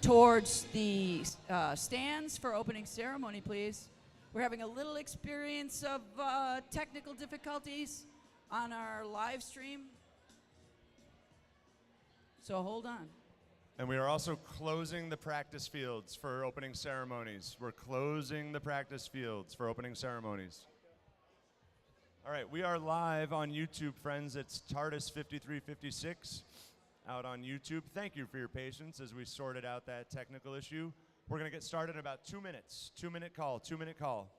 towards the stands for opening ceremony, please. We're having a little experience of technical difficulties on our live stream, so hold on. And we are also closing the practice fields for opening ceremonies. We're closing the practice fields for opening ceremonies. All right, we are live on YouTube, friends. It's TARDIS 5356 out on YouTube. Thank you for your patience as we sorted out that technical issue. We're going to get started in about 2 minutes. 2-minute call, 2-minute call.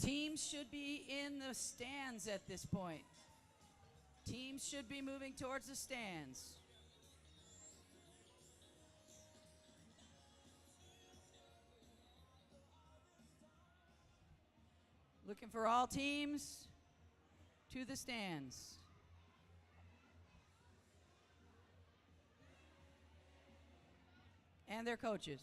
Teams should be in the stands at this point. Teams should be moving towards the stands. Looking for all teams to the stands. And their coaches.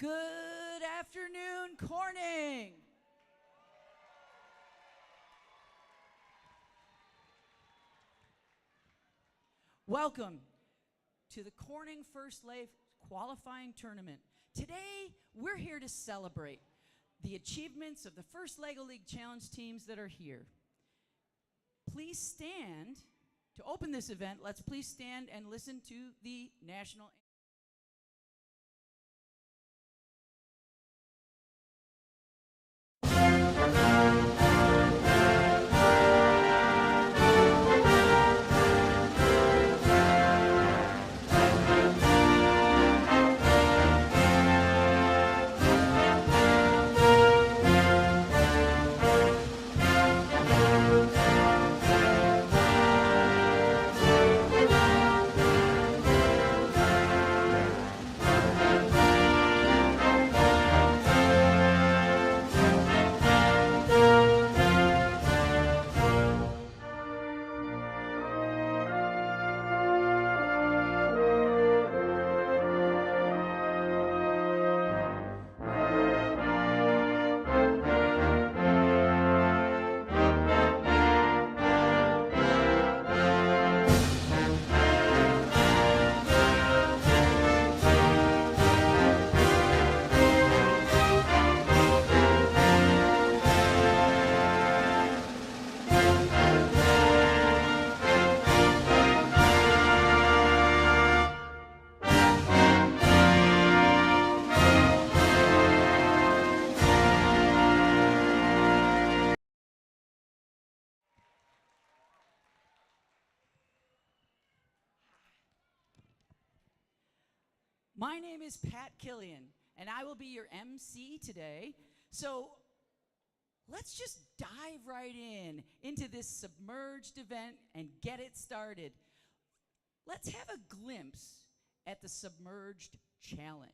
Good afternoon, Corning. Welcome to the Corning First Life qualifying tournament. Today, we're here to celebrate the achievements of the first LEGO League Challenge teams that are here. Please stand. To open this event, let's please stand and listen to the national anthem. My name is Pat Killian, and I will be your MC today. So let's just dive right into this Submerged event and get it started. Let's have a glimpse at the Submerged Challenge.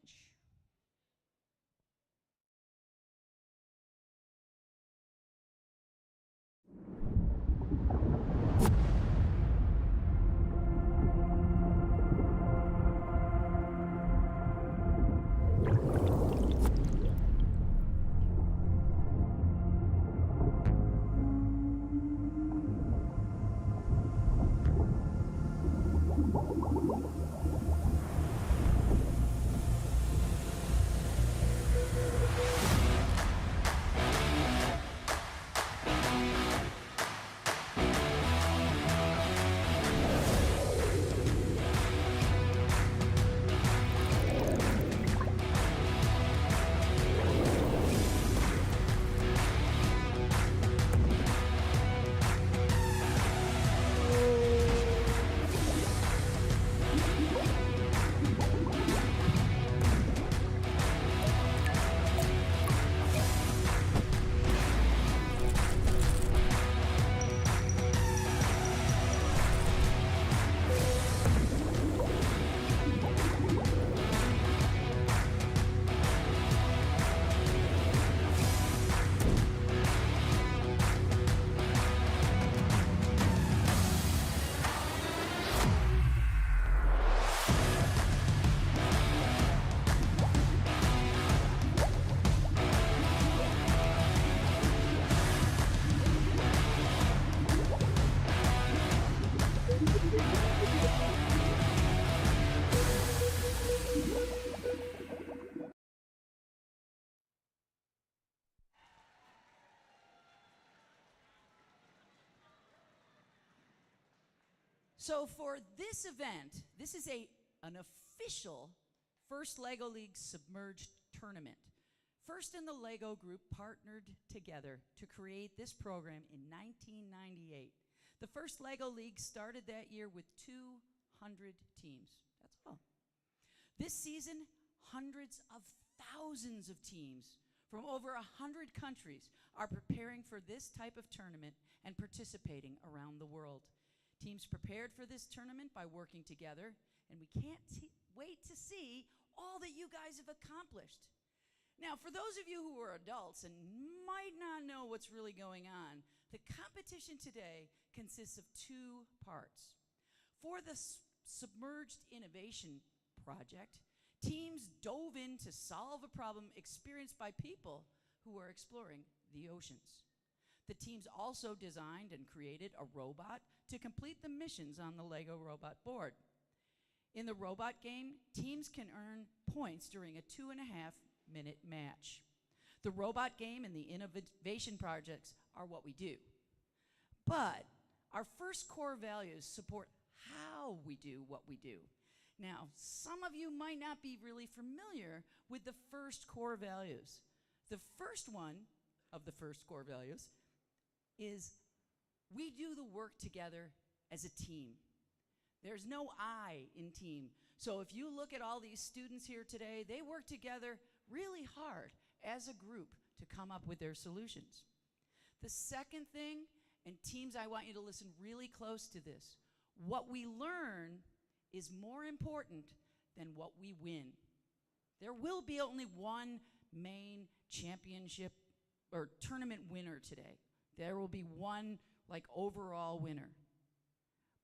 So for this event, this is an official First LEGO League Submerged tournament. First and the LEGO group partnered together to create this program in 1998. The First LEGO League started that year with 200 teams. That's all. This season, hundreds of thousands of teams from over 100 countries are preparing for this type of tournament and participating around the world. Teams prepared for this tournament by working together, and we can't wait to see all that you guys have accomplished. Now, for those of you who are adults and might not know what's really going on, the competition today consists of two parts. For the Submerged Innovation Project, teams dove in to solve a problem experienced by people who are exploring the oceans. The teams also designed and created a robot to complete the missions on the LEGO robot board. In the robot game, teams can earn points during a 2.5-minute match. The robot game and the innovation projects are what we do. But our first core values support how we do what we do. Now, some of you might not be really familiar with the first core values. The first one of the first core values is we do the work together as a team. There's no I in team. So if you look at all these students here today, they work together really hard as a group to come up with their solutions. The second thing, and teams, I want you to listen really close to this. What we learn is more important than what we win. There will be only one main championship or tournament winner today. There will be one overall winner.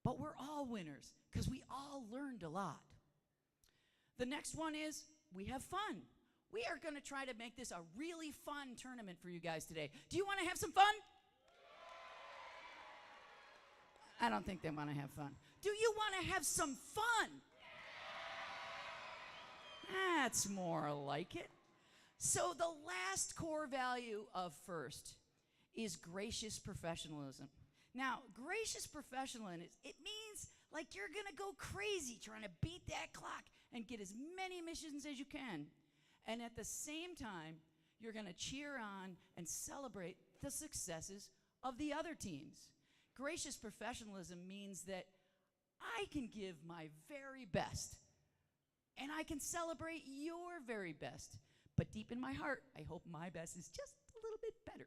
But we're all winners because we all learned a lot. The next one is we have fun. We are going to try to make this a really fun tournament for you guys today. Do you want to have some fun? I don't think they want to have fun. Do you want to have some fun? That's more like it. So the last core value of FIRST is gracious professionalism. Now, gracious professionalism, it means you're going to go crazy trying to beat that clock and get as many missions as you can. And at the same time, you're going to cheer on and celebrate the successes of the other teams. Gracious professionalism means that I can give my very best, and I can celebrate your very best. But deep in my heart, I hope my best is just a little bit better.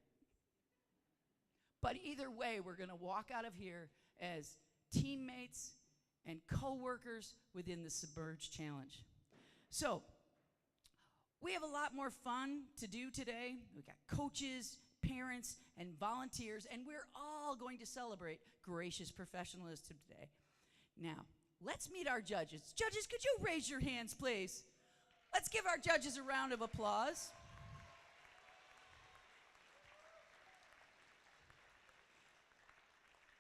But either way, we're going to walk out of here as teammates and co-workers within the Submerged Challenge. So, we have a lot more fun to do today. We've got coaches, parents, and volunteers, and we're all going to celebrate gracious professionalism today. Now, let's meet our judges. Judges, could you raise your hands, please? Let's give our judges a round of applause.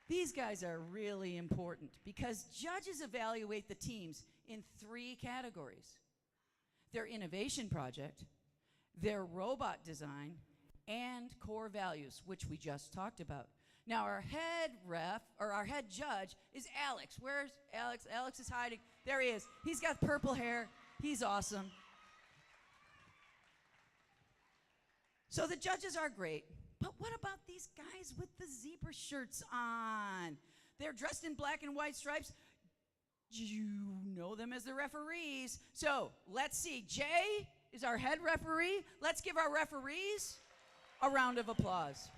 These guys are really important because judges evaluate the teams in 3 categories: their innovation project, their robot design, and core values, which we just talked about. Now, our head judge is Alex. Where's Alex? Alex is hiding. There he is. He's got purple hair. He's awesome. So the judges are great. But what about these guys with the zebra shirts on? They're dressed in black and white stripes. You know them as the referees. So let's see. Jay is our head referee. Let's give our referees a round of applause.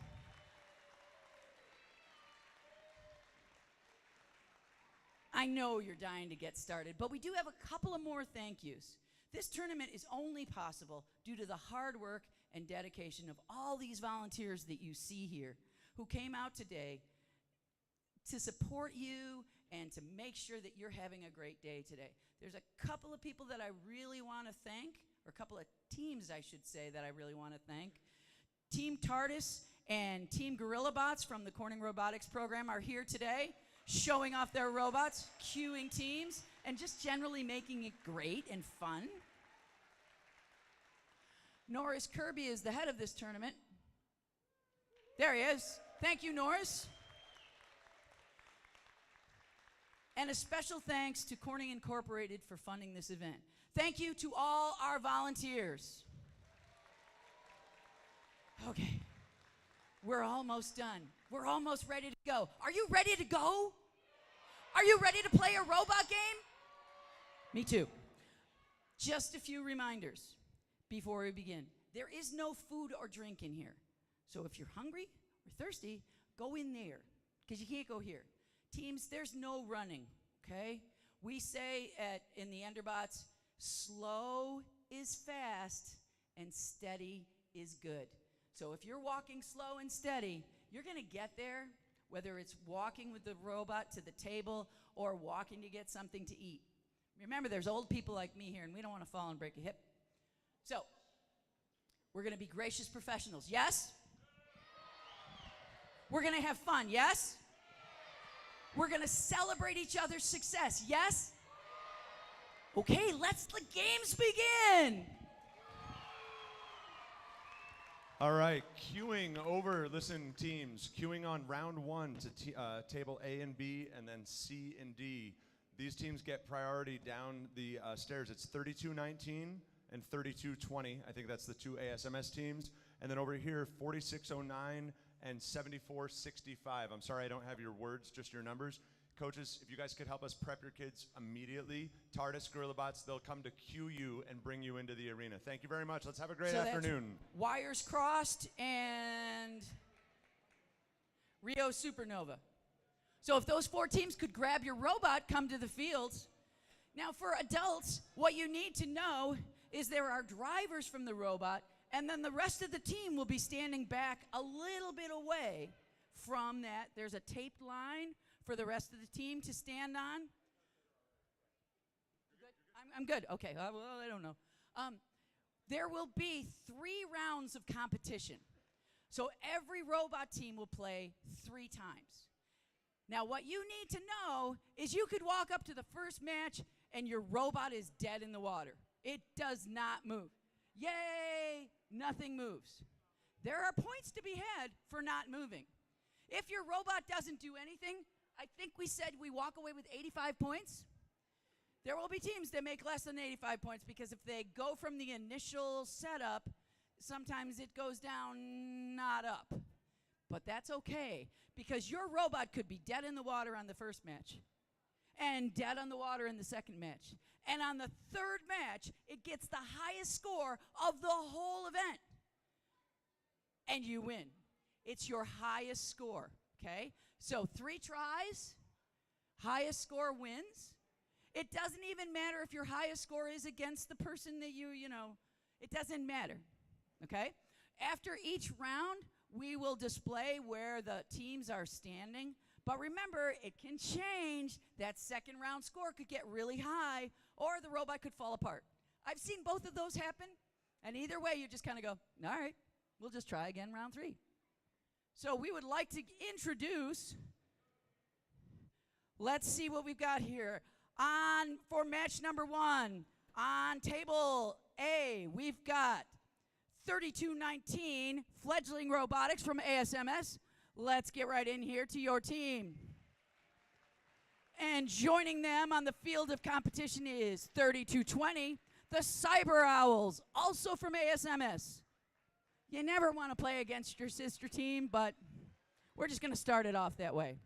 I know you're dying to get started, but we do have a couple of more thank yous. This tournament is only possible due to the hard work and dedication of all these volunteers that you see here who came out today to support you and to make sure that you're having a great day today. There's a couple of people that I really want to thank, or a couple of teams, I should say, that I really want to thank. Team TARDIS and Team Gorilla Bots from the Corning Robotics program are here today, showing off their robots, cueing teams, and just generally making it great and fun. Norris Kirby is the head of this tournament. There he is. Thank you, Norris. And a special thanks to Corning Incorporated for funding this event. Thank you to all our volunteers. Okay, we're almost done. We're almost ready to go. Are you ready to go? Are you ready to play a robot game? Me too. Just a few reminders before we begin. There is no food or drink in here. So if you're hungry or thirsty, go in there, because you can't go here. Teams, there's no running, okay? We say in the Enderbots, slow is fast and steady is good. So if you're walking slow and steady, you're going to get there, whether it's walking with the robot to the table or walking to get something to eat. Remember, there's old people like me here, and we don't want to fall and break a hip. So we're going to be gracious professionals, yes? We're going to have fun, yes? We're going to celebrate each other's success, yes? Okay, let's the games begin. All right, queuing over, listen teams, queuing on round one to table A and B and then C and D. These teams get priority down the stairs. It's 32-19 and 32-20. I think that's the two ASMS teams. And then over here, 4609 and 7465. I'm sorry I don't have your words, just your numbers. Coaches, if you guys could help us prep your kids immediately. TARDIS, GorillaBots, they'll come to cue you and bring you into the arena. Thank you very much. Let's have a great afternoon. Wires crossed and Rio Supernova. So if those four teams could grab your robot, come to the fields. Now for adults, what you need to know is there are drivers from the robot, and then the rest of the team will be standing back a little bit away from that. There's a taped line for the rest of the team to stand on. Good? I'm good. Okay. Well, I don't know. There will be 3 rounds of competition. So every robot team will play 3 times. Now, what you need to know is you could walk up to the first match and your robot is dead in the water. It does not move. Yay! Nothing moves. There are points to be had for not moving. If your robot doesn't do anything, I think we said we walk away with 85 points. There will be teams that make less than 85 points because if they go from the initial setup, sometimes it goes down, not up. But that's okay, because your robot could be dead in the water on the first match and dead on the water in the second match. And on the third match, it gets the highest score of the whole event. And you win. It's your highest score, okay? So 3 tries, highest score wins. It doesn't even matter if your highest score is against the person that you know, it doesn't matter, okay? After each round, we will display where the teams are standing. But remember, it can change. That second round score could get really high, or the robot could fall apart. I've seen both of those happen, and either way, you just kind of go, all right, we'll just try again round 3. So we would like to introduce, let's see what we've got here. For match number 1, on table A, we've got 3219 Fledgling Robotics from ASMS. Let's get right in here to your team. And joining them on the field of competition is 3220, the Cyber Owls, also from ASMS. You never want to play against your sister team, but we're just going to start it off that way.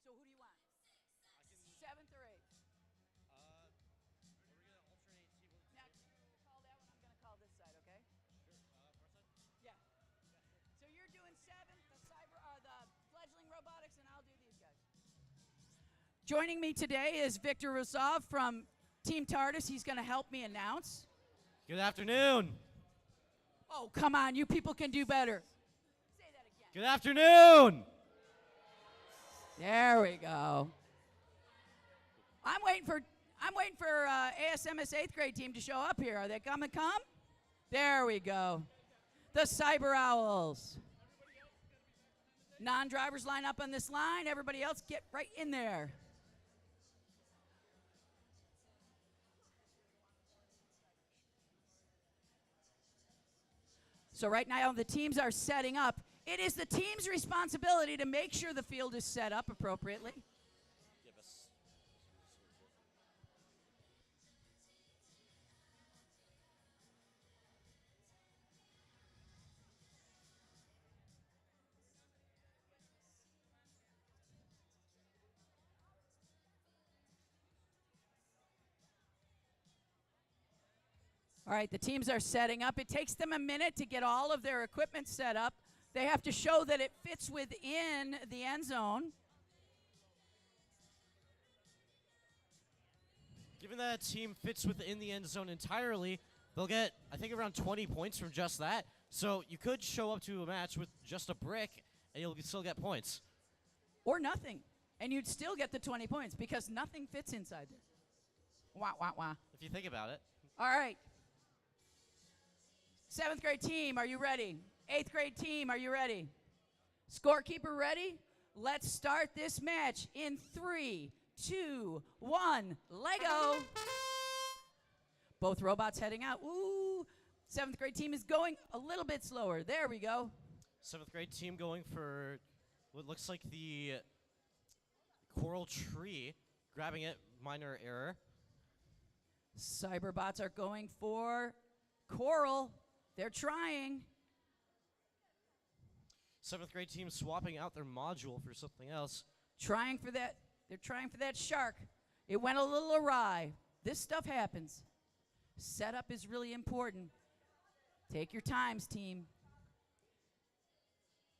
So who do you want? 7th or 8th? We're gonna alternate. Now, you call that one, I'm going to call this side, okay? Sure. Far side. Yeah. So you're doing 7th, the Fledgling Robotics, and I'll do these guys. Joining me today is Victor Rusov from Team TARDIS. He's going to help me announce. Good afternoon. Oh, come on, you people can do better. Say that again. Good afternoon. There we go. I'm waiting for ASMS 8th grade team to show up here. Are they come? There we go. The Cyber Owls. Non-drivers line up on this line. Everybody else get right in there. So right now the teams are setting up. It is the team's responsibility to make sure the field is set up appropriately. Give us. All right, the teams are setting up. It takes them a minute to get all of their equipment set up. They have to show that it fits within the end zone. Given that a team fits within the end zone entirely, they'll get, I think, around 20 points from just that. So you could show up to a match with just a brick, and you'll still get points. Or nothing. And you'd still get the 20 points because nothing fits inside there. Wah, wah, wah. If you think about it. All right. 7th grade team, are you ready? 8th grade team, are you ready? Scorekeeper ready? Let's start this match in 3, 2, 1, Lego. Both robots heading out. Ooh, 7th grade team is going a little bit slower. There we go. 7th grade team going for what looks like the coral tree, grabbing it, minor error. Cyberbots are going for coral. They're trying. 7th grade team swapping out their module for something else. Trying for that. They're trying for that shark. It went a little awry. This stuff happens. Setup is really important. Take your times, team.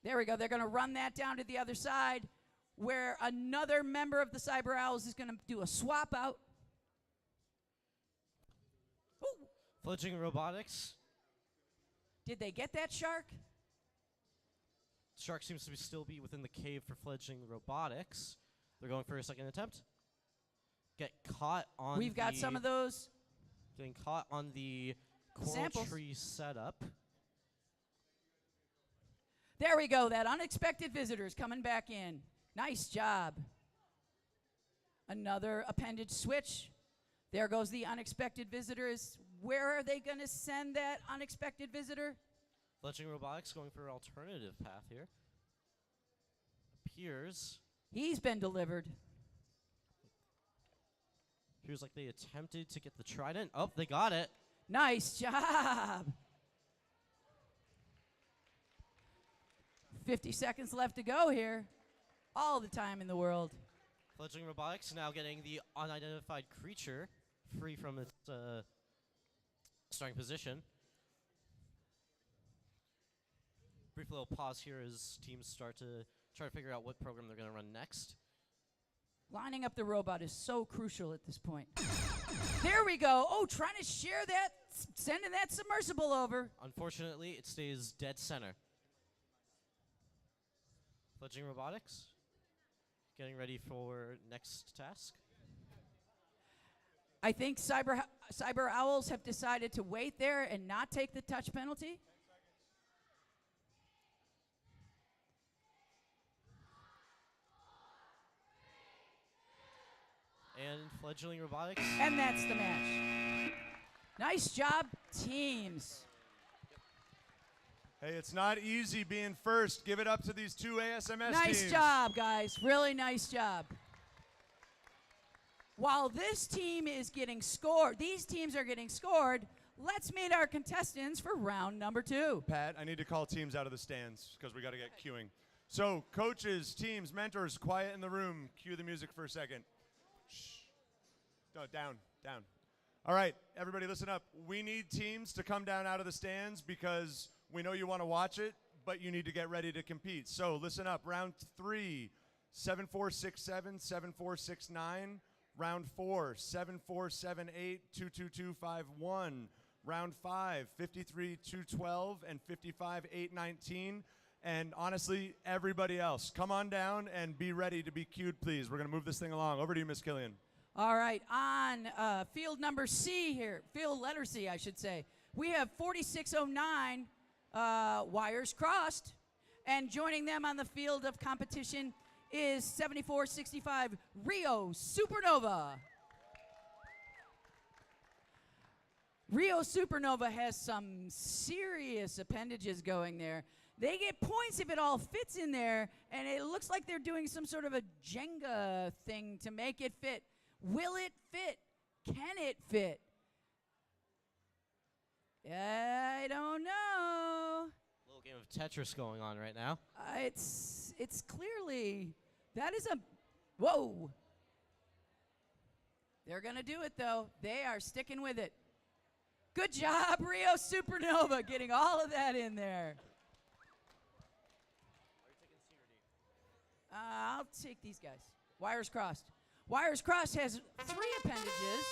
There we go. They're going to run that down to the other side where another member of the Cyber Owls is going to do a swap out. Ooh. Fledgling robotics. Did they get that shark? Shark seems to still be within the cave for fledgling robotics. They're going for a second attempt. Get caught on We've got some of those. Getting caught on the coral Samples. tree setup. There we go. That unexpected visitor's coming back in. Nice job. Another appendage switch. There goes the unexpected visitors. Where are they going to send that unexpected visitor? Fledgling robotics going for an alternative path here. Appears He's been delivered. like they attempted to get the trident. Oh, they got it. Nice job. 50 seconds left to go here. All the time in the world. Fledgling robotics now getting the unidentified creature free from its starting position. Brief little pause here as teams start to try to figure out what program they're going to run next. Lining up the robot is so crucial at this point. There we go. Oh, trying to share that, sending that submersible over. Unfortunately, it stays dead center. Fledgling robotics getting ready for next task. I think Cyber Owls have decided to wait there and not take the touch penalty. And fledgling robotics. And that's the match. Nice job, teams. Hey, it's not easy being first. Give it up to these two ASMS Nice teams. job, guys. Really nice job. While this team is getting scored, these teams are getting scored, let's meet our contestants for round number 2. Pat, I need to call teams out of the stands because we got to get queuing. So, coaches, teams, mentors, quiet in the room. Cue the music for a second. Shh. No, down. All right, everybody listen up. We need teams to come down out of the stands because we know you want to watch it, but you need to get ready to compete. So listen up. Round 3, 7467, 7469. Round 4, 7478, 22251. Round 5, 53212 and 55819. And honestly, everybody else, come on down and be ready to be cued, please. We're going to move this thing along. Over to you, Miss Killian. All right, on field number C here, field letter C, I should say, we have 4609 wires crossed, and joining them on the field of competition is 7465 Rio Supernova. Rio Supernova has some serious appendages going there. They get points if it all fits in there, and it looks like they're doing some sort of a Jenga thing to make it fit. Will it fit? Can it fit? I don't know. Little game of Tetris going on right now. It's clearly, that is a, whoa. They're going to do it, though. They are sticking with it. Good job, Rio Supernova, getting all of that in there. I'll take these guys. Wires crossed. Wires crossed has 3 appendages.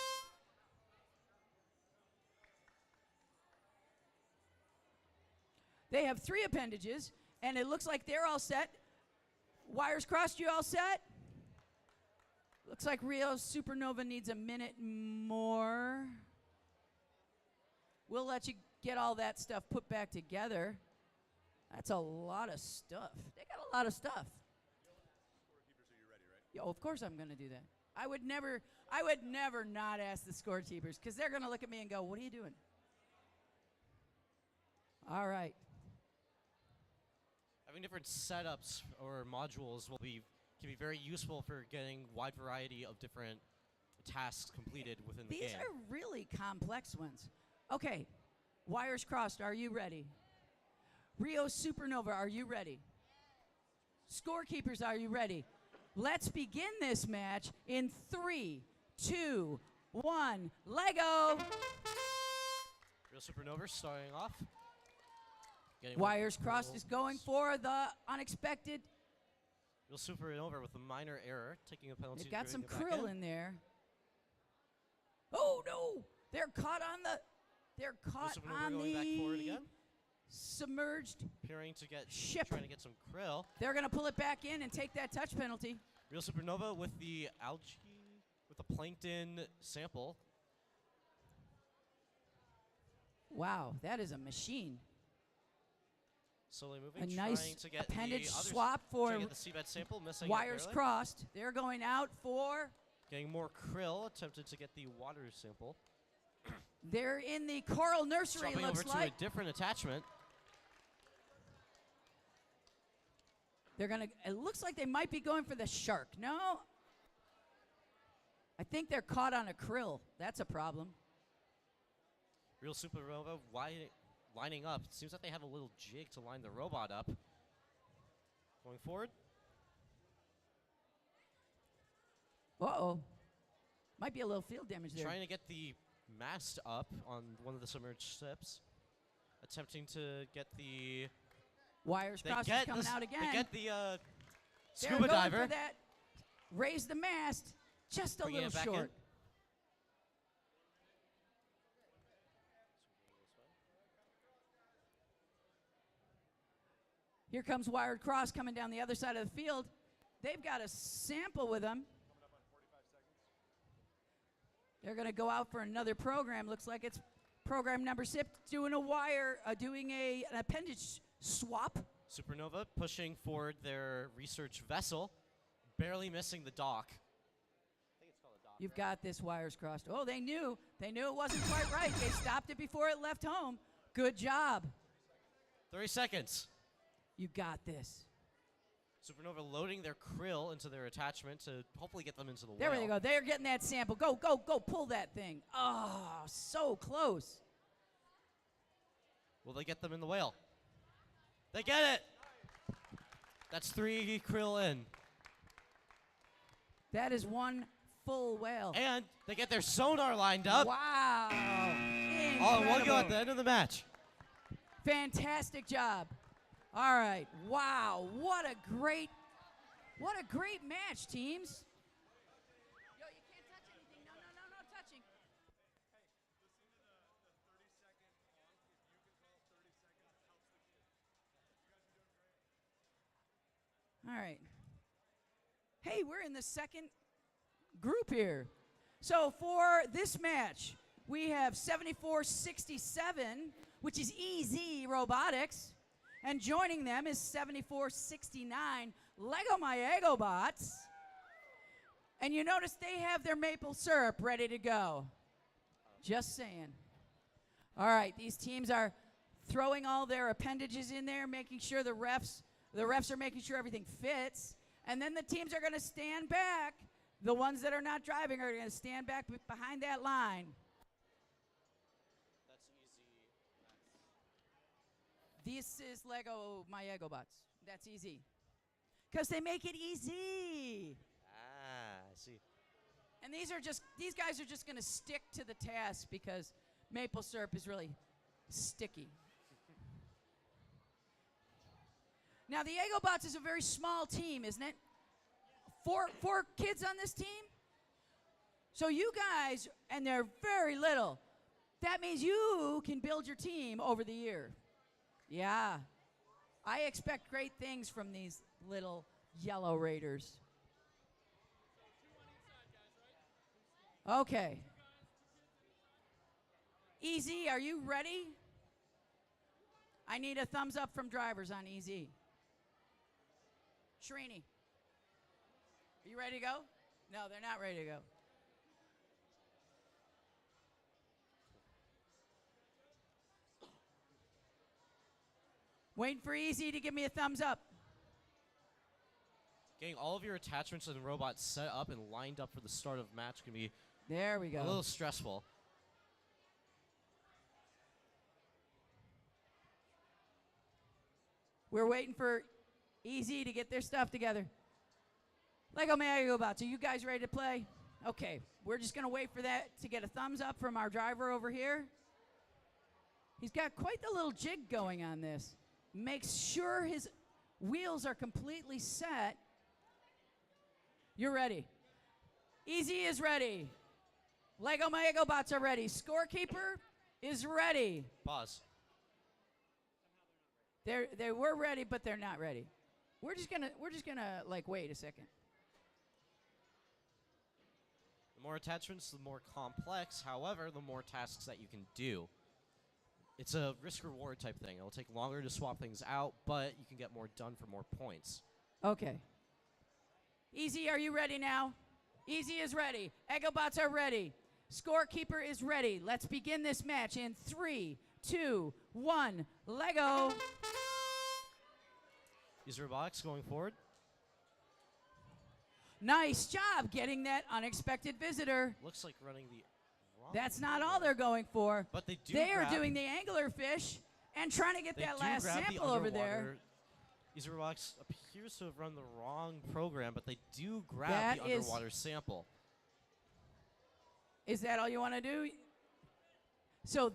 They have 3 appendages, and it looks like they're all set. Wires crossed, you all set? Looks like Rio Supernova needs a minute more. We'll let you get all that stuff put back together. That's a lot of stuff. They got a lot of stuff. Scorekeepers, are you ready, right? Yeah, of course I'm going to do that. I would never not ask the scorekeepers because they're going to look at me and go, "What are you doing?" All right. Having different setups or modules can be very useful for getting wide variety of different tasks completed within the game. These are really complex ones. Okay, wires crossed, are you ready? Rio Supernova, are you ready? Scorekeepers, are you ready? Let's begin this match in 3, 2, 1, Lego! Real Supernova starting off. Wires crossed is going for the unexpected. Real Supernova with a minor error, taking a penalty. They've got some bringing it back krill in there. Oh no! They're caught on the. They're caught on going back forward the again. submerged Appearing to get ship. trying to get some krill. They're gonna pull it back in and take that touch penalty. Real Supernova with the algae, with the plankton sample. Wow, that is a machine. Slowly moving, A trying nice to get appendage the others, swap for trying to get the seabed sample, missing it wires barely. crossed. They're going out for. Getting more krill, attempted to get the water sample. They're in the coral nursery. Swapping Looks over like to a different attachment. they're gonna. It looks like they might be going for the shark. No. I think they're caught on a krill. That's a problem. Real Supernova lining up. It seems like they have a little jig to line the robot up. Going forward. Uh-oh. Might be a little field damage there. Trying to get the mast up on one of the submerged ships. Attempting to get the... Wires crossed is coming out again. They get the They're scuba going diver. for that. Raise the mast. Just a Bringing little it back in. short. Here comes Wired Cross coming down the other side of the field. They've got a sample with them. They're going to go out for another program. Looks like it's program number 6 doing an appendage swap. Supernova pushing forward their research vessel, barely missing the dock. You've got this, Wires Crossed. Oh, they knew it wasn't quite right. They stopped it before it left home. Good job. 30 seconds. You got this. Supernova loading their krill into their attachment to hopefully get them into the There whale. they go. They're getting that sample. Go, go, go. Pull that thing. Oh, so close. Will they get them in the whale? They get it! That's 3 krill in. That is one full whale. And they get their sonar lined up. Wow. All in one go Incredible. at the end of the match. Fantastic job. All right. Wow. What a great match, teams. Yo, you can't touch anything. No touching. All right. Hey, we're in the second group here. So for this match, we have 7467, which is EZ Robotics. And joining them is 7469 Lego My Ego Bots. And you notice they have their maple syrup ready to go. Just saying. All right, these teams are throwing all their appendages in there, making sure the refs are making sure everything fits. And then the teams are going to stand back. The ones that are not driving are going to stand back behind that line. That's easy. This is Lego My Egobots. That's easy. Because they make it easy. I see. And these guys are just going to stick to the task because maple syrup is really sticky. Now, the Egobots is a very small team, isn't it? Four kids on this team? So you guys, and they're very little, that means you can build your team over the year. Yeah. I expect great things from these little yellow raiders. Okay. EZ, are you ready? I need a thumbs up from drivers on EZ. Srini, are you ready to go? No, they're not ready to go. Waiting for EZ to give me a thumbs up. Getting all of your attachments and robots set up and lined up for the start of match can be There we go. a little stressful. We're waiting for EZ to get their stuff together. Lego My Egobots, are you guys ready to play? Okay, we're just going to wait for that to get a thumbs up from our driver over here. He's got quite the little jig going on this. Makes sure his wheels are completely set. You're ready. EZ is ready. Lego My Egobots are ready. Scorekeeper is ready. Pause. They were ready, but they're not ready. We're just gonna like wait a second. The more attachments, the more complex. However, the more tasks that you can do. It's a risk-reward type thing. It'll take longer to swap things out, but you can get more done for more points. Okay. EZ, are you ready now? EZ is ready. Egobots are ready. Scorekeeper is ready. Let's begin this match in 3, 2, 1. Lego. Is your box going forward? Nice job getting that unexpected visitor. Looks like running the wrong. That's not all they're going for. But they do. They are grab- doing the angler fish and trying to get they that do last grab the sample over there. underwater. Box appears to have run the wrong program, but they do grab That the is- underwater sample. Is that all you want to do? So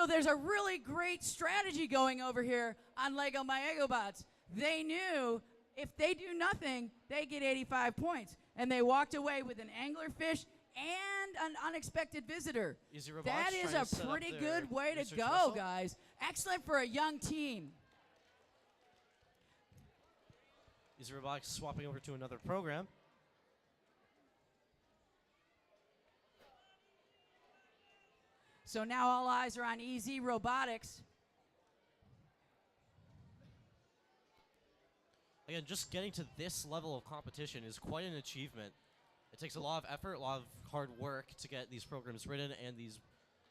there's a really great strategy going over here on Lego My Egobots. They knew if they do nothing, they get 85 points. And they walked away with an anglerfish and an unexpected visitor. That is a pretty good way to go, guys. Excellent for a young team. Is Box swapping over to another program? So now all eyes are on EZ Robotics. Again, just getting to this level of competition is quite an achievement. It takes a lot of effort, a lot of hard work to get these programs written and these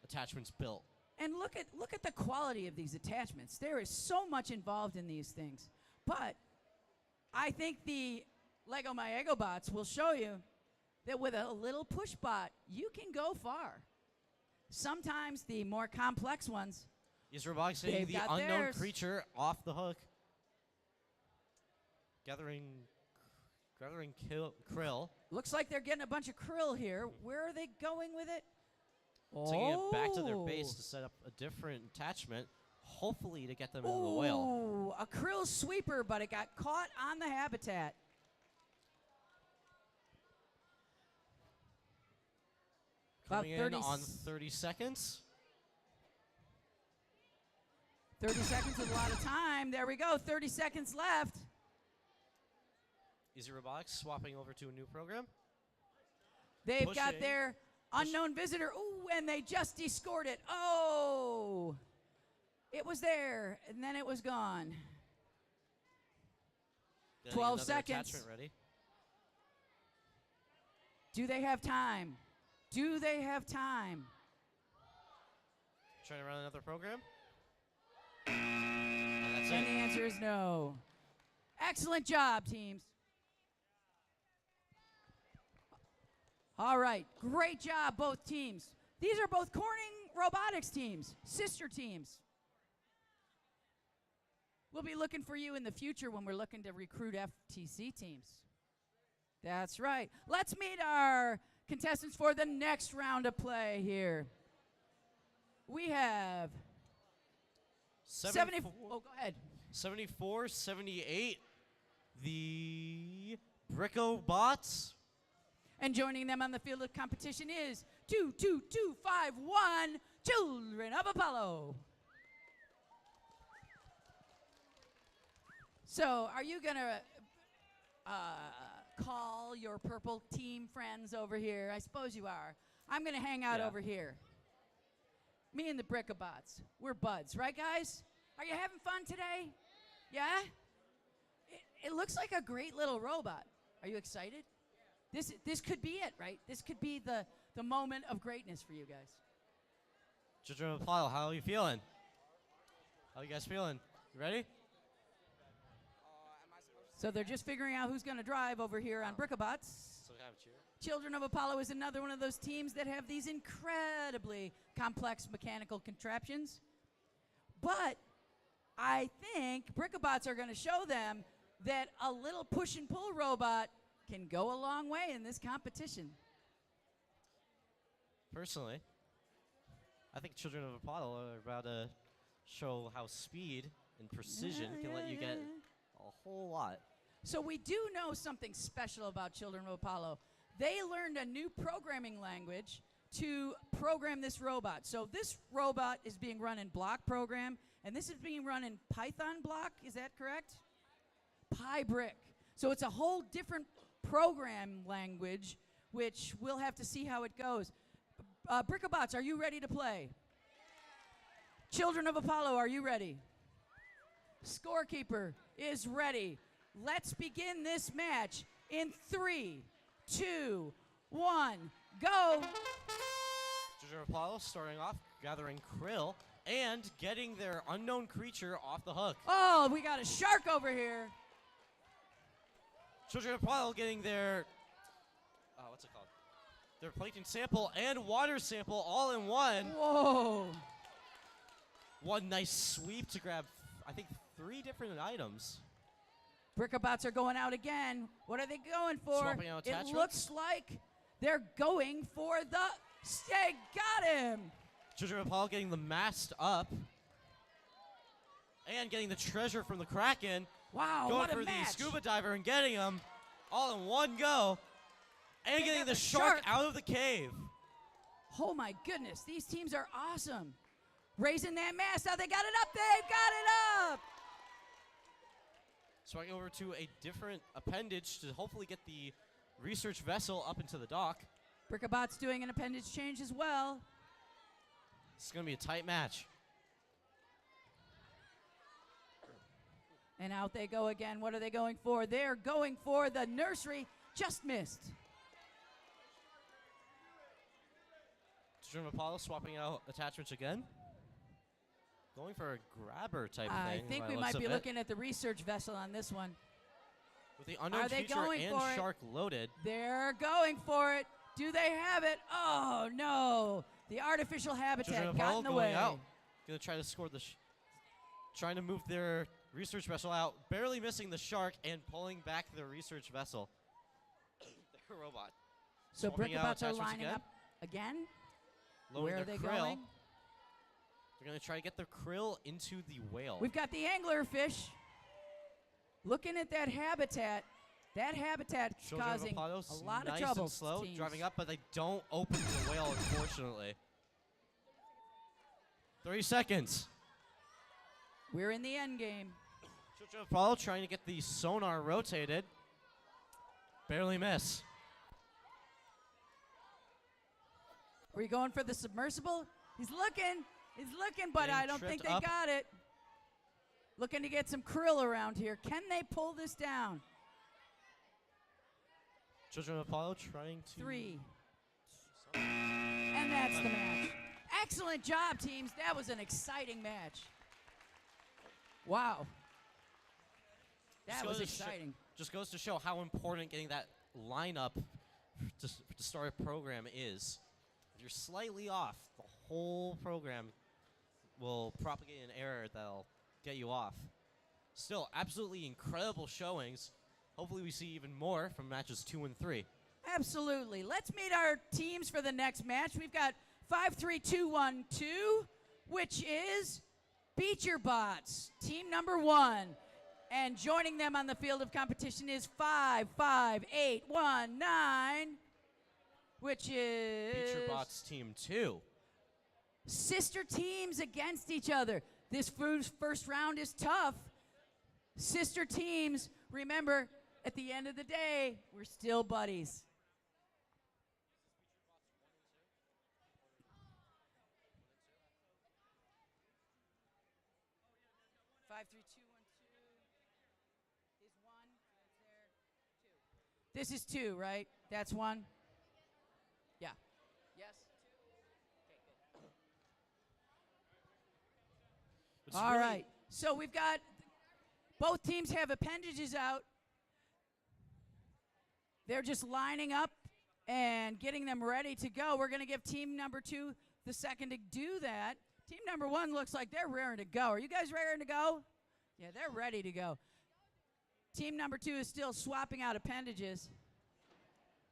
attachments built. And look at the quality of these attachments. There is so much involved in these things. But I think the Lego My Egobots will show you that with a little push bot, you can go far. Sometimes the more complex ones, Is Box hitting they've the got unknown theirs. creature off the hook? Gathering krill. looks like they're getting a bunch of krill here. Where are they going with it? Taking it back to their base to set up a different attachment, hopefully to get them into the whale. Ooh, a krill sweeper, but it got caught on the habitat. Coming About in 30 on 30 seconds. 30 seconds is a lot of time. There we go, 30 seconds left. Is Box swapping over to a new program? They've got Pushing. their unknown visitor. Ooh, and they just descored it. Oh, it was there, and then it was gone. Getting 12 another seconds. attachment ready. Do they have time? Do they have time? Trying to run another program. And that's And it. the answer is no. Excellent job, teams. All right, great job, both teams. These are both Corning robotics teams, sister teams. We'll be looking for you in the future when we're looking to recruit FTC teams. That's right. Let's meet our contestants for the next round of play here. We have 70. Oh, go ahead. 74, 78. The Brickobots. And joining them on the field of competition is 22251 Children of Apollo. So, are you going to call your purple team friends over here? I suppose you are. I'm going to hang out over here. Me and the Brickobots. We're buds, right, guys? Are you having fun today? Yeah? It looks like a great little robot. Are you excited? This could be it, right? This could be the moment of greatness for you guys. Children of Apollo, how are you feeling? How you guys feeling? You ready? So they're just figuring out who's going to drive over here on Brickobots. So have a cheer. Children of Apollo is another one of those teams that have these incredibly complex mechanical contraptions. But I think Brickobots are going to show them that a little push and pull robot can go a long way in this competition. Personally, I think Children of Apollo are about to show how speed and precision can let you get a whole lot. So we do know something special about Children of Apollo. They learned a new programming language to program this robot. So this robot is being run in block program, and this is being run in Python block. Is that correct? PyBrick. So it's a whole different program language, which we'll have to see how it goes. Brickobots, are you ready to play? Children of Apollo, are you ready? Scorekeeper is ready. Let's begin this match in 3, 2, 1, go! Children of Apollo starting off, gathering krill, and getting their unknown creature off the hook. Oh, we got a shark over here. Children of Apollo getting their, what's it called? Their plankton sample and water sample all in one. Whoa. One nice sweep to grab, I think, 3 different items. Brickobots are going out again. What are they going for? Swapping out It attachments? looks like they're going for the... They got him. Children of Apollo getting the mast up. And getting the treasure from the Kraken. Wow, Going what for a match. the scuba diver and getting him all in one go. And They getting got the the shark shark. out of the cave. Oh, my goodness. These teams are awesome. Raising that mast out. They got it up. They've got it up. Swinging over to a different appendage to hopefully get the research vessel up into the dock. Brickobots doing an appendage change as well. It's going to be a tight match. And out they go again. What are they going for? They're going for the nursery. Just missed. Children of Apollo swapping out attachments again. Going for a grabber type I thing. think by we the might looks be of it. looking at the research vessel on this one. With the unknown Are they creature going and for it? shark loaded. They're going for it. Do they have it? Oh, no. The artificial Children habitat of got Apollo in the going way. out. Going to try to score the... trying to move their research vessel out. Barely missing the shark and pulling back their research vessel. Their robot. So Swapping out Brickobots are attachments lining again. up again. Lowering Where are their they krill. going? They're going to try to get their krill into the whale. We've got the anglerfish. Looking at that habitat. That habitat Children of causing Apollo, a lot nice of trouble. and slow, teams. driving up, but they don't open the whale, unfortunately. 30 seconds. We're in the end game. Children of Apollo trying to get the sonar rotated. Barely miss. Are you going for the submersible? He's looking, but Getting I don't think tripped they up. got it. Looking to get some krill around here. Can they pull this down? Children of Apollo trying to... 3. And that's the match. Excellent job, teams. That was an exciting match. Wow. That Just was goes to exciting. Just goes to show how important getting that lineup to start a program is. If you're slightly off, the whole program will propagate an error that'll get you off. Still, absolutely incredible showings. Hopefully we see even more from matches 2 and 3. Absolutely. Let's meet our teams for the next match. We've got 5-3-2-1-2, which is BeatYourBots, team number 1. And joining them on the field of competition is 5-5-8-1-9, which is BeatYourBots team 2. sister teams against each other. This first round is tough. Sister teams, remember, at the end of the day, we're still buddies. Five, three, two, 1, 2. Is 1. That's there. 2. This is 2, right? That's 1. Yeah. Yes. 2. Okay, good. It's All really- right. So we've got both teams have appendages out. They're just lining up and getting them ready to go. We're going to give team number 2 the second to do that. Team number 1 looks like they're raring to go. Are you guys raring to go? Yeah, they're ready to go. Team number 2 is still swapping out appendages.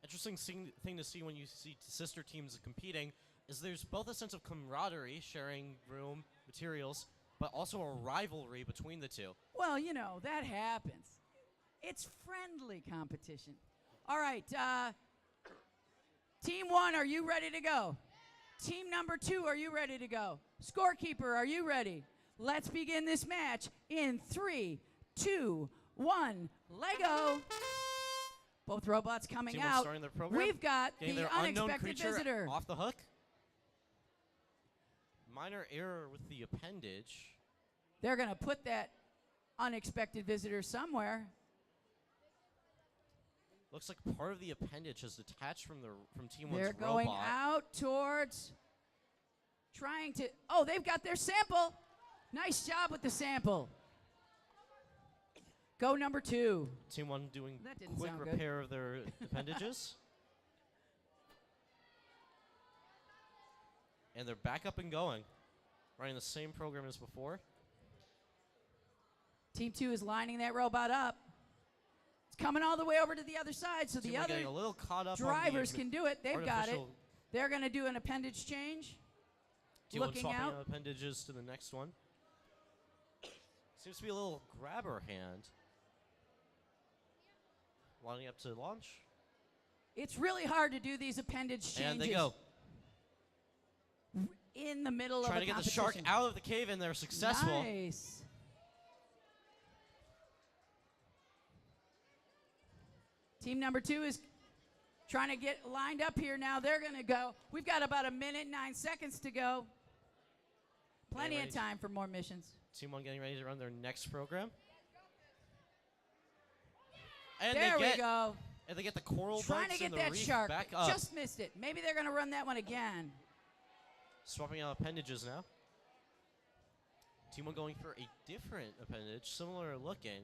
Interesting thing to see when you see sister teams competing is there's both a sense of camaraderie, sharing room, materials, but also a rivalry between the two. Well, you know, that happens. It's friendly competition. All right, team 1, are you ready to go? Team number 2, are you ready to go? Scorekeeper, are you ready? Let's begin this match in 3, 2, 1, Lego. Both robots coming Team 1 out. starting their program, We've got getting the their unknown unexpected creature visitor. off the hook. Minor error with the appendage. They're going to put that unexpected visitor somewhere. Looks like part of the appendage has detached from Team 1's They're robot. going out towards trying to. Oh, they've got their sample. Nice job with the sample. Go number 2. Team 1 doing That didn't quick sound good. repair of their appendages. And they're back up and going. Running the same program as before. Team 2 is lining that robot up. It's coming all the way over to the other side, so Team the 1 other getting a little caught up drivers on can do it. They've got it. artificial- They're going to do an appendage change. Team 1 Looking swapping out. out appendages to the next one. Seems to be a little grabber hand. Lining up to launch. It's really hard to do these appendage changes And they go. in the middle Trying of to a get the competition. shark out of the cave, and they're successful. Nice. Team number 2 is trying to get lined up here now. They're going to go. We've got about 1 minute, 9 seconds to go. Plenty of ready. time for more missions. Team 1 getting ready to run their next program. And There they we get, go. And they get the coral Trying to bugs get and the that reef shark. back up. Just missed it. Maybe they're going to run that one again. Swapping out appendages now. Team 1 going for a different appendage, similar looking.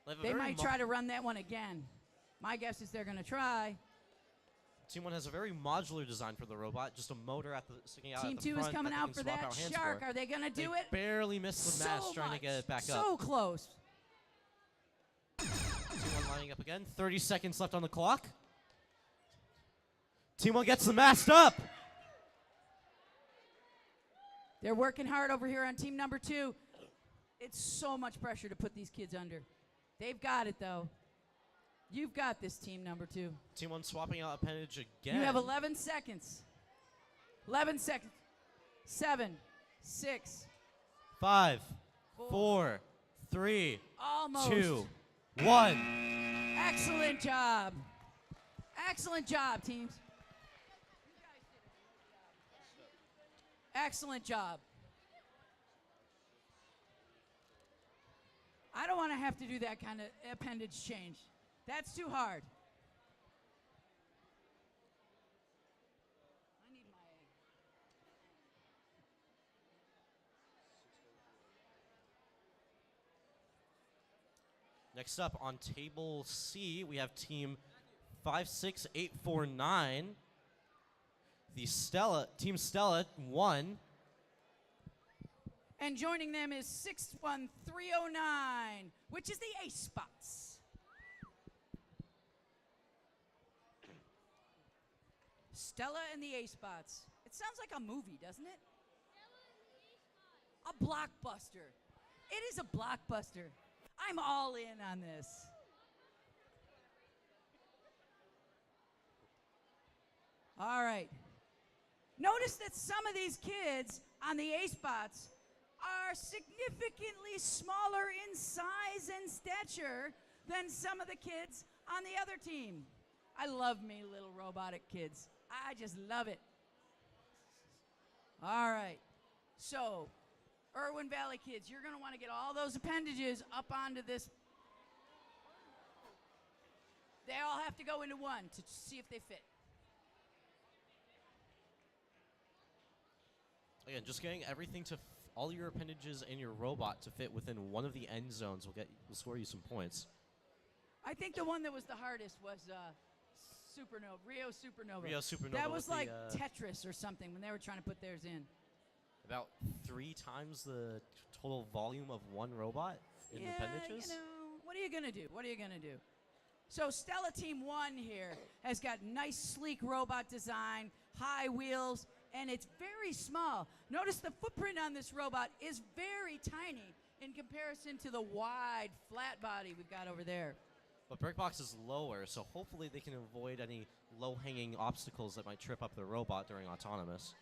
have a They very might try to run that one again. My guess is they're going to try. Team 1 has a very modular design for the robot, just a motor sticking out Team at the 2 front is coming that they out can for swap that out hands shark. for. Are they going to do They it? barely missed the mass So trying to get much. it back So up. close. Team 1 lining up again. 30 seconds left on the clock. Team 1 gets the mast up. They're working hard over here on team number 2. It's so much pressure to put these kids under. They've got it, though. You've got this, team number 2. Team 1 swapping out appendage again. You have 11 seconds. 11 seconds. 7, 6. 5, 4, 3, Almost. 2, 1. Excellent job. Excellent job, teams. Excellent job. I don't want to have to do that kind of appendage change. That's too hard. I need my... Next up on table C, we have team 56849. Team Stella 1. And joining them is 61309, which is the ace spots. Stella and the ace spots. It sounds like a movie, doesn't it? A blockbuster. It is a blockbuster. I'm all in on this. All right. Notice that some of these kids on the ace spots are significantly smaller in size and stature than some of the kids on the other team. I love me little robotic kids. I just love it. All right. So, Irwin Valley kids, you're going to want to get all those appendages up onto this. They all have to go into one to see if they fit. Again, just getting everything to all your appendages in your robot to fit within one of the end zones will score you some points. I think the one that was the hardest was Rio Supernova. Rio Supernova. That was like the, Tetris or something when they were trying to put theirs in. About 3 times the total volume of one robot in appendages. You know, what are you gonna do? What are you gonna do? So Stella Team 1 here has got nice, sleek robot design, high wheels, and it's very small. Notice the footprint on this robot is very tiny in comparison to the wide, flat body we've got over there. But Brickbox is lower, so hopefully they can avoid any low-hanging obstacles that might trip up the robot during autonomous.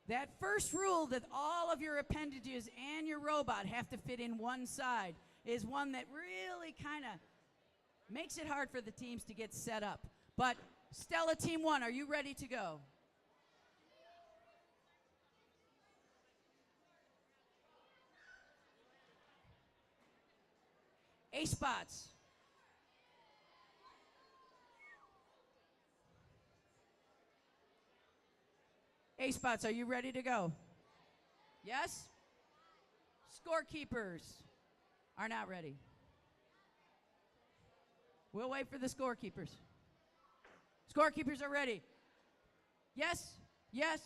That first rule that all of your appendages and your robot have to fit in one side is one that really kind of makes it hard for the teams to get set up. But Stella Team 1, are you ready to go? A spots. A spots, are you ready to go? Yes? Scorekeepers are not ready. We'll wait for the scorekeepers. Scorekeepers are ready. Yes? Yes?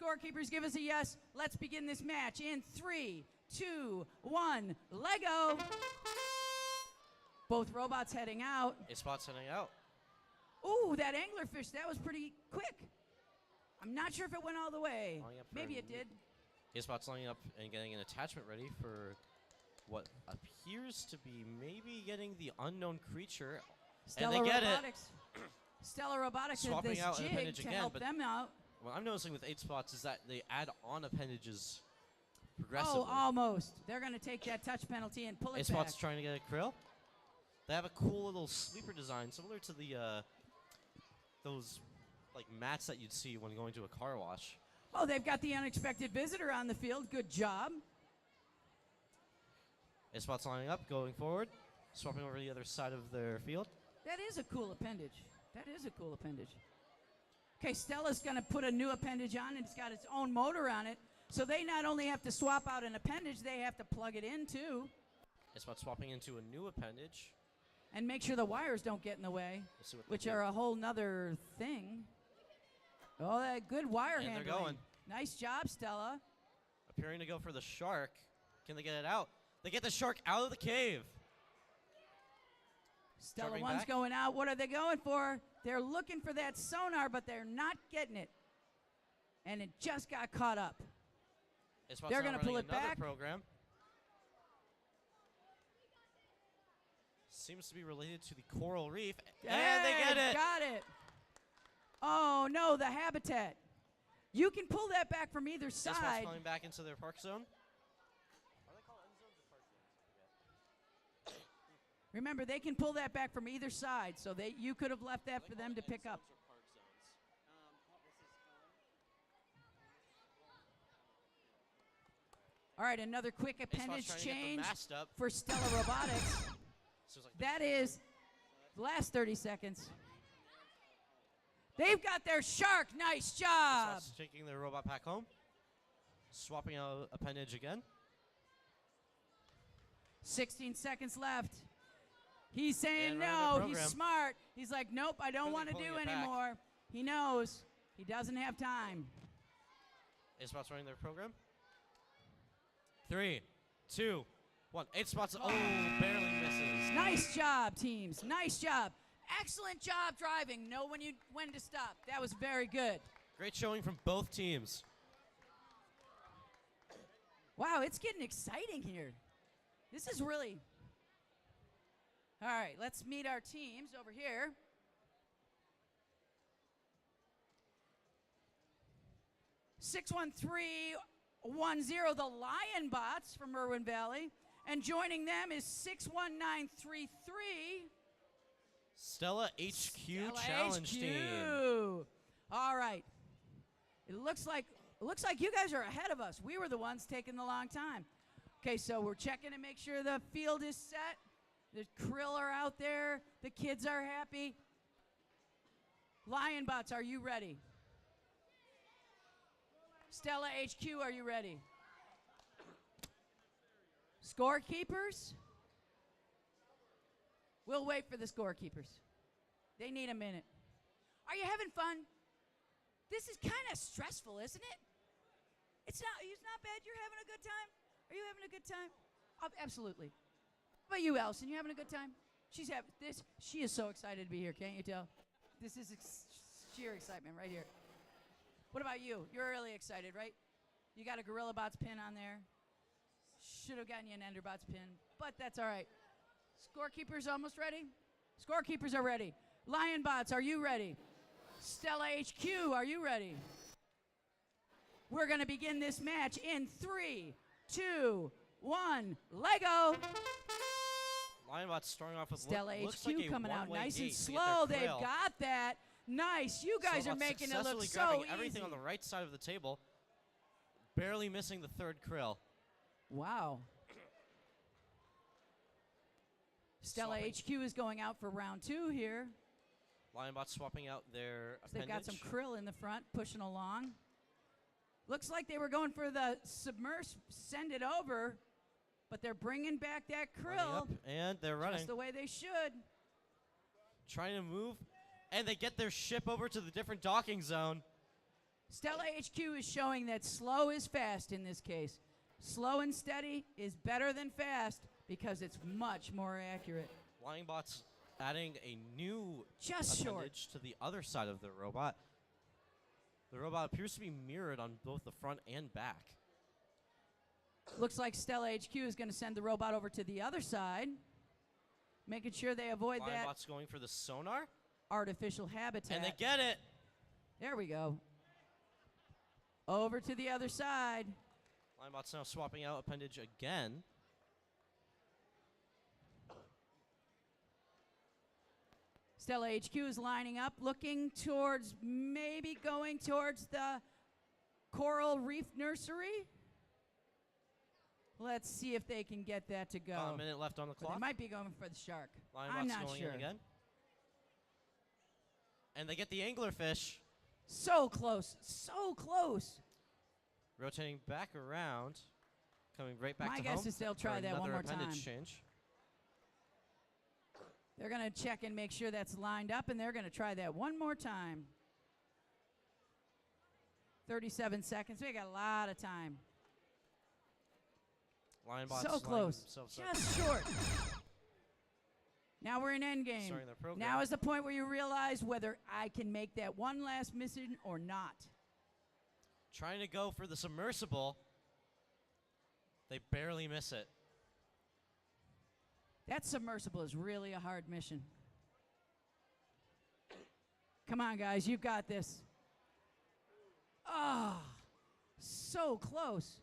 Scorekeepers, give us a yes. Let's begin this match in 3, 2, 1, Lego. Both robots heading out. A spot's heading out. Ooh, that anglerfish, that was pretty quick. I'm not sure if it went all the way. Maybe it did. A spot's lining up and getting an attachment ready for what appears to be maybe getting the unknown creature. Stella and they get Robotics. Stella Robotics has Swapping this out an jig appendage to again, help but them out. What I'm noticing with 8 spots is that they add on appendages progressively. Oh, almost. They're going to take that touch penalty and pull it 8 back. spots trying to get a krill. They have a cool little sleeper design similar to the those like mats that you'd see when going to a car wash. Oh, they've got the unexpected visitor on the field. Good job. 8 spots lining up, going forward, swapping over to the other side of their field. That is a cool appendage. That is a cool appendage. Okay, Stella's going to put a new appendage on, and it's got its own motor on it. So they not only have to swap out an appendage, they have to plug it in, too. 8 spots swapping into a new appendage. And make sure the wires don't get in the way, We'll see what which they do. are a whole nother thing. Oh, that good wire And handling. they're going. Nice job, Stella. Appearing to go for the shark. Can they get it out? They get the shark out of the cave. Stella Jumping 1's back. going out. What are they going for? They're looking for that sonar, but they're not getting it. And it just got caught up. 8 spots They're now gonna pull running it another back. program. Seems to be related to the coral reef. And they get it. Got it. Oh, no, the habitat. You can pull that back from either 8 spots side. coming back into their park zone. Remember, they can pull that back from either side, so you could have left that for them to pick up. All right, another quick 8 spots appendage trying to get the change mast up. for Stella Robotics. So it's like That is the last 30 seconds. They've got their shark. Nice 8 job. spots taking their robot back home. Swapping out appendage again. 16 seconds left. He's saying And running their no. He's program. smart. He's like, nope, I don't Quickly want to pulling do it back. anymore. He knows. He doesn't have time. A spots running their program. 3, 2, 1. 8 spots. Oh, barely misses. Nice job, teams. Nice job. Excellent job driving. Know when to stop. That was very good. Great showing from both teams. Wow, it's getting exciting here. This is really... All right, let's meet our teams over here. (61310), the Lion Bots from Irwin Valley. And joining them is 61933. Stella HQ Stella Challenge HQ. Team. All right. It looks like you guys are ahead of us. We were the ones taking the long time. Okay, so we're checking to make sure the field is set. The krill are out there. The kids are happy. Lion Bots, are you ready? Stella HQ, are you ready? Scorekeepers? We'll wait for the scorekeepers. They need a minute. Are you having fun? This is kind of stressful, isn't it? It's not bad. You're having a good time? Are you having a good time? Absolutely. How about you, Allison? You having a good time? She is so excited to be here, can't you tell? This is sheer excitement right here. What about you? You're really excited, right? You got a Gorilla Bots pin on there. Should have gotten you an Enderbots pin, but that's all right. Scorekeepers almost ready? Scorekeepers are ready. Lion Bots, are you ready? Stella HQ, are you ready? We're going to begin this match in 3, 2, 1, Lego! Lionbot's starting off with Stella looks HQ like a coming out one-way nice and gate to get slow. their They've krill. got that. Nice. You guys are Lionbot's making it look successfully so grabbing easy. everything on the right side of the table, barely missing the third krill. Wow. Stella Swapping. HQ is going out for round 2 here. Lionbot swapping out their They've appendage. got some krill in the front pushing along. Looks like they were going for the submerged, send it over, but they're bringing back that Running krill up, and they're running. just the way they should. Trying to move, and they get their ship over to the different docking zone. Stella HQ is showing that slow is fast in this case. Slow and steady is better than fast because it's much more accurate. Lionbot's adding a new Just short. appendage to the other side of the robot. The robot appears to be mirrored on both the front and back. Looks like Stella HQ is going to send the robot over to the other side, making sure they avoid that Lionbot's going for the sonar, artificial habitat. and they get it. There we go. Over to the other side. Lionbot's now swapping out appendage again. Stella HQ is lining up, looking towards, maybe going towards the coral reef nursery. Let's see if they can get that to go. About a minute left on the But they clock. might be going for the shark. Lionbot's I'm not going sure. in again. And they get the anglerfish. So close, so close. Rotating back around, coming right back My to guess home is they'll for try that one another more appendage time. change. They're going to check and make sure that's lined up, and they're going to try that one more time. 37 seconds. We got a lot of time. Lionbot's So lining close. themselves up. Just short. Now we're in endgame. Starting their program. Now is the point where you realize whether I can make that one last mission or not. Trying to go for the submersible. They barely miss it. That submersible is really a hard mission. Come on, guys. You've got this. Ah, so close.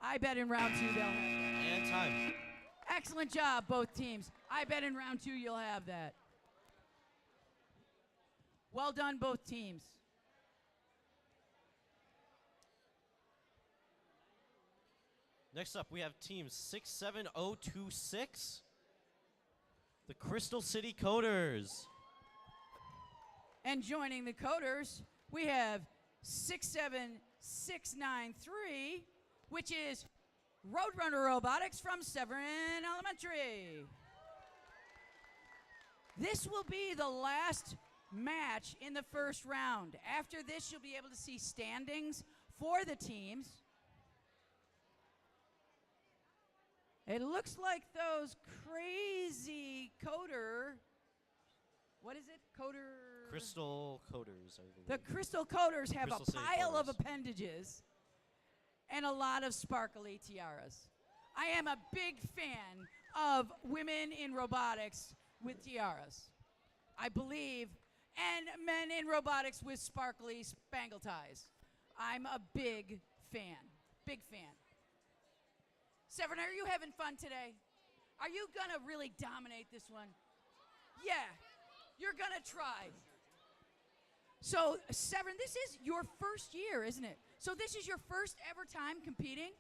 I bet in round 2 they'll have that. And time. Excellent job, both teams. I bet in round 2 you'll have that. Well done, both teams. Next up, we have team 67026. The Crystal City Coders. And joining the Coders, we have 67693, which is Roadrunner Robotics from Severn Elementary. This will be the last match in the first round. After this, you'll be able to see standings for the teams. It looks like those crazy what is it? Crystal coders, I believe. The crystal coders have Crystal a City pile of coders. appendages and a lot of sparkly tiaras. I am a big fan of women in robotics with tiaras, I believe, and men in robotics with sparkly spangle ties. I'm a big fan. Big fan. Severn, are you having fun today? Are you going to really dominate this one? Yeah, you're going to try. So, Severn, this is your first year, isn't it? So this is your first ever time competing?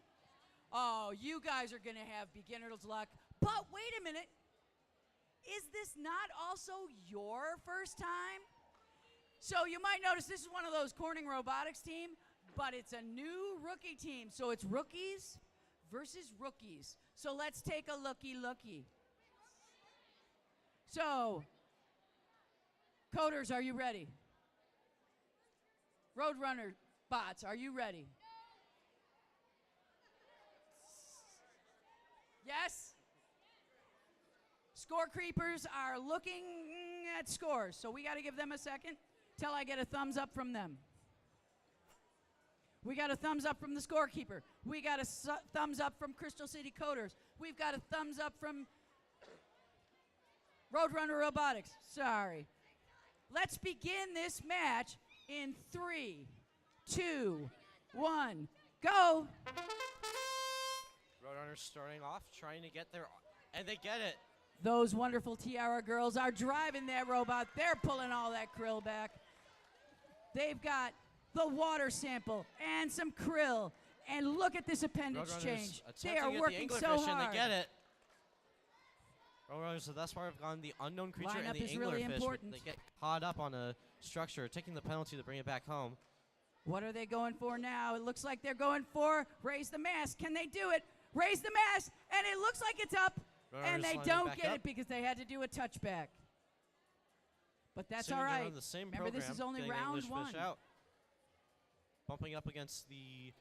Oh, you guys are going to have beginner's luck. But wait a minute. Is this not also your first time? So you might notice this is one of those Corning Robotics team, but it's a new rookie team. So it's rookies versus rookies. So let's take a looky. So, coders, are you ready? Roadrunner bots, are you ready? Yes? Score creepers are looking at scores, so we got to give them a second till I get a thumbs up from them. We got a thumbs up from the scorekeeper. We got a thumbs up from Crystal City Coders. We've got a thumbs up from Roadrunner Robotics. Sorry. Let's begin this match in 3, 2, 1, go. Roadrunners starting off, trying to get there, and they get it. Those wonderful Tiara girls are driving that robot. They're pulling all that krill back. They've got the water sample and some krill. And look at this appendage change. They are working so hard. They get it. Roadrunners, so thus far have gone the unknown creature Lineup and the is anglerfish. really But important. they get caught up on a structure, taking the penalty to bring it back home. What are they going for now? It looks like they're going for raise the mast. Can they do it? Raise the mast, and it looks like it's up. And they don't get it because they had to do a touchback. But that's all right. The same Remember, this program, is only getting round English one. fish out. Bumping up against the...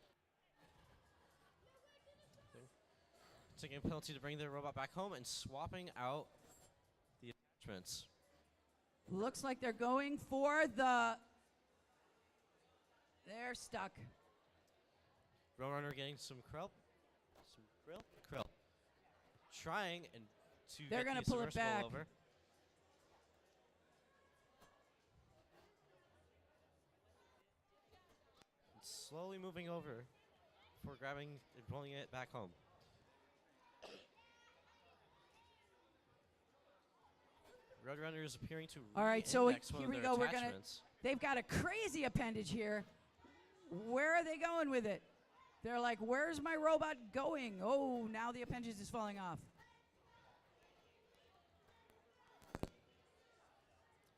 Taking a penalty to bring the robot back home and swapping out the attachments. Looks like they're going for the... They're stuck. Roadrunner getting some krill. Krill. Trying and to They're get gonna the pull it submersible back. over. And slowly moving over before grabbing and pulling it back home. Roadrunner is appearing to All right, so re-index one here of we their go. We're gonna. attachments. They've got a crazy appendage here. Where are they going with it? They're like, where's my robot going? Oh, now the appendage is falling off.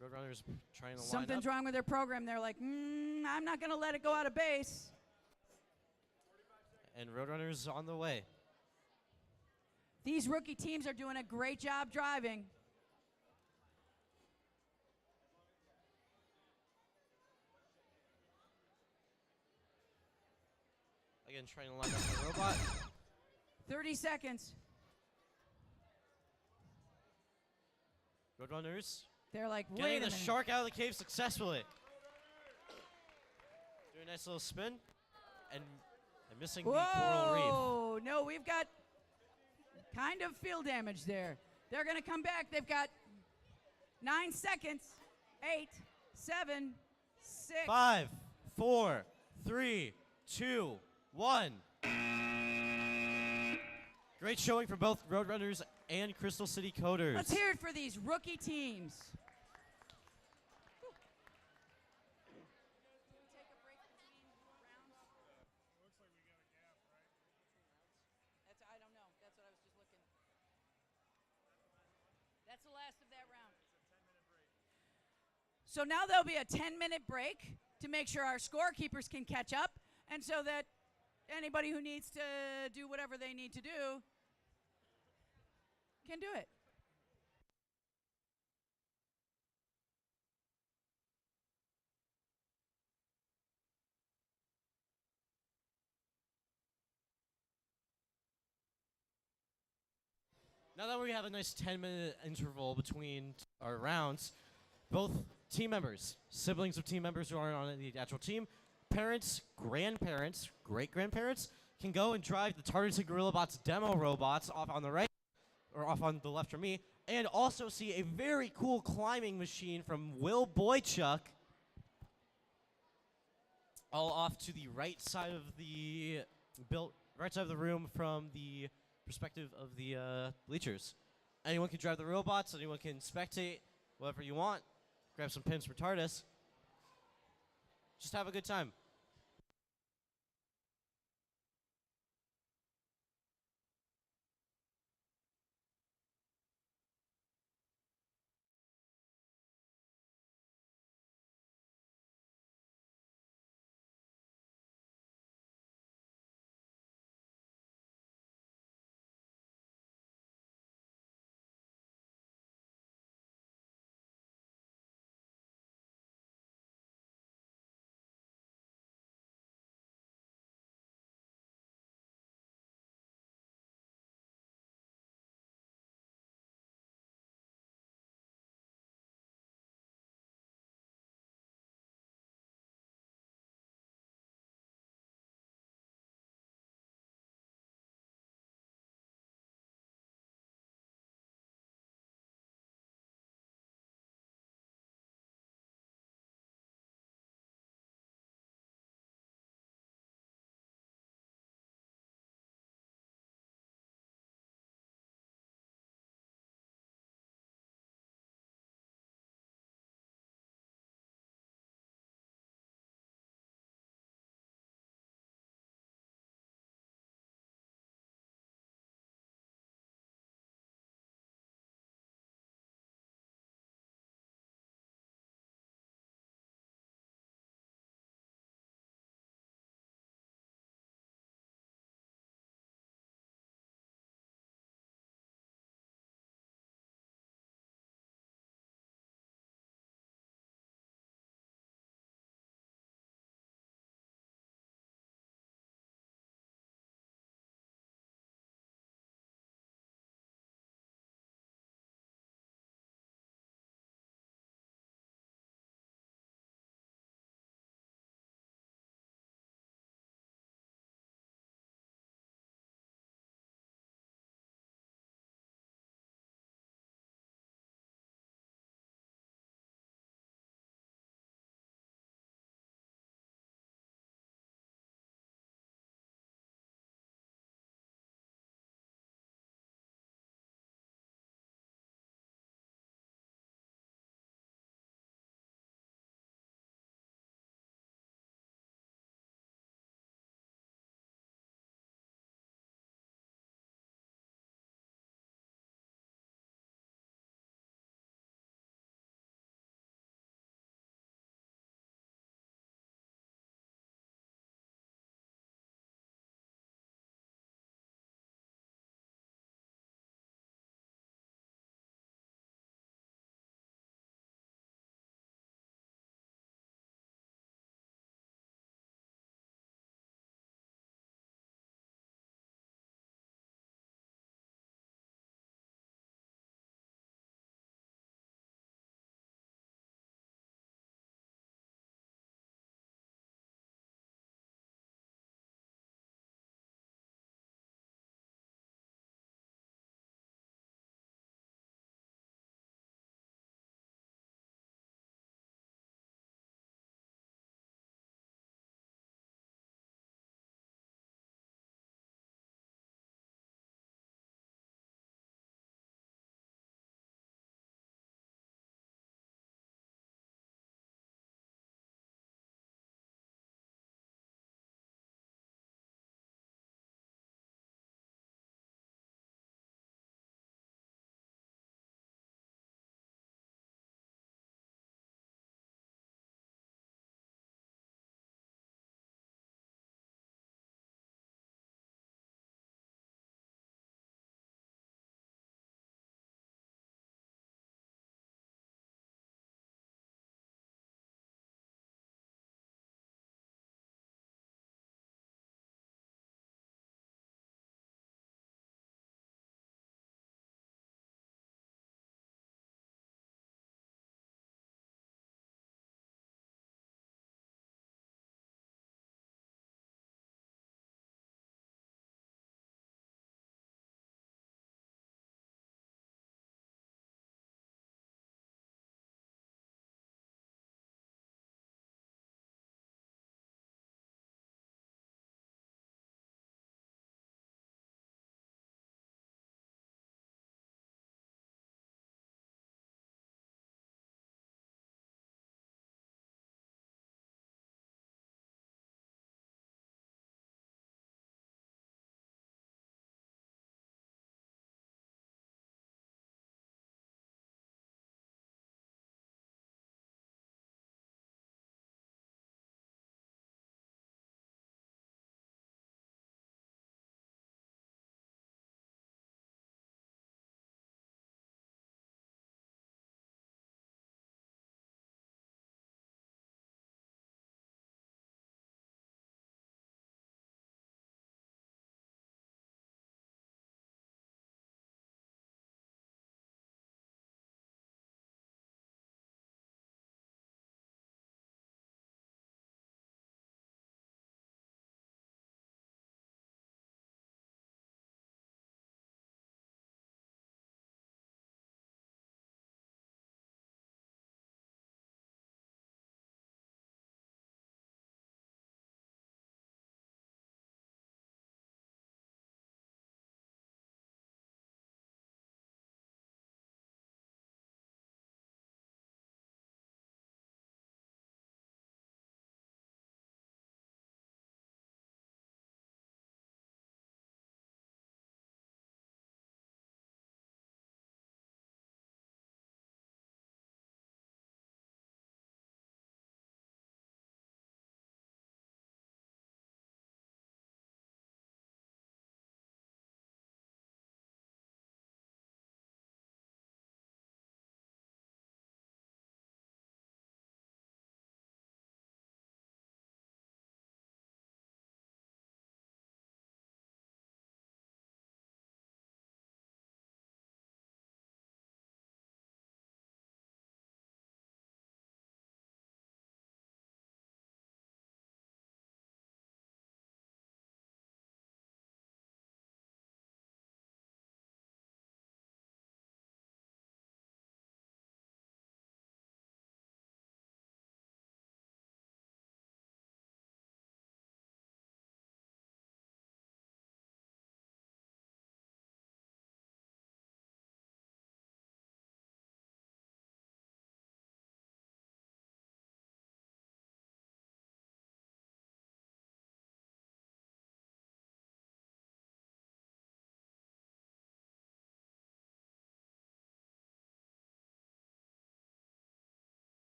Roadrunner's trying to line Something's up. wrong with their program. They're like, I'm not going to let it go out of base. And Roadrunner's on the way. These rookie teams are doing a great job driving. Again, trying to line up the robot. 30 seconds. Roadrunners They're like, wait getting a the minute. shark out of the cave successfully. Doing a nice little spin. And missing the coral reef. Whoa, no, we've got kind of field damage there. They're going to come back. They've got 9 seconds. 8, 7, 6. 5, 4, 3, 2, 1. Great showing from both Roadrunners and Crystal City Coders. Let's hear it for these rookie teams. I don't know. That's what I was just looking. That's the last of that round. So now there'll be a 10-minute break to make sure our scorekeepers can catch up, and so that anybody who needs to do whatever they need to do can do it. Now that we have a nice 10-minute interval between our rounds, both team members, siblings of team members who aren't on the actual team, parents, grandparents, great-grandparents, can go and drive the TARDIS and GorillaBots demo robots off on the right, or off on the left from me, and also see a very cool climbing machine from Will Boychuk, all off to the right side of the room from the perspective of the bleachers. Anyone can drive the robots, anyone can spectate, whatever you want. Grab some pins for TARDIS. Just have a good time.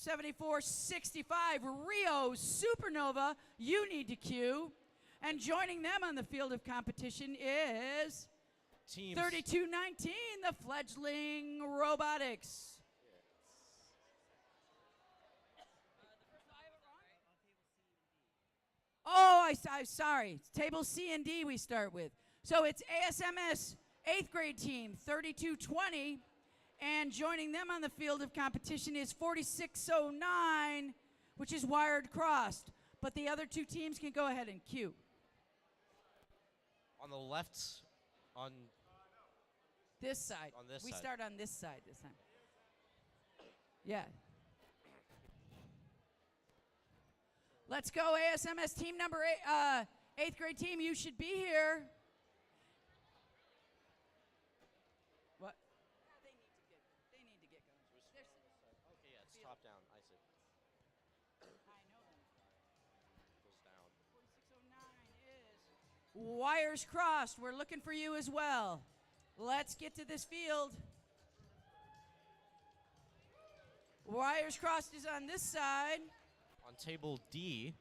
7465 Rio Supernova, you need to queue. And joining them on the field of competition is Teams. 3219, the fledgling robotics. Oh, I'm sorry. It's table C and D we start with. So it's ASMS 8th grade team, 3220. And joining them on the field of competition is 4609, which is wired crossed. But the other two teams can go ahead and queue. On the left, on This side. On this we side. start on this side this time. Yeah. Let's go, ASMS team number 8th grade team. You should be here. What? They need to get going. okay, yeah, it's top down. I see. I know them. Goes down. 4609 is wires crossed. We're looking for you as well. Let's get to this field. Wires crossed is on this side. On table D,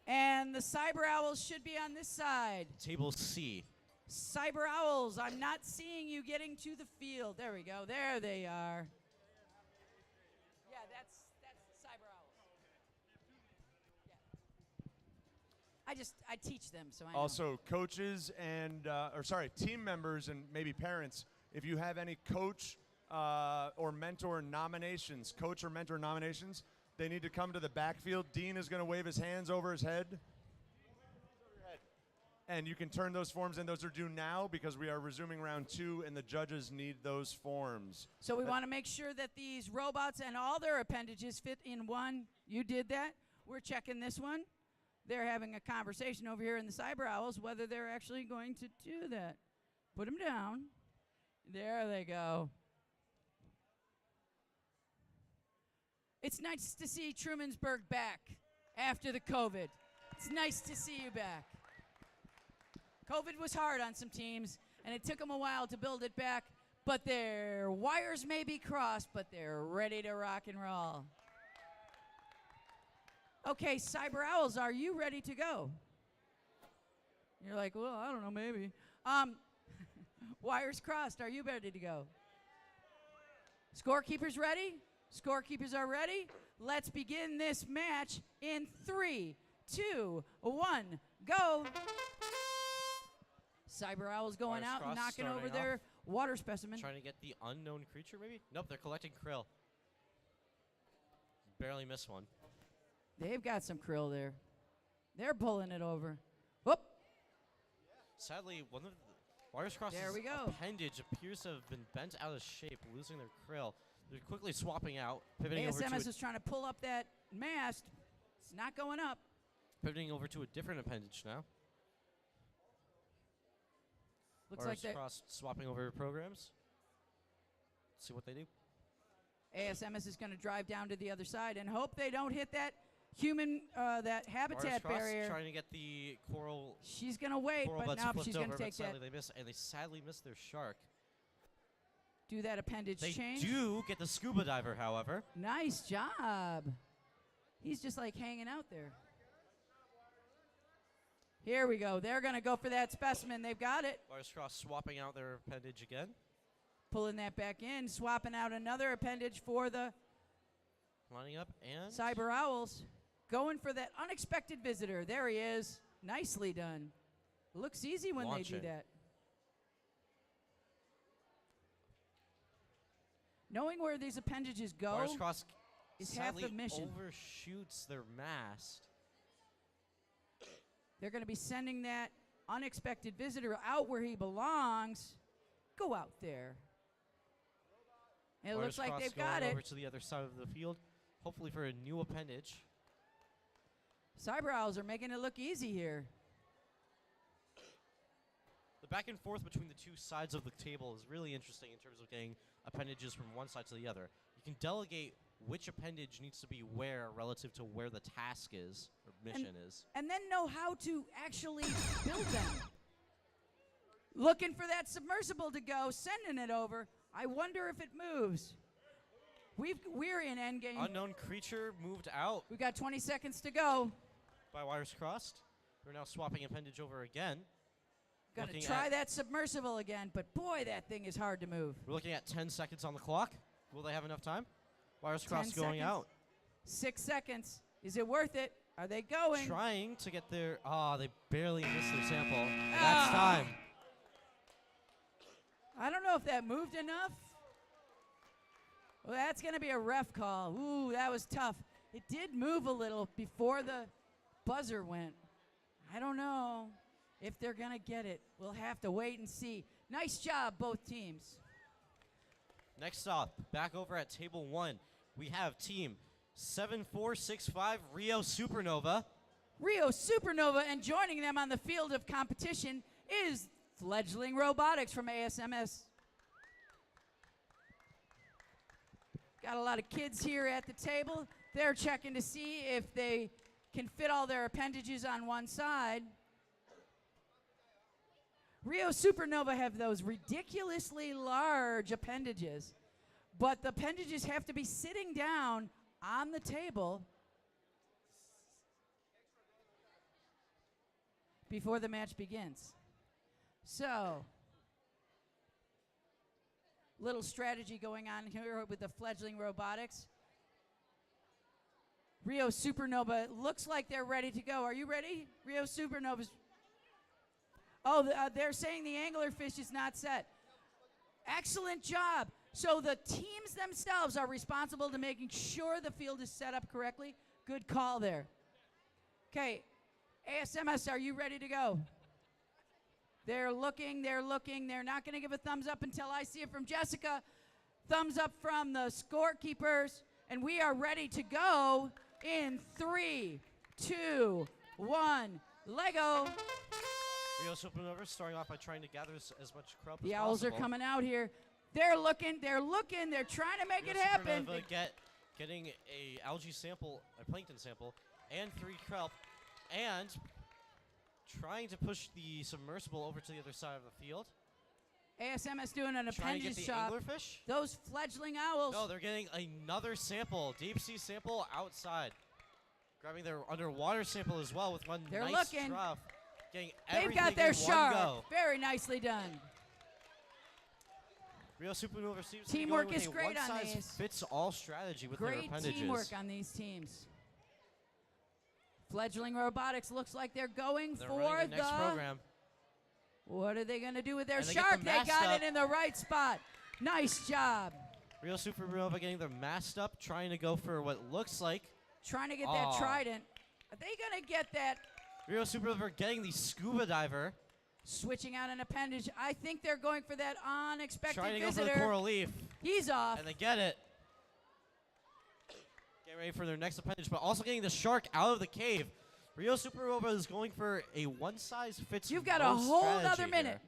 And the Cyber Owls should be on this side. table C. Cyber Owls, I'm not seeing you getting to the field. There we go. There they are. Yeah, that's the Cyber Owls. Yeah. I teach them, so I know. Also, coaches and, team members and maybe parents, if you have any coach or mentor nominations, they need to come to the backfield. Dean is going to wave his hands over his head. And you can turn those forms in. Those are due now because we are resuming round 2 and the judges need those forms. So we want to make sure that these robots and all their appendages fit in one. You did that. We're checking this one. They're having a conversation over here in the Cyber Owls whether they're actually going to do that. Put them down. There they go. It's nice to see Trumansburg back after the COVID. It's nice to see you back. COVID was hard on some teams, and it took them a while to build it back, but their wires may be crossed, but they're ready to rock and roll. Okay, Cyber Owls, are you ready to go? You're like, well, I don't know, maybe. Wires crossed, are you ready to go? Scorekeepers ready? Scorekeepers are ready. Let's begin this match in 3, 2, 1, go. Cyber Owls going Wires out and crossed, knocking over starting their water specimen. Trying to get the unknown creature, maybe? Nope, they're collecting krill. Barely missed one. They've got some krill there. They're pulling it over. Whoop. Sadly, one of the Wires Cross's There we go. appendage appears to have been bent out of shape, losing their krill. They're quickly swapping out, pivoting over to ASMS is trying to pull up that mast. It's not going up. a different appendage now. Looks Wires like they're Cross swapping over programs. See what they do. ASMS is going to drive down to the other side and hope they don't hit that human, that habitat Wires Cross barrier. trying to get the coral She's going to wait, coral but buds no, flipped she's over, going to but take that. sadly they miss, and they sadly miss their shark. Do that appendage They change. do get the scuba diver, however. Nice job. He's just like hanging out there. Here we go. They're going to go for that specimen. They've got it. Wires Cross swapping out their appendage again. Pulling that back in, swapping out another appendage for the Lining up and Cyber Owls. Going for that unexpected visitor. There he is. Nicely done. Looks easy when they Launching. do that. Knowing where these appendages go Wires Cross is half sadly the mission. overshoots their mast. They're going to be sending that unexpected visitor out where he belongs. Go out there. And it Wires looks like Cross they've going got it. over to the other side of the field, hopefully for a new appendage. Cyber Owls are making it look easy here. The back and forth between the two sides of the table is really interesting in terms of getting appendages from one side to the other. You can delegate which appendage needs to be where relative to where the task is or mission is. And then know how to actually build them. Looking for that submersible to go, sending it over. I wonder if it moves. We're in endgame. Unknown creature moved out We've got 20 seconds to go. by wires crossed. We're now swapping appendage over again. Gonna Looking try at- that submersible again, but boy, that thing is hard to move. We're looking at 10 seconds on the clock. Will they have enough time? Wires 10 crossed going seconds. out. 6 seconds. Is it worth it? Are they going? Trying to get their... they barely missed their sample. That's time. I don't know if that moved enough. Well, that's going to be a ref call. Ooh, that was tough. It did move a little before the buzzer went. I don't know if they're going to get it. We'll have to wait and see. Nice job, both teams. Next up, back over at table 1, we have team 7465 Rio Supernova. Rio Supernova, and joining them on the field of competition is Fledgling Robotics from ASMS. Got a lot of kids here at the table. They're checking to see if they can fit all their appendages on one side. Rio Supernova have those ridiculously large appendages, but the appendages have to be sitting down on the table before the match begins. So, little strategy going on here with the Fledgling Robotics. Rio Supernova looks like they're ready to go. Are you ready? Rio Supernova's. Oh, they're saying the anglerfish is not set. Excellent job. So the teams themselves are responsible to making sure the field is set up correctly. Good call there. Okay, ASMS, are you ready to go? They're looking. They're not going to give a thumbs up until I see it from Jessica. Thumbs up from the scorekeepers. And we are ready to go in 3, 2, 1. Lego. Rio Supernova starting off by trying to gather as much crop The as owls are possible. coming out here. They're looking. They're trying to make Rio it happen. Supernova getting a algae sample, a plankton sample, and 3 kelp, and trying to push the submersible over to the other side of the field. ASMS doing an Trying to get appendage the shot. anglerfish. Those fledgling owls. No, they're getting another sample, deep sea sample outside. Grabbing their underwater sample as well with one They're nice looking. trough. Getting They've everything got their in one shark. go. Very nicely done. Rio Supernova seems to be Teamwork going with is a great on these. one-size-fits-all strategy with their Great appendages. teamwork on these teams. Fledgling Robotics looks like they're going They're for running the next program. What are they going to do with their And they get shark? the They mast got up. it in the right spot. Nice job. Rio Supernova getting their mast up, trying to go for what looks like. Trying to get Aw. that trident. Are they going to get that? Rio Supernova getting the scuba diver, Switching out an appendage. I think they're going for that unexpected trying to go for visitor. the coral reef, He's off. and they get it. Getting ready for their next appendage, but also getting the shark out of the cave. Rio Supernova is going for a one-size-fits-all You've got a whole strategy nother minute.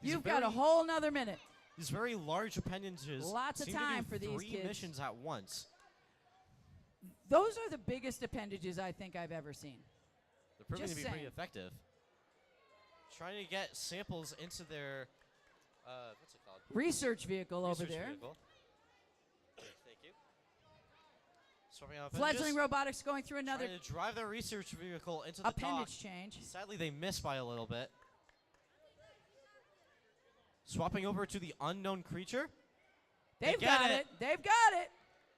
These You've got a very- whole nother minute. These very large appendages Lots of seem to time do for these 3 kids. missions at once. Those are the biggest appendages I think I've ever seen. They're proving Just to be pretty saying. effective. Trying to get samples into their, what's it called? Research vehicle over Research there. vehicle. Thank you. Swapping out Fledgling appendages. Robotics going through another Trying to drive their research vehicle into the appendage dock. change. Sadly, they missed by a little bit. Swapping over to the unknown creature. They've get got it. it. They've got it.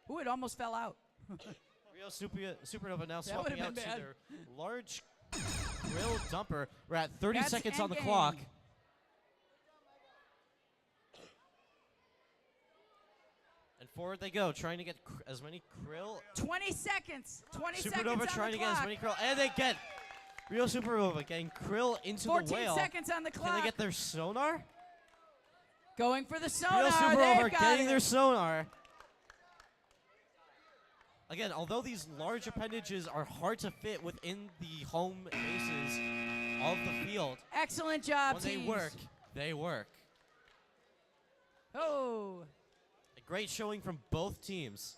Ooh, it almost fell out. Rio Supernova now That swapping would've out been to bad. their large grill dumper. We're at 30 That's seconds on the endgame. clock. And forward they go, trying to get as many krill. 20 seconds. 20 seconds Supernova on trying the to get as clock. many krill. And they get Rio Supernova getting krill into 14 the whale. seconds on the Can clock. they get their sonar? Going for the Rio sonar. Supernova They've got getting it. their sonar. Again, although these large appendages are hard to fit within the home bases of the field, Excellent job, when teams. they work, they work. Oh, A great showing from both teams.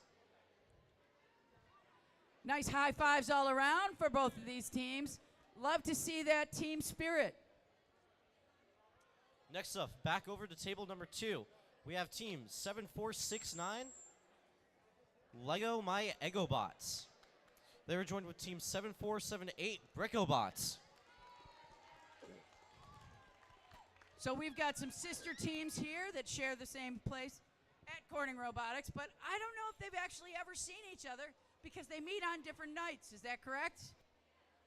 nice high fives all around for both of these teams. Love to see that team spirit. Next up, back over to table number 2. We have team 7469, Lego My Egobots. They were joined with team 7478, Brickobots. So we've got some sister teams here that share the same place at Corning Robotics, but I don't know if they've actually ever seen each other because they meet on different nights. Is that correct?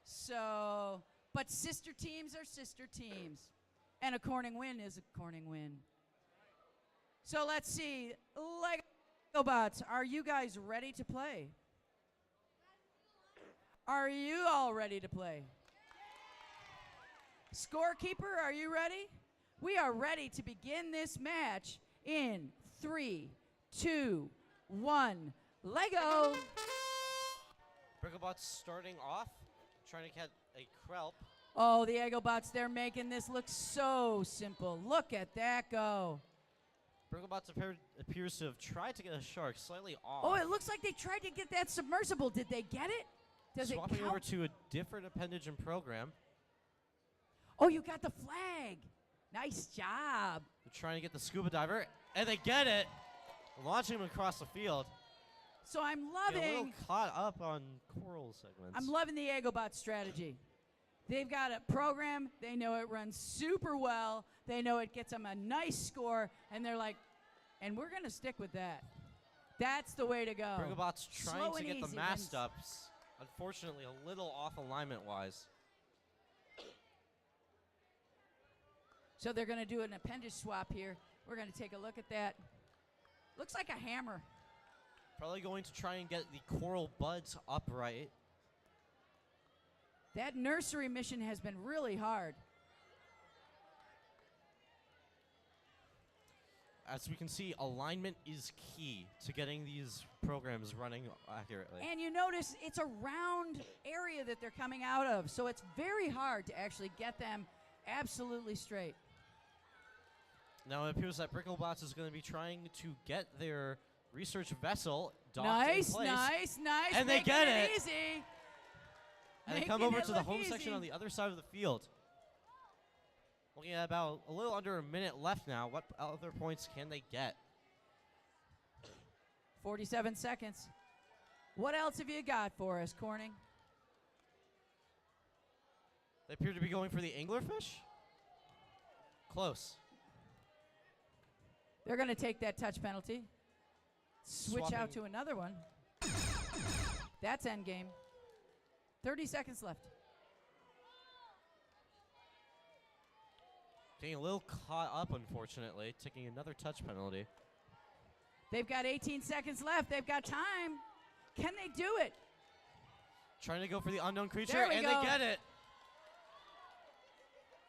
So, but sister teams are sister teams. And a Corning win is a Corning win. So let's see. Lego Bots, are you guys ready to play? Are you all ready to play? Scorekeeper, are you ready? We are ready to begin this match in 3, 2, 1. Lego! Brickobots starting off, trying to get a Krelp. Oh, the Egobots, they're making this look so simple. Look at that go. Brickobots appears to have tried to get a shark slightly off. Oh, it looks like they tried to get that submersible. Did they get it? Does Swapping it count? over to a different appendage and program. Oh, you got the flag. Nice job. They're trying to get the scuba diver, and they get it, launching him across the field. So I'm Get a little loving, caught up on coral segments. I'm loving the Egobot strategy. They've got a program. They know it runs super well. They know it gets them a nice score, and they're like, and we're going to stick with that. That's the way to go. Brickobots trying Slow to and get the easy mast wins. ups. Unfortunately, a little off alignment-wise. So they're going to do an appendage swap here. We're going to take a look at that. Looks like a hammer. Probably going to try and get the coral buds upright. That nursery mission has been really hard. As we can see, alignment is key to getting these programs running accurately. And you notice it's a round area that they're coming out of, so it's very hard to actually get them absolutely straight. Now it appears that Brickobots is going to be trying to get their research vessel docked Nice, in place. nice, nice. And they Making get it. Easy. And they come Making over it to the look home easy. section on the other side of the field. Looking at about a little under a minute left now. What other points can they get? 47 seconds. What else have you got for us, Corning? They appear to be going for the anglerfish. Close. They're going to take that touch penalty. Switch out Swapping. to another one. That's endgame. 30 seconds left. Getting a little caught up, unfortunately, taking another touch penalty. They've got 18 seconds left. They've got time. Can they do it? Trying to go for the unknown creature, There we and go. they get it.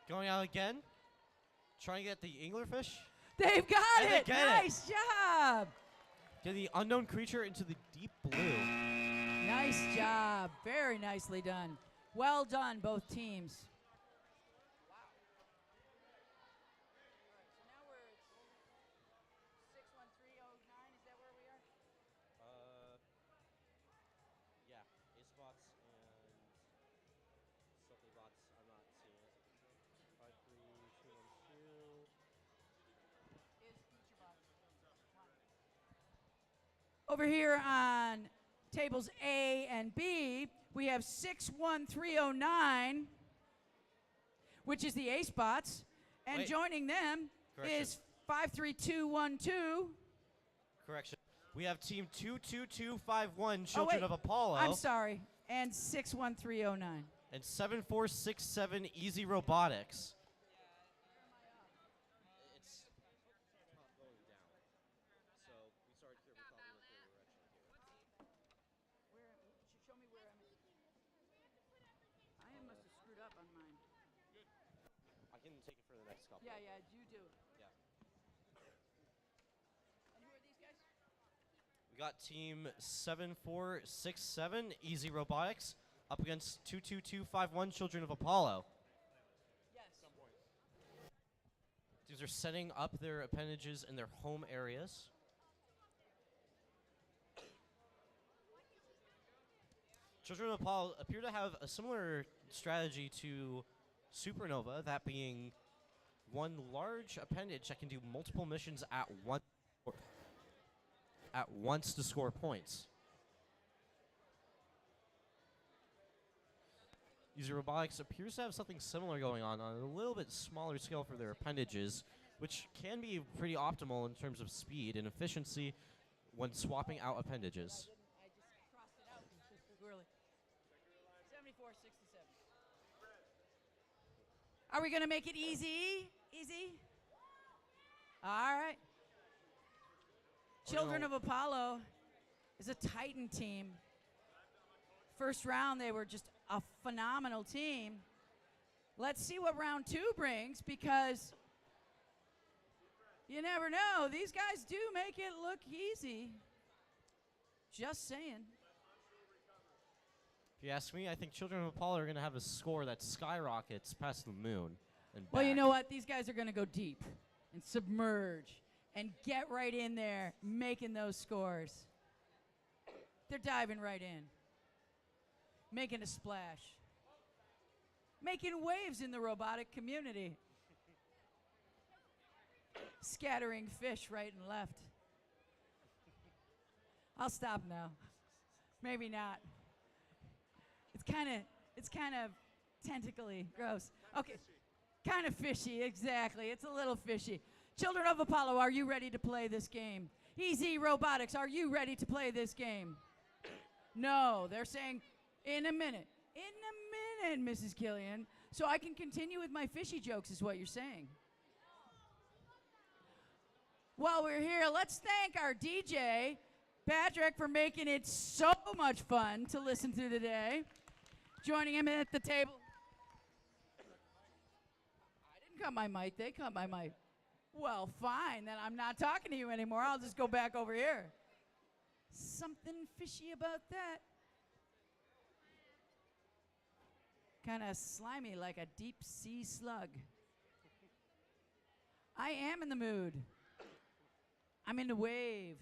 Going out again. Trying to get the anglerfish. They've got And they it. get it. Nice job. Get the unknown creature into the deep blue. Nice job. Very nicely done. Well done, both teams. Yeah, Acebots and Silkybots, I'm not seeing it. 53212. Over here on tables A and B, we have 61309, which is the ace bots. And Wait. joining them Correction. is 53212. Correction. We have team 22251, Children wait. of Apollo. I'm sorry. And 61309. And 7467, Easy Robotics. It's not going down. So we started here, we thought we were clear direction here. Show me where I'm at. I must have screwed up on mine. I can take it for the next couple. Yeah, you do. Yeah. And who are these guys? We got team 7467, Easy Robotics, up against 22251, Children of Apollo. Yes. These are setting up their appendages in their home areas. Children of Apollo appear to have a similar strategy to Supernova, that being one large appendage that can do multiple missions at once to score points. User Robotics appears to have something similar going on a little bit smaller scale for their appendages, which can be pretty optimal in terms of speed and efficiency when swapping out appendages. I just crossed it out too early. 74, 67. Are we going to make it easy? Easy? All right. Children of Apollo is a Titan team. First round, they were just a phenomenal team. Let's see what round 2 brings, because you never know. These guys do make it look easy. Just saying. If you ask me, I think Children of Apollo are going to have a score that skyrockets past the moon and Well, you back. know what? These guys are going to go deep and submerge and get right in there, making those scores. They're diving right in, making a splash, making waves in the robotic community, scattering fish right and left. I'll stop now. Maybe not. It's kind of tentacly, gross. Okay, kind of fishy, exactly. It's a little fishy. Children of Apollo, are you ready to play this game? Easy Robotics, are you ready to play this game? No, they're saying in a minute. In a minute, Mrs. Killian. So I can continue with my fishy jokes is what you're saying. While we're here, let's thank our DJ, Patrick, for making it so much fun to listen to today. Joining him at the table. I didn't cut my mic, they cut my mic. Well, fine, then I'm not talking to you anymore. I'll just go back over here. Something fishy about that. Kind of slimy, like a deep sea slug. I am in the mood. I'm in the wave.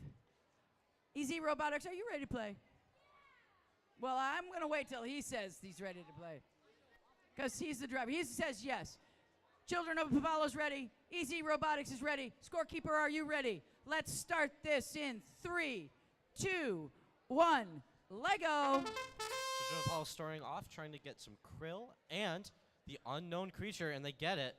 Easy Robotics, are you ready to play? Well, I'm going to wait till he says he's ready to play, because he's the driver. He says yes. Children of Apollo's ready. Easy Robotics is ready. Scorekeeper, are you ready? Let's start this in 3, 2, 1. Lego. Children of Apollo starting off, trying to get some krill and the unknown creature, and they get it.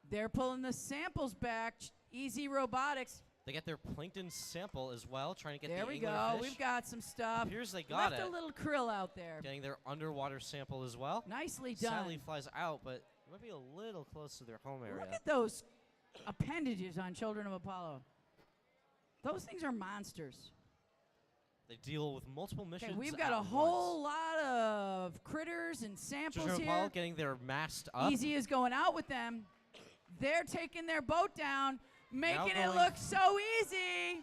They're pulling the samples back. Easy Robotics. They get their plankton sample as well, trying to get There the we anglerfish. go. We've got some stuff. Appears they got Left it. a little krill out there. Getting their underwater sample as well. Nicely done. Sadly flies out, but it might be a little close to their home area. Look at those appendages on Children of Apollo. Those things are monsters. They deal with multiple missions. Okay, we've got a at whole once. lot of critters and samples Children of Apollo here. getting their mast up. Easy is going out with them. They're taking their boat down, making it going- look so easy.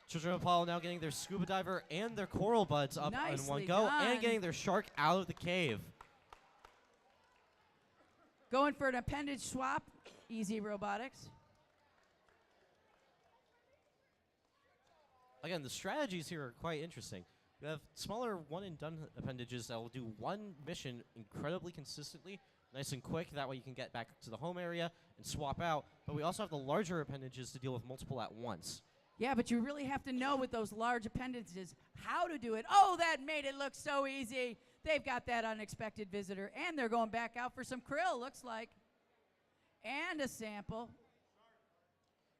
Children of Apollo now getting their scuba diver and their coral buds up in one Nicely go, done. and getting their shark out of the cave. Going for an appendage swap. Easy Robotics. Again, the strategies here are quite interesting. We have smaller one-and-done appendages that will do one mission incredibly consistently, nice and quick. That way you can get back to the home area and swap out. But we also have the larger appendages to deal with multiple at once. Yeah, but you really have to know with those large appendages how to do it. Oh, that made it look so easy. They've got that unexpected visitor, and they're going back out for some krill, looks like. And a sample.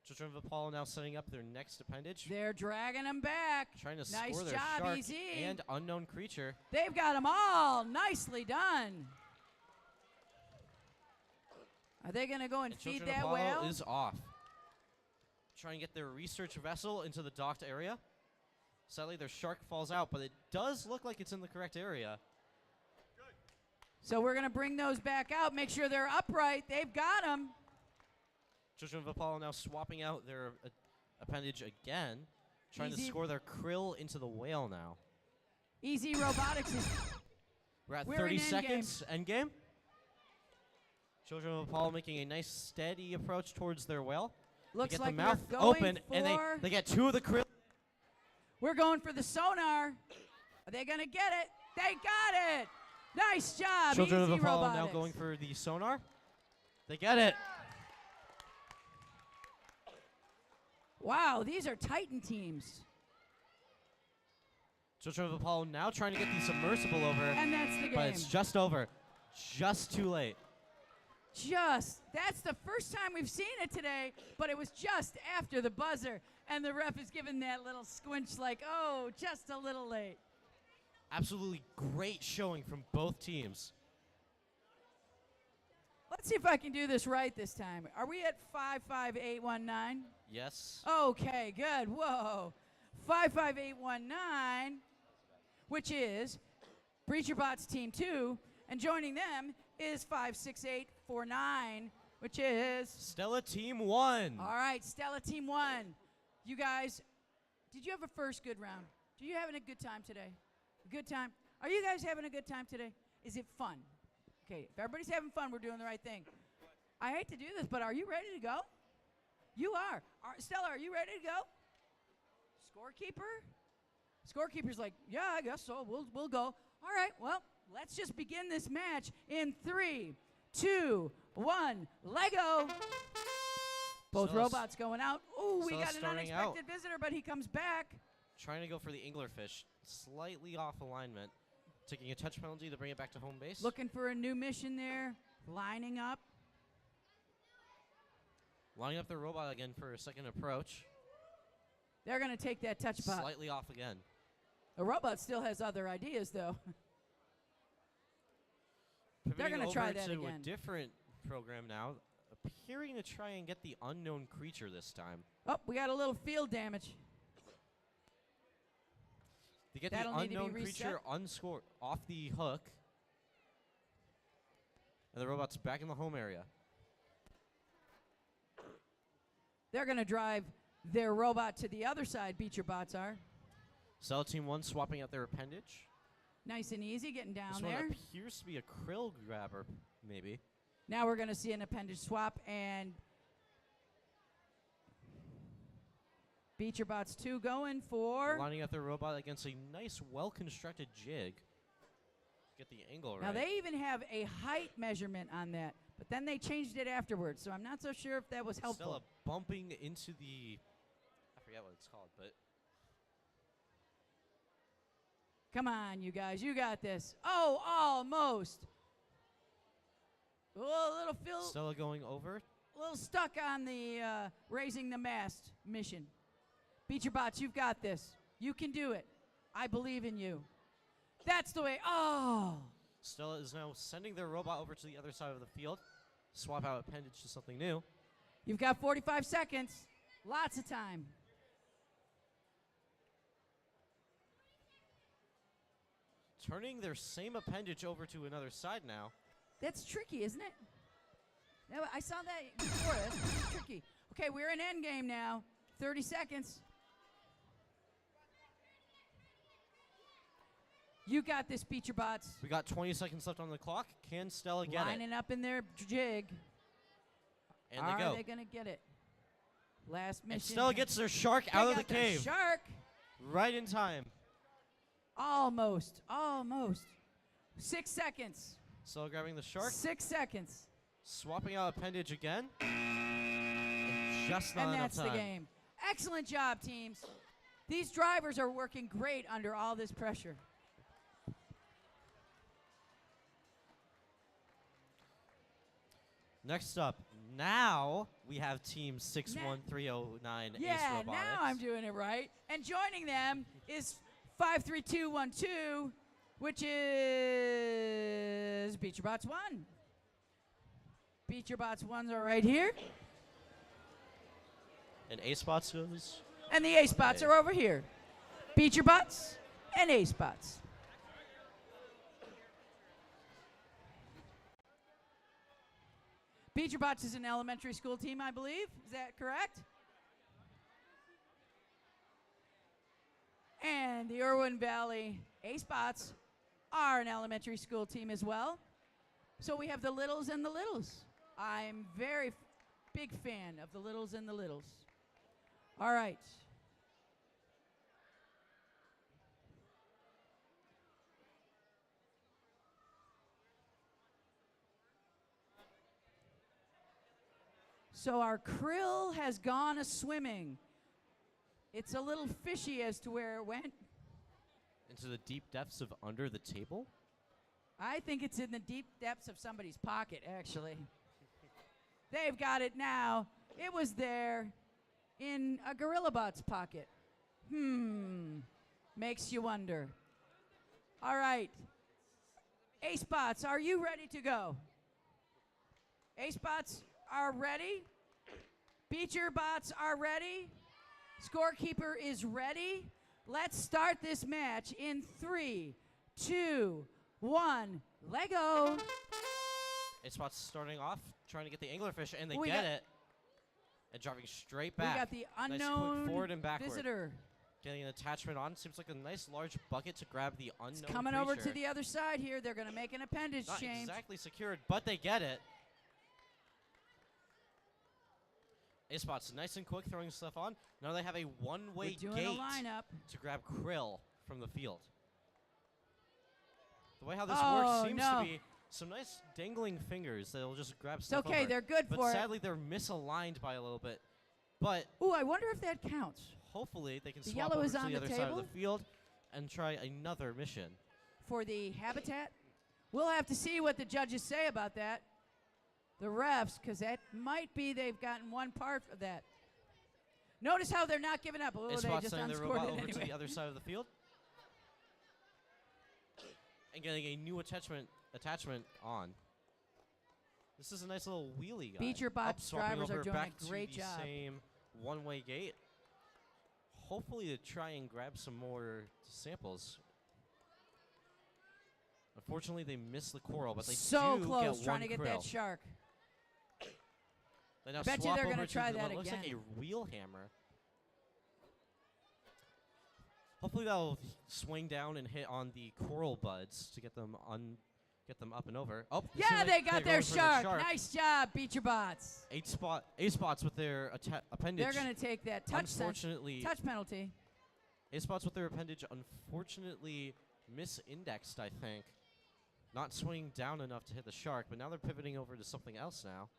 Children of Apollo now setting up their next appendage. They're dragging them back. Trying to Nice score their job, shark Easy. and unknown creature. They've got them all. Nicely done. Are they going to go and And feed Children of that Apollo whale? is off. Trying to get their research vessel into the docked area. Sadly, their shark falls out, but it does look like it's in the correct area. So we're going to bring those back out, make sure they're upright. They've got them. Children of Apollo now swapping out their appendage again, trying to Easy. score their krill into the whale now. Easy Robotics is... We're at We're 30 in endgame. seconds. Endgame. Children of Apollo making a nice steady approach towards their whale. Looks They get like the mouth we're going open, for... and they get two of the krill. We're going for the sonar. Are they going to get it? They got it. Nice job, Children Easy of Apollo Robotics. now going for the sonar. They get it. Wow, these are Titan teams. Children of Apollo now trying to get the submersible over. And that's the game. But it's just over. Just too late. That's the first time we've seen it today, but it was just after the buzzer. And the ref is giving that little squinch like, oh, just a little late. Absolutely great showing from both teams. Let's see if I can do this right this time. Are we at 55819? Yes. Okay, good. Whoa. 55819, which is BreacherBots Team 2, and joining them is 56849, which is Stella Team 1. All right, Stella Team 1. You guys, did you have a first good round? Are you having a good time today? A good time? Are you guys having a good time today? Is it fun? Okay, if everybody's having fun, we're doing the right thing. I hate to do this, but are you ready to go? You are. Stella, are you ready to go? Scorekeeper? Scorekeeper's like, yeah, I guess so. We'll go. All right, well, let's just begin this match in 3, 2, 1, Lego. Both robots going out. Ooh, we got an unexpected visitor, but he comes back. Trying to go for the anglerfish. Slightly off alignment. Taking a touch penalty to bring it back to home base. Looking for a new mission there. Lining up. Lining up their robot again for a second approach. They're going to take that touch spot. Slightly off again. The robot still has other ideas, though. They're going to try that again. A different program now. Appearing to try and get the unknown creature this time. Oh, we got a little field damage. To get the unknown creature off the hook. And the robot's back in the home area. They're going to drive their robot to the other side, BreacherBots are. Cell Team 1 swapping out their appendage. Nice and easy, getting down this there. One appears to be a krill grabber, maybe. Now we're going to see an appendage swap, and BreacherBots 2 going for... Lining up their robot against a nice, well-constructed jig. Get the angle right. Now, they even have a height measurement on that, but then they changed it afterwards, so I'm not so sure if that was helpful. Still bumping into the... I forget what it's called, but... Come on, you guys. You got this. Oh, almost. Oh, a little Phil. Stella going over. A little stuck on the raising the mast mission. BreacherBots, you've got this. You can do it. I believe in you. That's the way. Oh. Stella is now sending their robot over to the other side of the field. Swap out appendage to something new. You've got 45 seconds. Lots of time. Turning their same appendage over to another side now. That's tricky, isn't it? No, I saw that before. That's pretty tricky. Okay, we're in endgame now. 30 seconds. You got this, BreacherBots. We got 20 seconds left on the clock. Can Stella get it? Lining up in their jig. And they go. Are they going to get it? Last mission. And Stella gets their shark out of the cave. Shark. Right in time. Almost. Almost. 6 seconds. Stella grabbing the shark. 6 seconds. Swapping out appendage again. And just not enough time. And that's the game. Excellent job, teams. These drivers are working great under all this pressure. Next up, now we have Team 61309 Ace Robotics. Yeah, now I'm doing it right. And joining them is 53212, which is BreacherBots 1. BreacherBots 1s are right here. And AceBots goes. And the AceBots are over here. BreacherBots and AceBots. BreacherBots is an elementary school team, I believe. Is that correct? And the Irwin Valley AceBots are an elementary school team as well. So we have the Littles and the Littles. I'm very big fan of the Littles and the Littles. All right. So our krill has gone a-swimming. It's a little fishy as to where it went. Into the deep depths of under the table? I think it's in the deep depths of somebody's pocket, actually. They've got it now. It was there in a GorillaBot's pocket. Makes you wonder. All right. Acebots, are you ready to go? Acebots are ready. BeacherBots are ready. Scorekeeper is ready. Let's start this match in 3, 2, 1. Lego. Acebots starting off, trying to get the anglerfish, and they We get got- it. And driving straight back. We got the Nice quick unknown forward and backward. visitor. Getting an attachment on. Seems like a nice large bucket to grab the unknown It's coming over to creature. the other side here. They're going to make an appendage Not change. exactly secured, but they get it. Acebots nice and quick throwing stuff on. Now they have a one-way We're doing a gate lineup. to grab krill from the field. The way how this Oh, works seems no. to be some nice dangling fingers that'll just grab It's stuff okay. over. They're good But for sadly, they're misaligned by a little bit. But it. Ooh, I wonder if that counts. hopefully they can The swap yellow over is to on the the other side of table. the field and try another mission. For the habitat. We'll have to see what the judges say about that. The refs, because that might be they've gotten one part of that. Notice how they're not giving up. Oh, they Acebots just sending their unscored robot it over to anyway. the other side of the field. And getting a new attachment on. This is a nice little wheelie guy. BeacherBot Up, swapping drivers are over doing a back great to the job. same one-way gate. Hopefully to try and grab some more samples. Unfortunately, they miss the coral, but they So do close get trying one to get krill. that shark. They now Bet you swap they're over gonna to try the that what looks like again. a wheel hammer. Hopefully that'll swing down and hit on the coral buds to get them up and over. Oh, it seems Yeah, like they got they're their going for the shark. Nice job, BeacherBots. A-spots with their appendage. They're going to take that touch penalty. A-spots with their appendage unfortunately misindexed, I think. Not swinging down enough to hit the shark, but now they're pivoting over to something else now.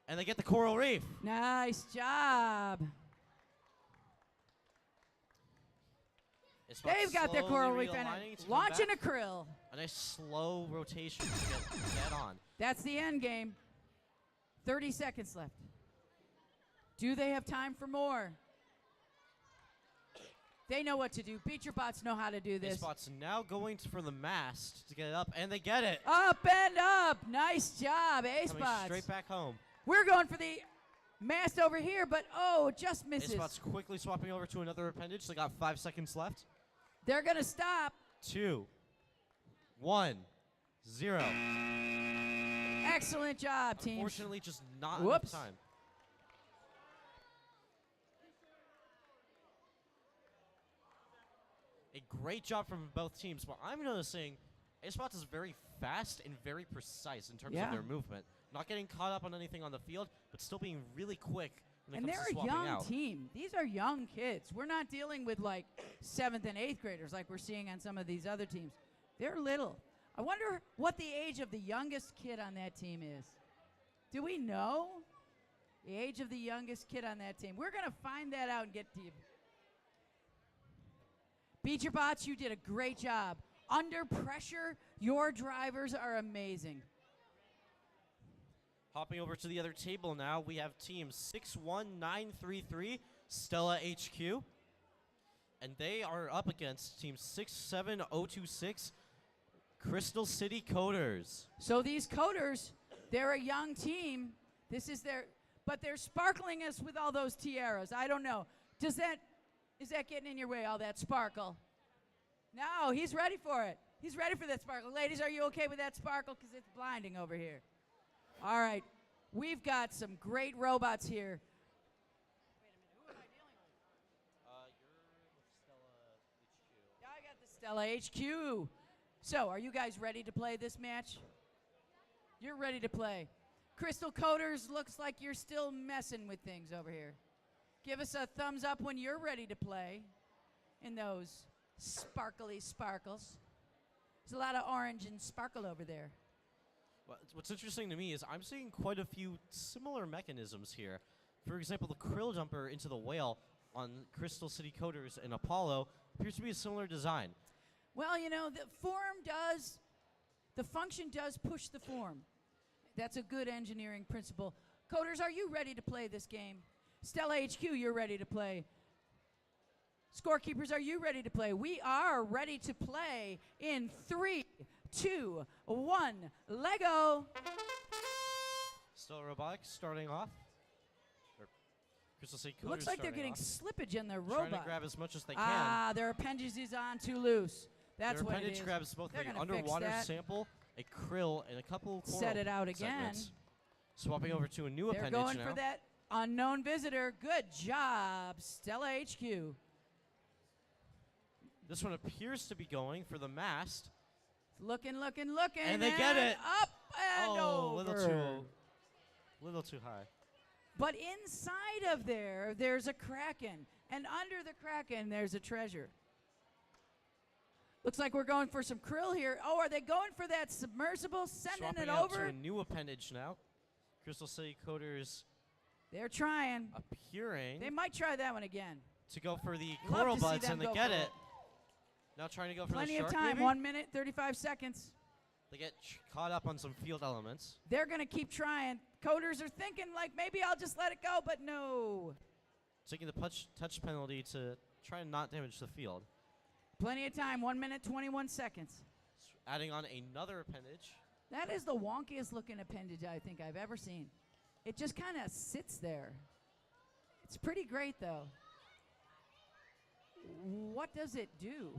And they get the coral reef. Nice job. A-spots They've got their slowly coral reef in realigning it. to come Launching back. a krill. A nice slow rotation to get on. That's the end game. 30 seconds left. Do they have time for more? They know what to do. BeacherBots know how to do this. A-spots now going for the mast to get it up, and they get it. Up and up. Nice job, Coming A-spots. straight back home. We're going for the mast over here, but just misses. A-spots quickly swapping over to another appendage. They got 5 seconds left. They're going to stop. 2, 1, 0. Excellent job, team. Unfortunately, just not Whoops. enough time. A great job from both teams, but I'm noticing A-spots is very fast and very precise in terms Yeah. of their movement. Not getting caught up on anything on the field, but still being really quick when it And comes they're to a swapping young out. team. These are young kids. We're not dealing with like 7th and 8th graders like we're seeing on some of these other teams. They're little. I wonder what the age of the youngest kid on that team is. Do we know the age of the youngest kid on that team? We're going to find that out and get to you. BeacherBots, you did a great job. Under pressure, your drivers are amazing. Hopping over to the other table now, we have team 61933, Stella HQ. And they are up against team 67026, Crystal City Coders. So these coders, they're a young team. This is but they're sparkling us with all those tiaras. I don't know. Is that getting in your way, all that sparkle? No, he's ready for it. He's ready for that sparkle. Ladies, are you okay with that sparkle? Because it's blinding over here. All right. We've got some great robots here. Wait a minute. Who am I dealing with? You're with Stella HQ. Yeah, I got the Stella HQ. So, are you guys ready to play this match? You're ready to play. Crystal Coders, looks like you're still messing with things over here. Give us a thumbs up when you're ready to play in those sparkly sparkles. There's a lot of orange and sparkle over there. What's interesting to me is I'm seeing quite a few similar mechanisms here. For example, the krill jumper into the whale on Crystal City Coders and Apollo appears to be a similar design. Well, you know, the function does push the form. That's a good engineering principle. Coders, are you ready to play this game? Stella HQ, you're ready to play. Scorekeepers, are you ready to play? We are ready to play in 3, 2, 1, Lego. Still robotics starting off. Or Crystal City Coders Looks like they're starting getting off. slippage in their Trying robot. to grab as much as they can. Ah, their appendage is on too loose. That's their what it appendage is. grabs both They're an gonna fix underwater that. sample, a krill, and a couple coral Set it out again. segments. Swapping over to a new They're appendage going now. for that unknown visitor. Good job, Stella HQ. This one appears to be going for the mast. Looking. And they get it. Up and over. Little too high. But inside of there's a kraken. And under the kraken, there's a treasure. Looks like we're going for some krill here. Oh, are they going for that submersible? Sending Swapping it out over? to a new appendage now. Crystal City Coders They're trying. appearing They might try that one again. to go for the Love coral to see buds, them and they go get for it. it. Now trying to go for Plenty the of shark, time. maybe? 1 minute, 35 seconds. They get caught up on some field elements. They're going to keep trying. Coders are thinking, like, maybe I'll just let it go, but no. Taking the touch penalty to try and not damage the field. Plenty of time. 1 minute, 21 seconds. Adding on another appendage. That is the wonkiest looking appendage I think I've ever seen. It just kind of sits there. It's pretty great, though. What does it do?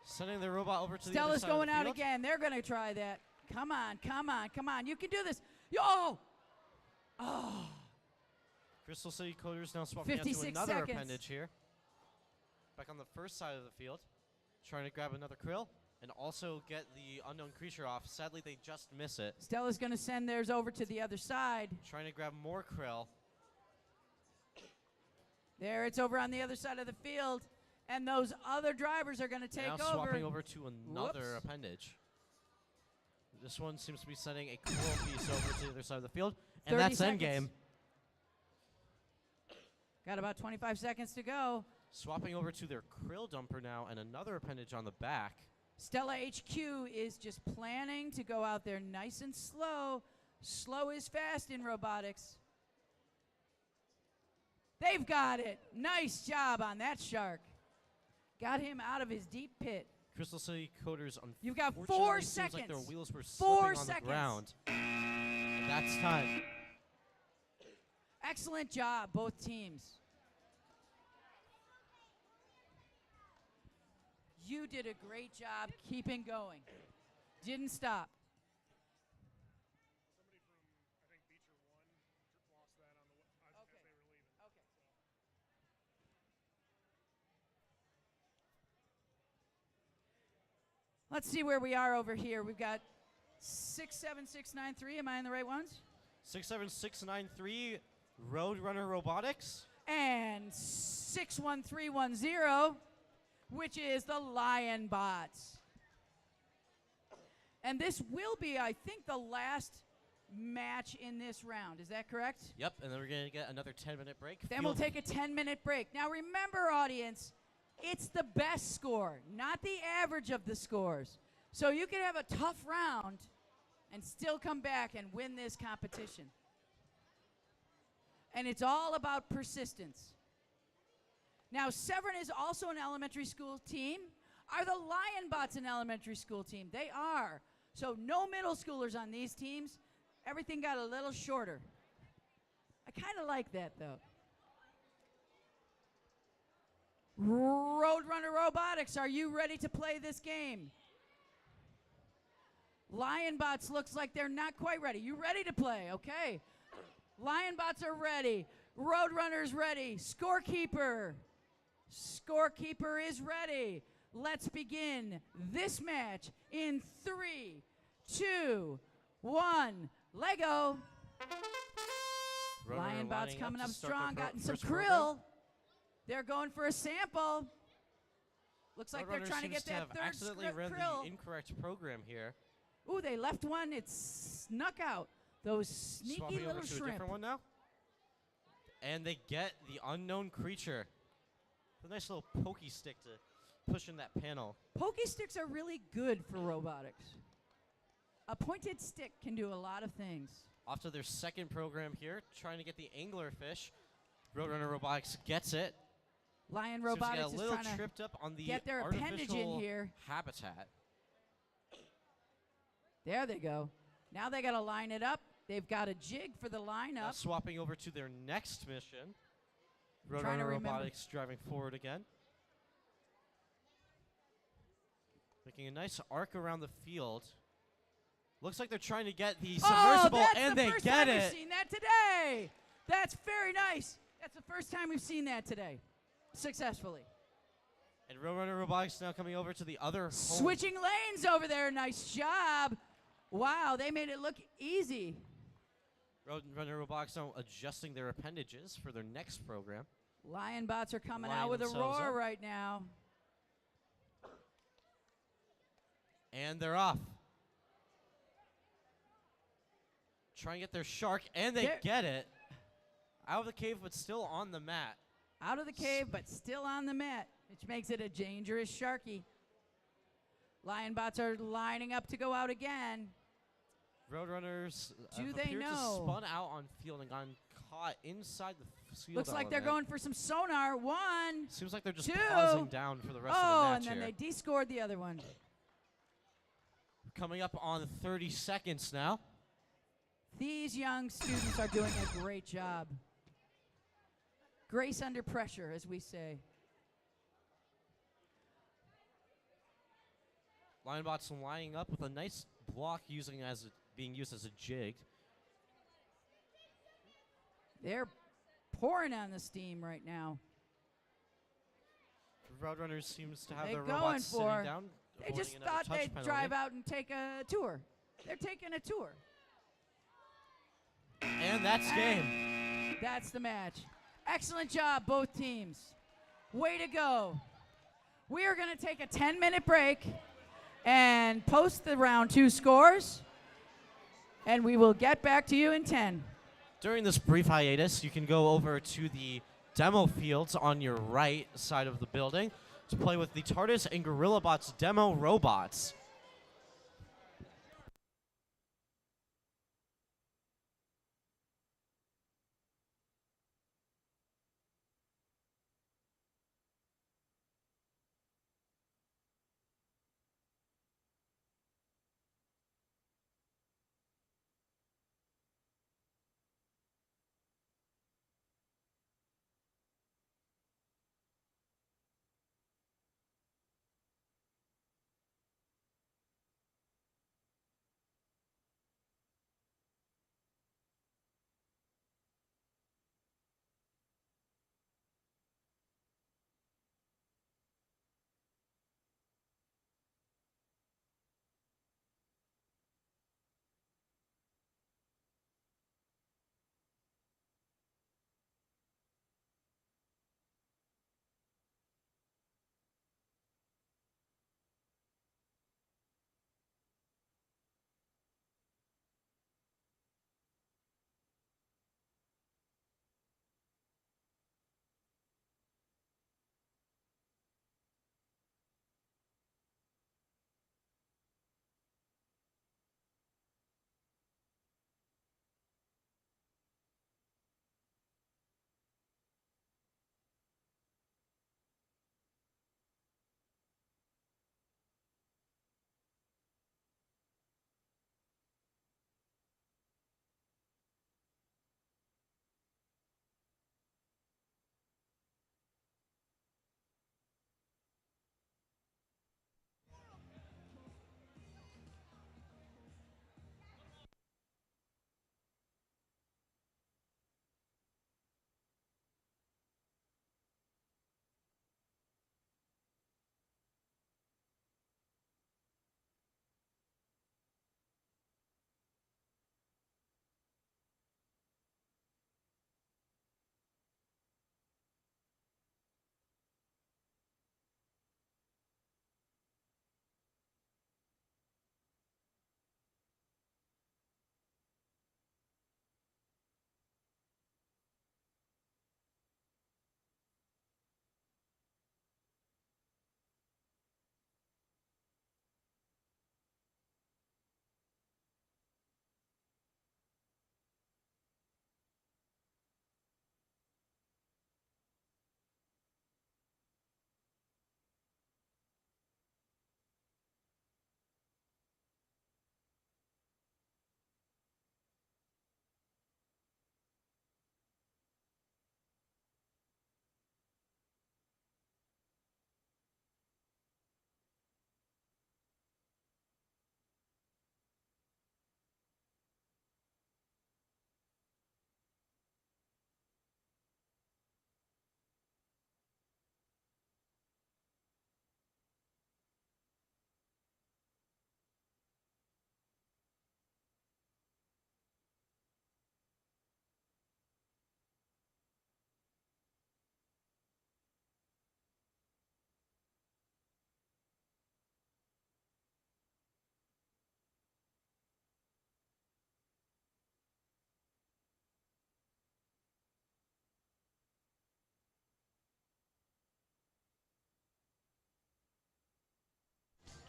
Sending the robot over to the other Stella's side of going the out field. again. They're going to try that. Come on. You can do this. Yo! Oh. Crystal City Coders now swapping out to 56 another seconds. appendage here. Back on the first side of the field. Trying to grab another krill and also get the unknown creature off. Sadly, they just miss it. Stella's going to send theirs over to the other side. Trying to grab more krill. There, it's over on the other side of the field. And those other drivers are going to take Now over. swapping over to another Whoops. appendage. This one seems to be sending a coral piece over to the other side of the field. And 30 that's seconds. endgame. Got about 25 seconds to go. Swapping over to their krill dumper now and another appendage on the back. Stella HQ is just planning to go out there nice and slow. Slow is fast in robotics. They've got it. Nice job on that shark. Got him out of his deep pit. Crystal City Coders, You've got 4 unfortunately, seems like their seconds. wheels were 4 slipping on seconds. the ground. And that's time. Excellent job, both teams. You did a great job keeping going. Didn't stop. Let's see where we are over here. We've got 67693. Am I in the right ones? 67693 Roadrunner Robotics. And 61310, which is the Lion Bots. And this will be, I think, the last match in this round. Is that correct? Yep, and then we're going to get another 10-minute break. Then we'll take a 10-minute break. Now remember, audience, it's the best score, not the average of the scores. So you can have a tough round and still come back and win this competition. And it's all about persistence. Now, Severn is also an elementary school team. Are the Lion Bots an elementary school team? They are. So no middle schoolers on these teams. Everything got a little shorter. I kind of like that, though. Roadrunner Robotics, are you ready to play this game? Lion Bots looks like they're not quite ready. You ready to play? Okay. Lion Bots are ready. Roadrunner's ready. Scorekeeper. Scorekeeper is ready. Let's begin this match in 3, 2, 1. Lego. Roadrunner Lion Bots lining coming to up start their strong. Gotten some first program. krill. They're going for a sample. Looks like they're Roadrunner trying to seems get that have third accidentally script ran krill. the incorrect program here. Ooh, they left one. It snuck out. Those sneaky Swapping little over to a shrimp. different one now. And they get the unknown creature. A nice little pokey stick to push in that panel. Pokey sticks are really good for robotics. A pointed stick can do a lot of things. Off to their second program here, trying to get the anglerfish. Roadrunner Robotics gets it. Lion Seems to Robotics get a is little trying to tripped up on the get their appendage in artificial here. habitat. There they go. Now they got to line it up. They've got a jig for the Now lineup. swapping over to their next mission. Trying to Roadrunner remember. Robotics driving forward again. Making a nice arc around the field. Looks like they're trying to get the submersible, that's and the they first get time it. We've seen that today. That's very nice. That's the first time we've seen that today, successfully. And Roadrunner Robotics now coming over to the other home. Switching lanes over there. Nice job. Wow, they made it look easy. Roadrunner Robotics now adjusting their appendages for their next program. Lion bots are coming Lining out with a themselves roar up. right now. And they're off. Trying to get their shark, and they get it. Out of the cave, but still on the mat. Out of the cave, but still on the mat, which makes it a dangerous sharky. Lion bots are lining up to go out again. Roadrunners Do have they appeared to know? spun out on field and gotten caught inside the field Looks like they're element. going for some sonar. One. Seems like they're just two. pausing down for the rest of the Oh, match and then here. they de-scored the other one. Coming up on 30 seconds now. These young students are doing a great job. Grace under pressure, as we say. Lionbots lining up with a nice block being used as a jig. They're pouring on the steam right now. Roadrunners seems to have They're their going robots for- sitting down. They avoiding just another thought touch they'd penalty. drive out and take a tour. They're taking a tour. And that's game. That's the match. Excellent job, both teams. Way to go. We are going to take a 10-minute break and post the round 2 scores, and we will get back to you in 10. During this brief hiatus, you can go over to the demo fields on your right side of the building to play with the TARDIS and GorillaBots demo robots.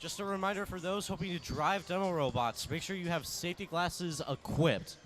Just a reminder for those hoping to drive demo robots, make sure you have safety glasses equipped.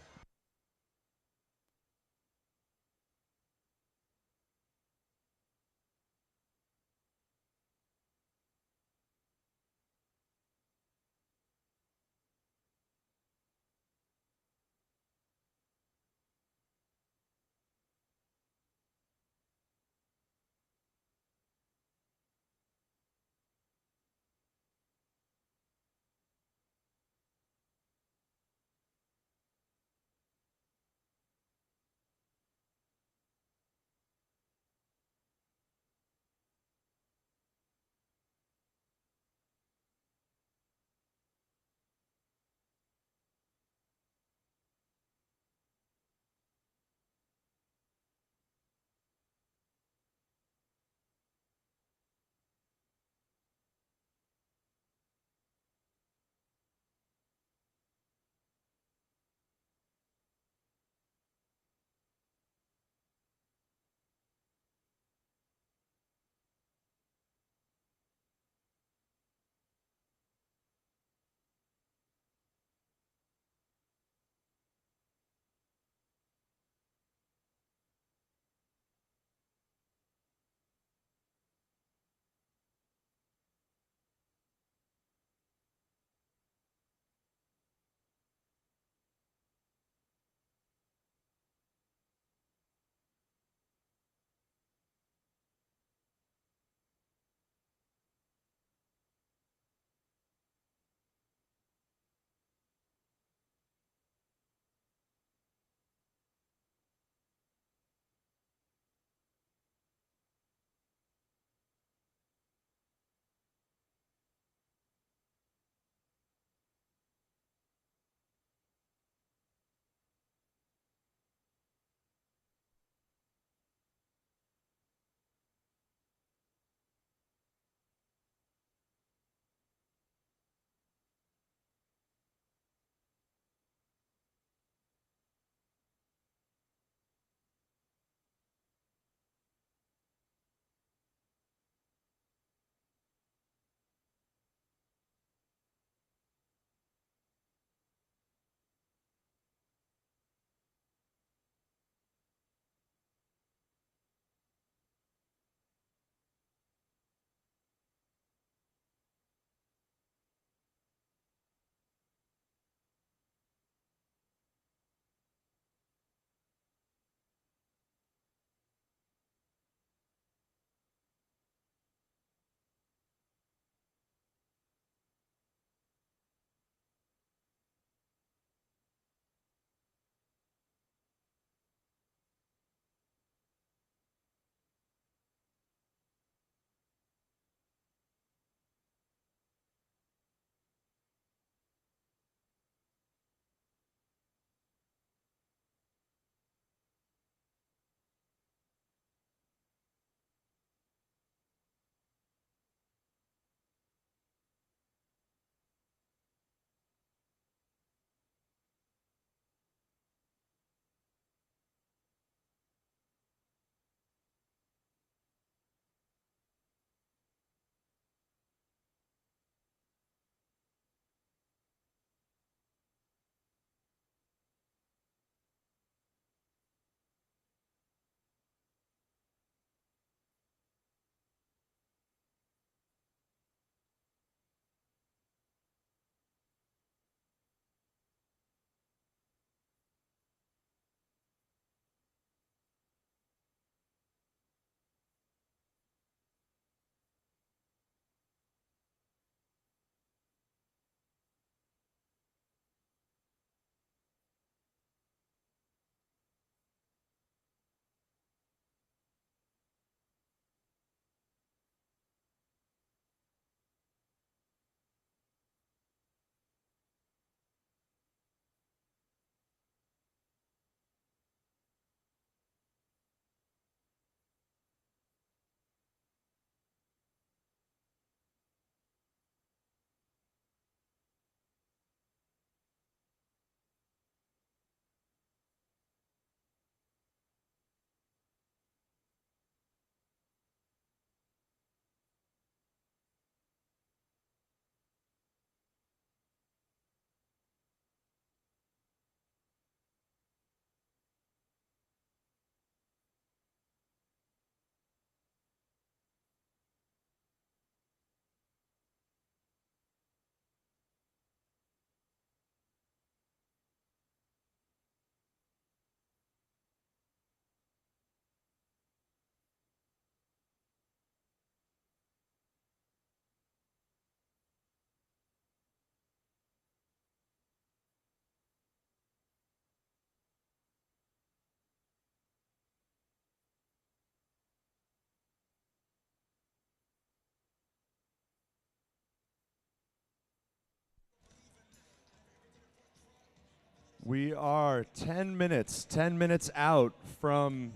We are 10 minutes out from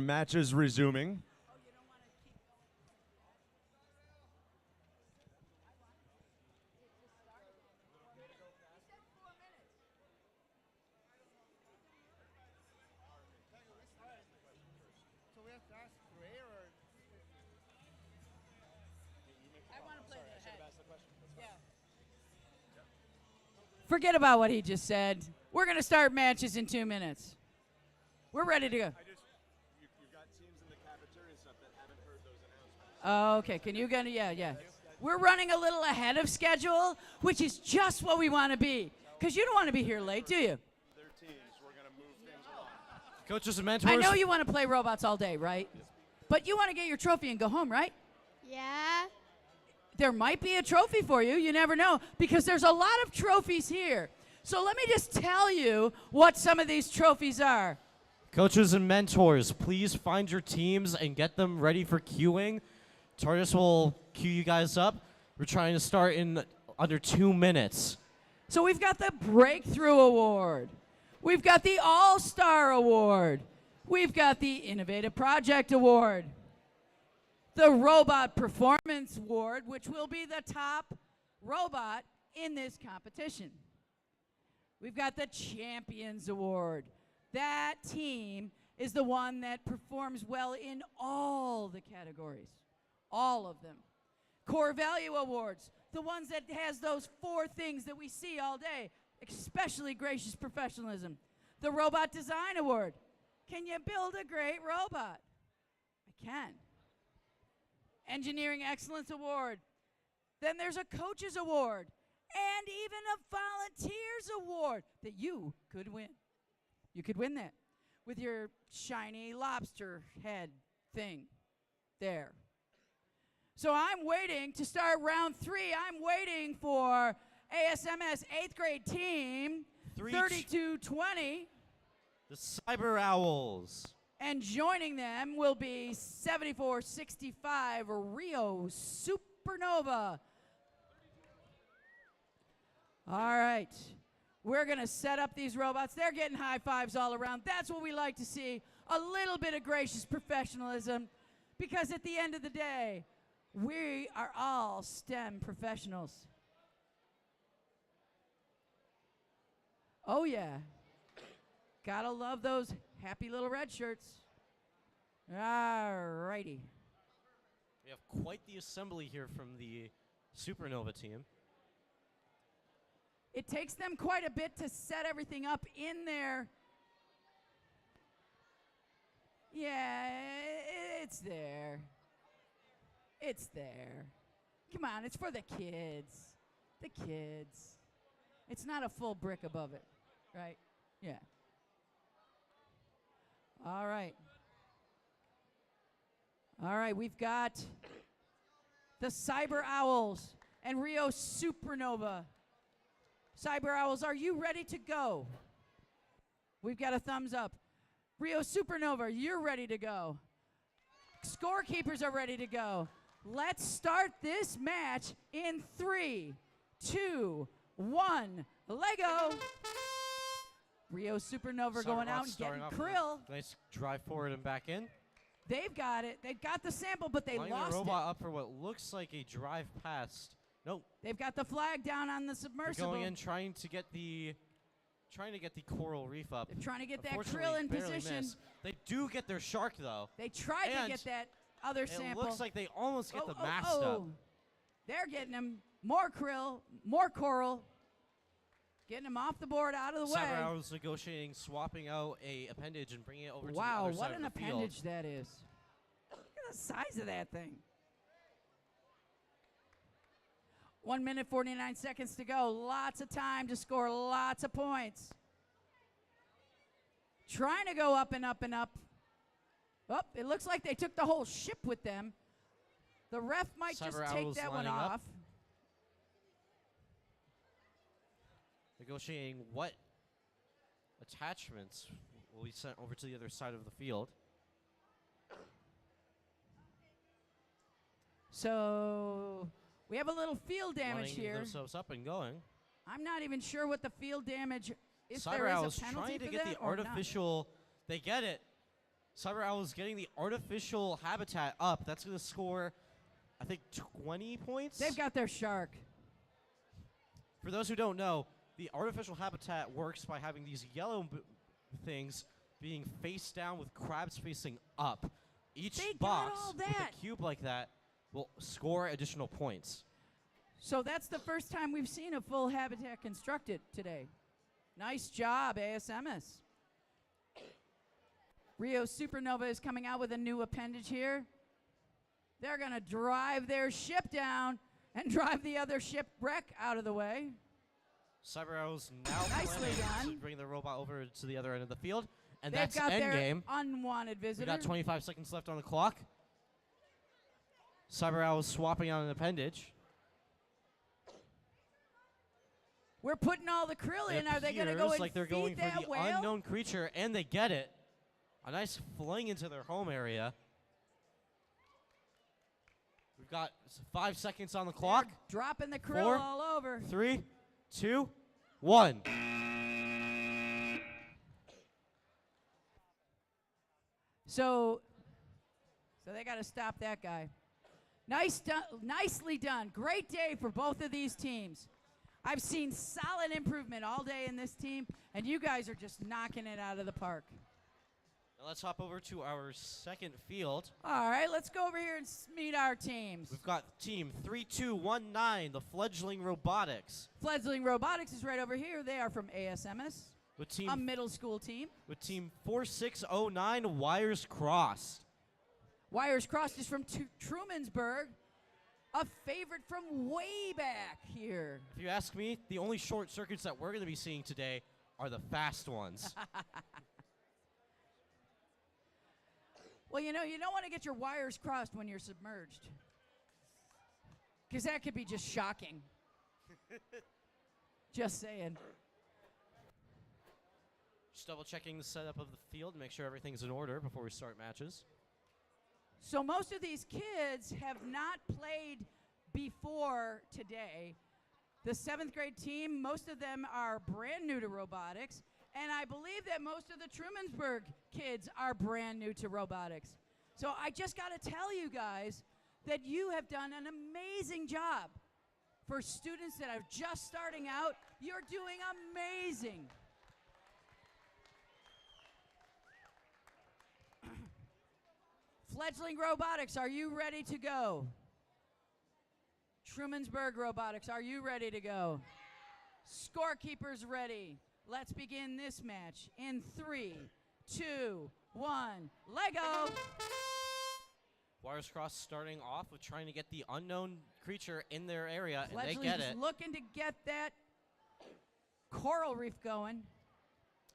matches resuming. Forget about what he just said. We're going to start matches in 2 minutes. We're ready to go. You've got teams in the cafeteria and stuff that haven't heard those announcements. Oh, okay. Can you go? Yeah. We're running a little ahead of schedule, which is just what we want to be. Because you don't want to be here late, do you? Their teams, we're going to move things along. Coaches and mentors. I know you want to play robots all day, right? But you want to get your trophy and go home, right? Yeah. There might be a trophy for you. You never know, because there's a lot of trophies here. So let me just tell you what some of these trophies are. Coaches and mentors, please find your teams and get them ready for queuing. TARDIS will queue you guys up. We're trying to start in under 2 minutes. So we've got the Breakthrough Award. We've got the All-Star Award. We've got the Innovative Project Award. The Robot Performance Award, which will be the top robot in this competition. We've got the Champions Award. That team is the one that performs well in all the categories, all of them. Core Value Awards, the ones that has those 4 things that we see all day, especially gracious professionalism. The Robot Design Award. Can you build a great robot? I can. Engineering Excellence Award. Then there's a Coaches Award and even a Volunteers Award that you could win. You could win that with your shiny lobster head thing there. So I'm waiting to start round 3. I'm waiting for ASMS 8th grade team 3220. The Cyber Owls. And joining them will be 7465 Rio Supernova. All right. We're going to set up these robots. They're getting high fives all around. That's what we like to see. A little bit of gracious professionalism. Because at the end of the day, we are all STEM professionals. Oh, yeah. Gotta love those happy little red shirts. All righty. We have quite the assembly here from the Supernova team. It takes them quite a bit to set everything up in there. Yeah, it's there. It's there. Come on, it's for the kids. The kids. It's not a full brick above it, right? Yeah. All right. All right, we've got the Cyber Owls and Rio Supernova. Cyber Owls, are you ready to go? We've got a thumbs up. Rio Supernova, you're ready to go. Scorekeepers are ready to go. Let's start this match in 3, 2, 1. Lego. Rio Supernova going out and getting Krill. Nice drive forward and back in. They've got it. They've got the sample, but they Lining lost the robot it. up for what looks like a drive past. Nope. They've got the flag down on the They're submersible. going in trying to get the coral reef up. They're trying to get that Unfortunately, krill in barely position. miss. They do get their shark though. They tried to And get that other It sample. looks like they almost get the mast up. They're getting him more krill, more coral. Getting him off the board, out of the way. Cyber Owls negotiating, swapping out a appendage and bringing it over to the Wow, other side what of an the appendage field. that is. Look at the size of that thing. 1 minute, 49 seconds to go. Lots of time to score lots of points. Trying to go up and up and up. Oh, it looks like they took the whole ship with them. The ref might Cyber just take Owls that one lining up. off. Negotiating what attachments will be sent over to the other side of the field. So we have a little field damage Lining here. themselves up and going. I'm not even sure what the field damage, if Cyber there Owl is is a penalty trying to for get that the or not. artificial. They get it. Cyber Owl is getting the artificial habitat up. That's going to score, I think, 20 points. They've got their shark. For those who don't know, the artificial habitat works by having these yellow things being face down with crabs facing up. Each They got box all with that. a cube like that will score additional points. So that's the first time we've seen a full habitat constructed today. Nice job, ASMS. Rio Supernova is coming out with a new appendage here. They're going to drive their ship down and drive the other shipwreck out of the way. Cyber Owl's now Nicely planning to done. bring the robot over to the other end of the field. And They've that's got their endgame. unwanted We visitor. got 25 seconds left on the clock. Cyber Owl is swapping out an appendage. We're putting all the krill in. Are they going to go appears and like they're feed going for that the whale? unknown creature, and they get it. A nice fling into their home area. We've got 5 seconds on the clock. They're dropping the krill 4, all over. 3, 2, 1. So they got to stop that guy. Nicely done. Great day for both of these teams. I've seen solid improvement all day in this team, and you guys are just knocking it out of the park. Now let's hop over to our second field. All right, let's go over here and meet our teams. We've got team 3219, the Fledgling Robotics, Fledgling Robotics is right over here. They are from ASMS, with a team middle school team. 4609, Wires Crossed. Wires Crossed is from Trumansburg, a favorite from way back here. If you ask me, the only short circuits that we're going to be seeing today are the fast ones. Well, you know, you don't want to get your wires crossed when you're submerged, because that could be just shocking. Just saying. Just double checking the setup of the field to make sure everything's in order before we start matches. So most of these kids have not played before today. The 7th grade team, most of them are brand new to robotics. And I believe that most of the Trumansburg kids are brand new to robotics. So I just got to tell you guys that you have done an amazing job. For students that are just starting out, you're doing amazing. Fledgling Robotics, are you ready to go? Trumansburg Robotics, are you ready to go? Scorekeepers ready. Let's begin this match in 3, 2, 1, Lego! Wires Crossed starting off with trying to get the unknown creature in their area, and they Fledgling's get it. looking to get that coral reef going.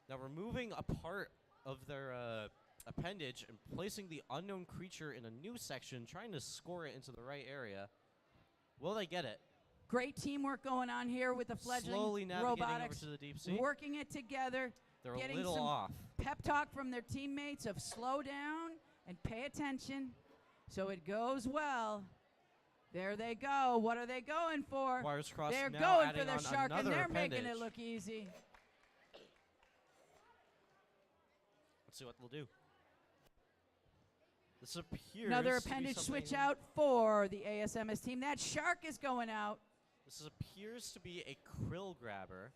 Now removing a part of their appendage and placing the unknown creature in a new section, trying to score it into the right area. Will they get it? Great teamwork going on here with the Fledgling Slowly navigating Robotics, over to the deep sea. working it together, They're getting a little some off. pep talk from their teammates of slow down and pay attention so it goes well. There they go. What are they going for? Wires Crossed They're now going adding for their on shark, and another they're making it appendage. look easy. Let's see what they'll do. This appears Another to be appendage switch something- out for the ASMS team. That shark is going out. This appears to be a krill grabber.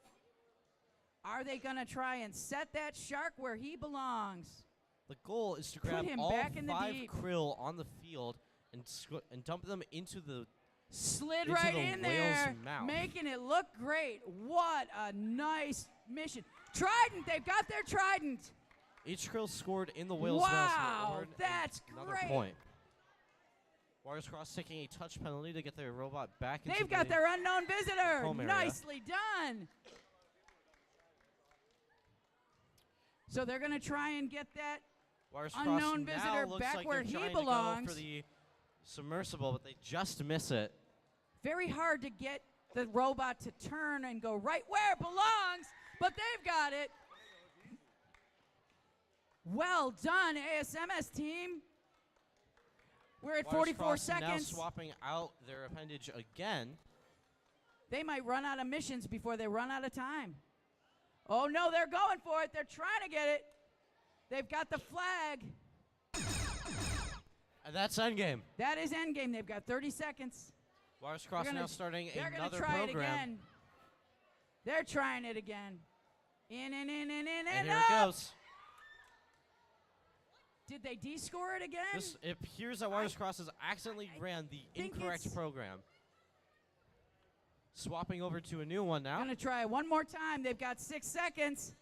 Are they going to try and set that shark where he belongs? The goal is to Put grab him all back in the 5 deep. krill on the field and dump them into the Slid into right the in whale's there, mouth. making it look great. What a nice mission. Trident, they've got their trident. Each krill scored in the whale's mouth. so Wow, they earn that's another great. point. Wires Crossed taking a touch penalty to get their robot back into They've got the their unknown visitor. home area. Nicely done. So they're going to try and get that. Wires unknown Crossed visitor now looks back like where they're he trying belongs. to go for the submersible, but they just miss it. Very hard to get the robot to turn and go right where it belongs, but they've got it. Well done, ASMS team. We're at Wires 44 Crossed now seconds. swapping out their appendage again. They might run out of missions before they run out of time. Oh, no, they're going for it. They're trying to get it. They've got the flag. And that's endgame. That is endgame. They've got 30 seconds. Wires Cross now starting they're another gonna try program. It again. They're trying it again. In, and here it goes. Did they de-score it again? It appears that Wires Cross has accidentally ran the incorrect program. Swapping over to a new one now. Gonna try it one more time. They've got 6 seconds.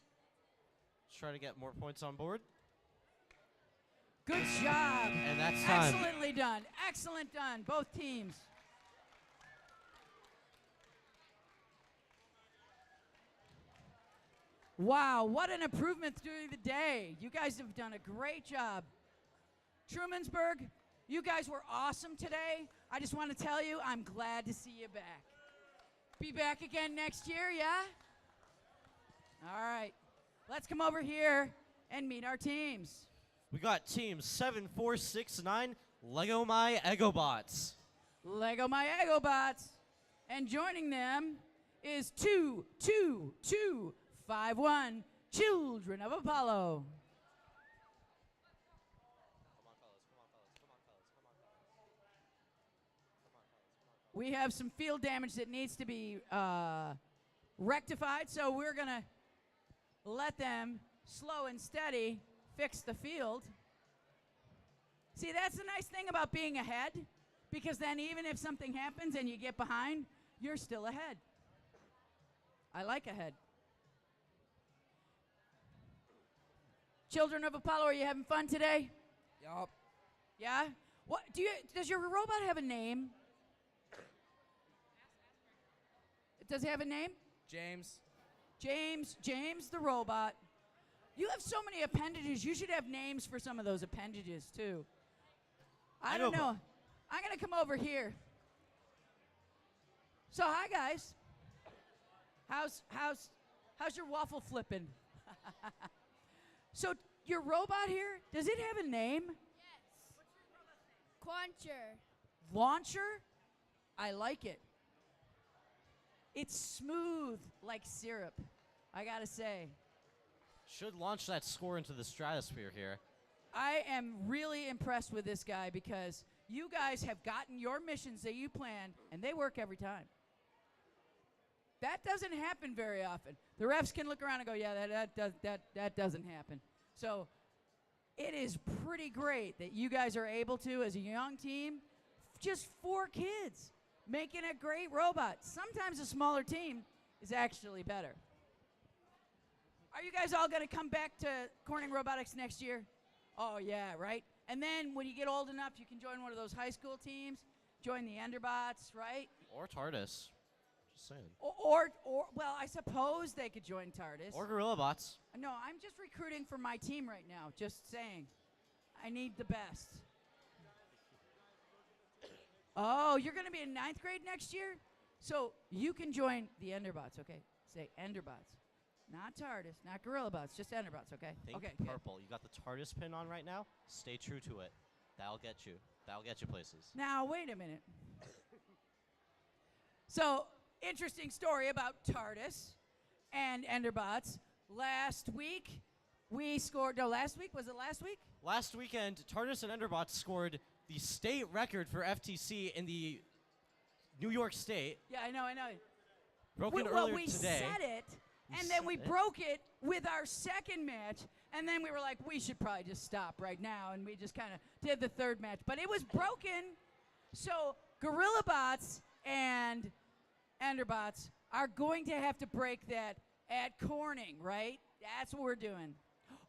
Let's try to get more points on board. Good job. And that's time. Excellently done. Excellent done, both teams. Wow, what an improvement through the day. You guys have done a great job. Trumansburg, you guys were awesome today. I just want to tell you, I'm glad to see you back. Be back again next year, yeah? All right. Let's come over here and meet our teams. We got teams 7, 4, 6, 9, Lego My Egobots. Lego My Egobots. And joining them is 2, 2, 2, 5, 1, Children of Apollo. We have some field damage that needs to be rectified, so we're going to let them slow and steady fix the field. See, that's the nice thing about being ahead, because then even if something happens and you get behind, you're still ahead. I like ahead. Children of Apollo, are you having fun today? Yup. Yeah? What does your robot have a name? Does it have a name? James. James the robot. You have so many appendages. You should have names for some of those appendages too. I don't know. I'm gonna come over here. So hi guys. How's your waffle flipping? So your robot here, does it have a name? Yes. Quancher. Launcher? I like it. It's smooth like syrup, I gotta say. Should launch that score into the stratosphere here. I am really impressed with this guy because you guys have gotten your missions that you planned, and they work every time. That doesn't happen very often. The refs can look around and go, yeah, that doesn't happen. So it is pretty great that you guys are able to, as a young team, just 4 kids, making a great robot. Sometimes a smaller team is actually better. Are you guys all going to come back to Corning Robotics next year? Oh, yeah, right? And then when you get old enough, you can join one of those high school teams, join the Enderbots, right? Or TARDIS. Just saying. Or well, I suppose they could join TARDIS. Or Gorilla Bots. No, I'm just recruiting for my team right now, just saying. I need the best. Oh, you're going to be in 9th grade next year? So you can join the Enderbots, okay? Say Enderbots. Not TARDIS, not Gorilla Bots, just Enderbots, okay? Think okay, purple. You got the TARDIS pin on right now? Stay true to it. That'll get you. That'll get you places. Now, wait a minute. So, interesting story about TARDIS and Enderbots. Last week, we scored, no, last week? Was it last week? Last weekend, TARDIS and Enderbots scored the state record for FTC in the New York State. Yeah, I know. Broken well, earlier we today. Said it, and then we broke it with our second match, and then we were like, we should probably just stop right now, and we just kind of did the third match. But it was broken, so Gorilla Bots and Enderbots are going to have to break that at Corning, right? That's what we're doing.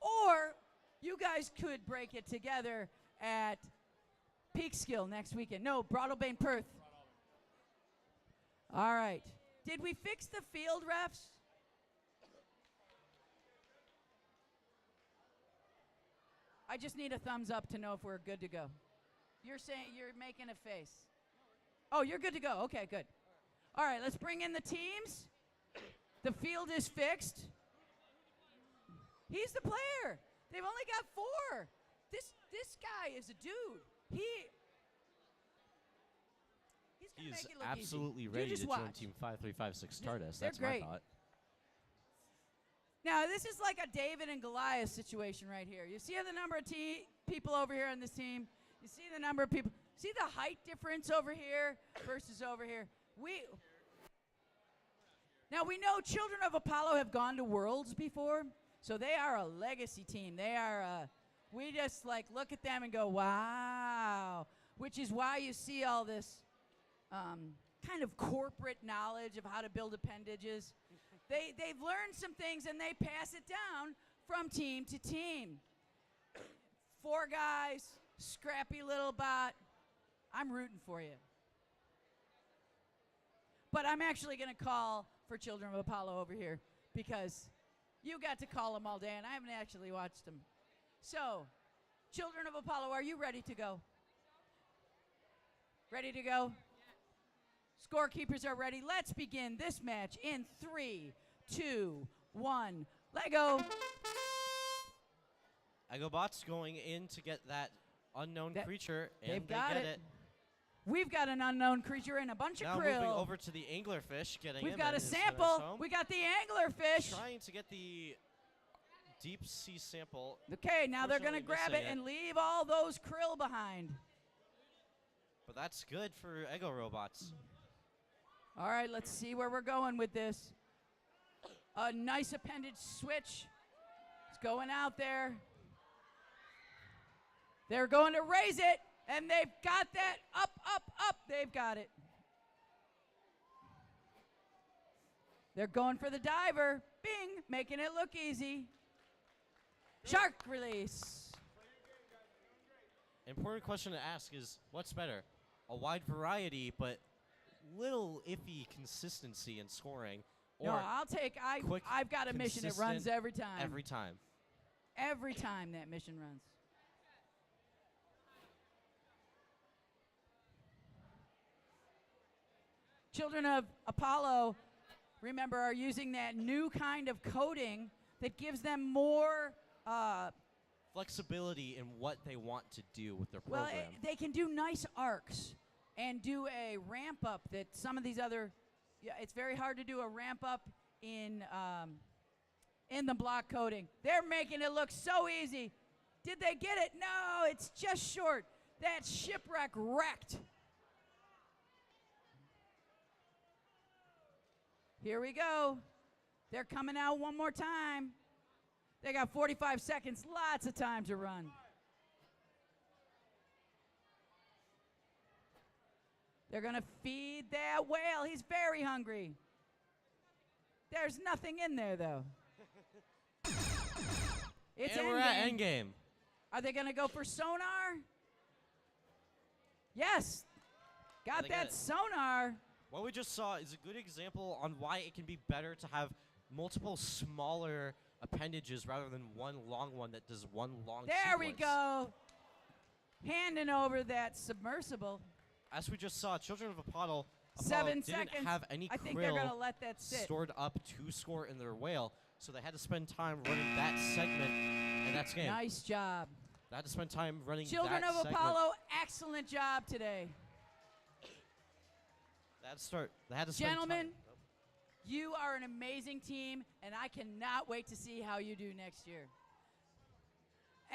Or you guys could break it together at Peekskill next weekend. No, Broadalbane Perth. All right. Did we fix the field, refs? I just need a thumbs up to know if we're good to go. You're saying, you're making a face. Oh, you're good to go. Okay, good. All right, let's bring in the teams. The field is fixed. He's the player. They've only got 4. This guy is a dude. He's gonna He's make it look absolutely easy. ready You just to watch. join Team 5356 TARDIS. They're That's great. my thought. Now, this is like a David and Goliath situation right here. You see the number of people over here on this team? You see the number of people? See the height difference over here versus over here? Now, we know Children of Apollo have gone to Worlds before, so they are a legacy team. They are, we just like look at them and go, wow, which is why you see all this kind of corporate knowledge of how to build appendages. They've learned some things and they pass it down from team to team. 4 guys, scrappy little bot. I'm rooting for you. But I'm actually going to call for Children of Apollo over here because you got to call them all day and I haven't actually watched them. So, Children of Apollo, are you ready to go? Ready to go? Scorekeepers are ready. Let's begin this match in 3, 2, 1. Lego. Eggobot's going in to get that unknown creature, and They've they got get it. it. We've got an unknown creature and a bunch Now of krill. moving over to the anglerfish, getting We've him got in a his sample. home. We got the anglerfish. Trying to get the deep sea sample. Okay, now they're going to Unfortunately grab it missing and leave all those krill behind. But that's good for Eggo robots. All right, let's see where we're going with this. A nice appendage switch. It's going out there. They're going to raise it, and they've got that up, up, up. They've got it. They're going for the diver. Bing, making it look easy. Shark release. Important question to ask is, what's better? A wide variety, but little iffy consistency in scoring, or No, I'll take. quick, I've got a mission that runs consistent every time. every time. Every time that mission runs. Children of Apollo, remember, are using that new kind of coding that gives them more. Flexibility in what they want to do with their Well, program. they can do nice arcs and do a ramp up that some of these other. Yeah, it's very hard to do a ramp up in the block coding. They're making it look so easy. Did they get it? No, it's just short. That shipwreck wrecked. Here we go. They're coming out one more time. They got 45 seconds, lots of time to run. They're going to feed that whale. He's very hungry. There's nothing in there, though. It's and we're at endgame. endgame. Are they going to go for sonar? Yes. Got they got that it. sonar. What we just saw is a good example on why it can be better to have multiple smaller appendages rather than one long one that does one long There we sequence. go. Handing over that submersible. As we just saw, Children of Apollo 7 didn't seconds. have any I think they're krill going to let that sit. stored up to score in their whale, so they had to spend time running that segment, and that's game. Nice job. They had to spend time running Children that of segment. Apollo, excellent job today. They had to spend Gentlemen, time. you are an amazing team, and I cannot wait to see how you do next year.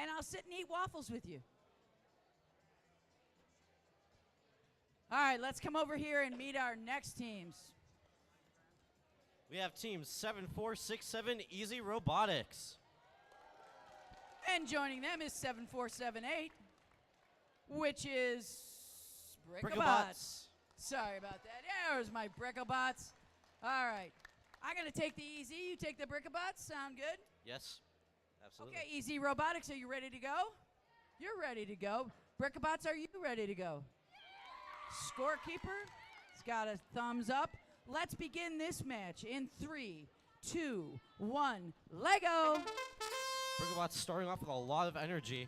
And I'll sit and eat waffles with you. All right, let's come over here and meet our next teams. We have teams 7467 Easy Robotics. And joining them is 7478, which is Brickobots. Sorry about that. There's my Brickobots. All right. I'm going to take the Easy. You take the Brickobots. Sound good? Yes, absolutely. Okay, Easy Robotics, are you ready to go? You're ready to go. Brickobots, are you ready to go? Scorekeeper has got a thumbs up. Let's begin this match in 3, 2, 1. Lego. Brickobots starting off with a lot of energy,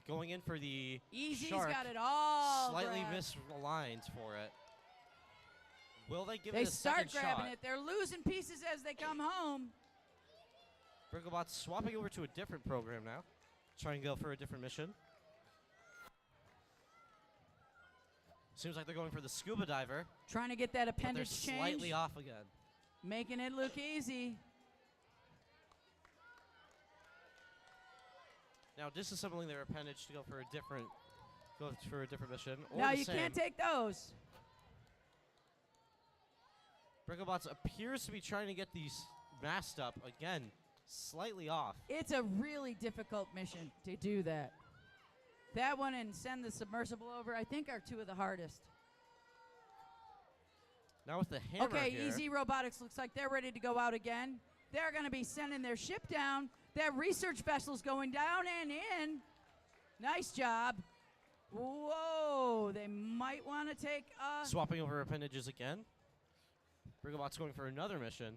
going in for the Easy's shark. got it all. Slightly grabbed. misaligned for it. Will they give They it a start second grabbing shot? it. They're losing pieces as they come home. Brickobots swapping over to a different program now, trying to go for a different mission. Seems like they're going for the scuba diver, Trying to get that but they're appendage slightly change. off again. Making it look easy. Now disassembling their appendage to go for a different mission. Or No, the you same. can't take those. Bricobots appears to be trying to get these masked up again, slightly off. It's a really difficult mission to do that. That one and send the submersible over, I think, are two of the hardest. Now with the hammer Okay, here, Easy Robotics looks like they're ready to go out again. They're going to be sending their ship down. That research vessel's going down and in. Nice job. Whoa, they might want to take swapping over appendages again. Bricobots going for another mission.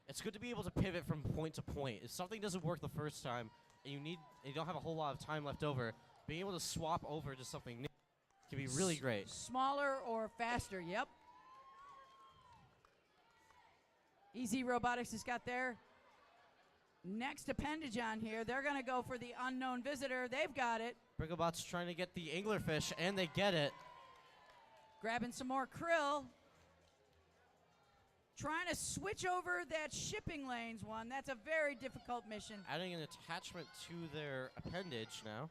It's good to be able to pivot from point to point. If something doesn't work the first time, and you don't have a whole lot of time left over, being able to swap over to something new can be really great. smaller or faster. Yep. Easy Robotics has got their next appendage on here. They're going to go for the unknown visitor. They've got it. Bricobots trying to get the anglerfish, and they get it. Grabbing some more krill. Trying to switch over that shipping lanes one. That's a very difficult mission. Adding an attachment to their appendage now.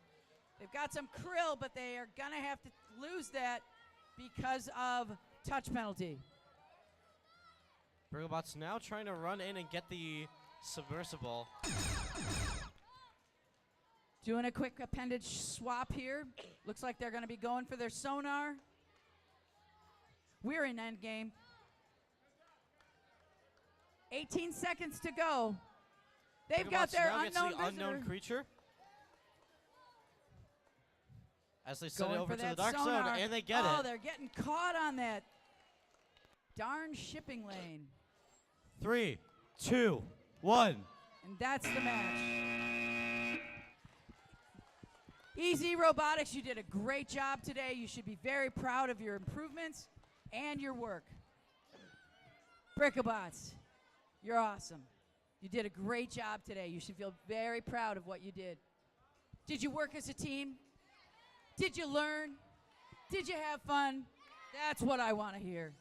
They've got some krill, but they are going to have to lose that because of touch penalty. Bricobots now trying to run in and get the submersible. Doing a quick appendage swap here. Looks like they're going to be going for their sonar. We're in endgame. 18 seconds to go. They've got Bricobots their now gets unknown the visitor. unknown creature. As they send Going it over for to the that dark sonar. zone, and they get Oh, it. they're getting caught on that darn shipping lane. 3, 2, 1. And that's the match. Easy Robotics, you did a great job today. You should be very proud of your improvements and your work. Bricobots, you're awesome. You did a great job today. You should feel very proud of what you did. Did you work as a team? Did you learn? Did you have fun? That's what I want to hear.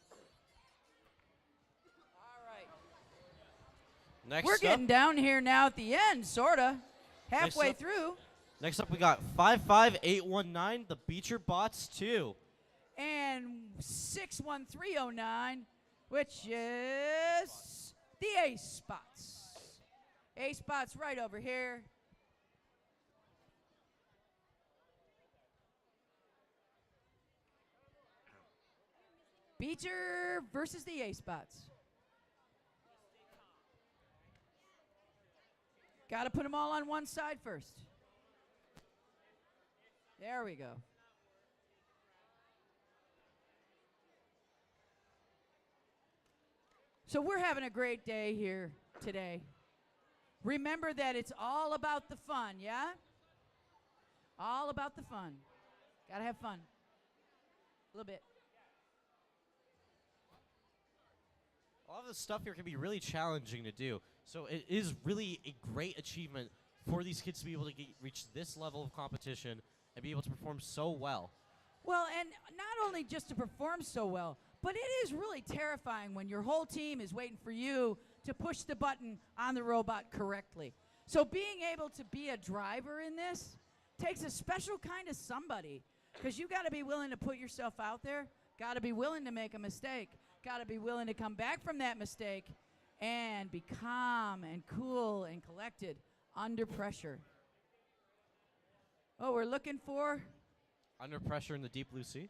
All right. Next We're up, getting down here now at the end, sort of. Halfway up- through. Next up, we got 55819, the Beecher Bots 2. And 61309, which is the Ace Spots. Ace Spots right over here. Beecher versus the Ace Spots. Got to put them all on one side first. There we go. So we're having a great day here today. Remember that it's all about the fun, yeah? All about the fun. Gotta have fun. A little bit. A lot of the stuff here can be really challenging to do. So it is really a great achievement for these kids to be able to reach this level of competition and be able to perform so well. Well, and not only just to perform so well, but it is really terrifying when your whole team is waiting for you to push the button on the robot correctly. So being able to be a driver in this takes a special kind of somebody, because you got to be willing to put yourself out there, got to be willing to make a mistake, got to be willing to come back from that mistake and be calm and cool and collected under pressure. Oh, we're looking for Under pressure in the deep blue sea.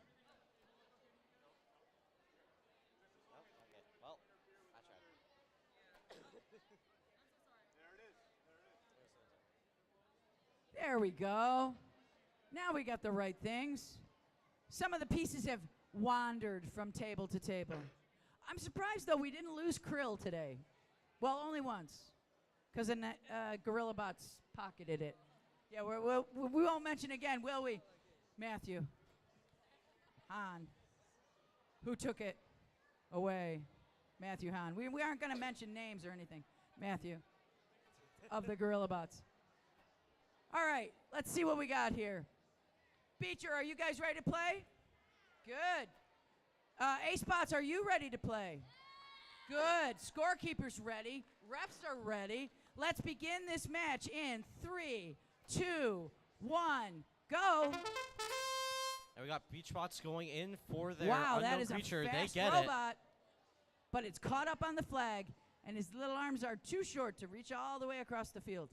There we go. Now we got the right things. Some of the pieces have wandered from table to table. I'm surprised, though, we didn't lose krill today. Well, only once, because Gorilla Bots pocketed it. Yeah, we won't mention again, will we? Matthew. Hahn. Who took it away? Matthew Hahn. We aren't going to mention names or anything. Matthew of the Gorilla Bots. All right, let's see what we got here. Beecher, are you guys ready to play? Good. A-Spots, are you ready to play? Good. Scorekeeper's ready. Refs are ready. Let's begin this match in 3, 2, 1, go. And we got Beachbots going in for their Wow, that unknown is creature. a fast They get robot, but it's caught up on the flag, and his little arms are too short to reach all the way across the field.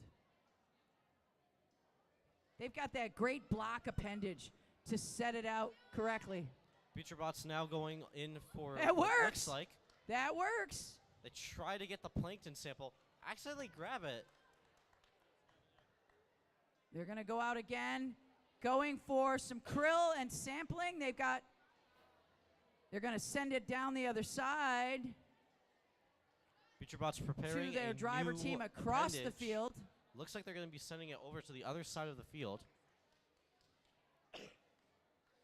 They've got that great block appendage to set it out correctly. Beachbots now going in for That what works. looks like. That works. They try to get the plankton sample. Accidentally grab it. They're going to go out again, going for some krill and sampling. They're going to send it down the other side Beachbots preparing to their a driver new team across the appendage. field. Looks like they're going to be sending it over to the other side of the field.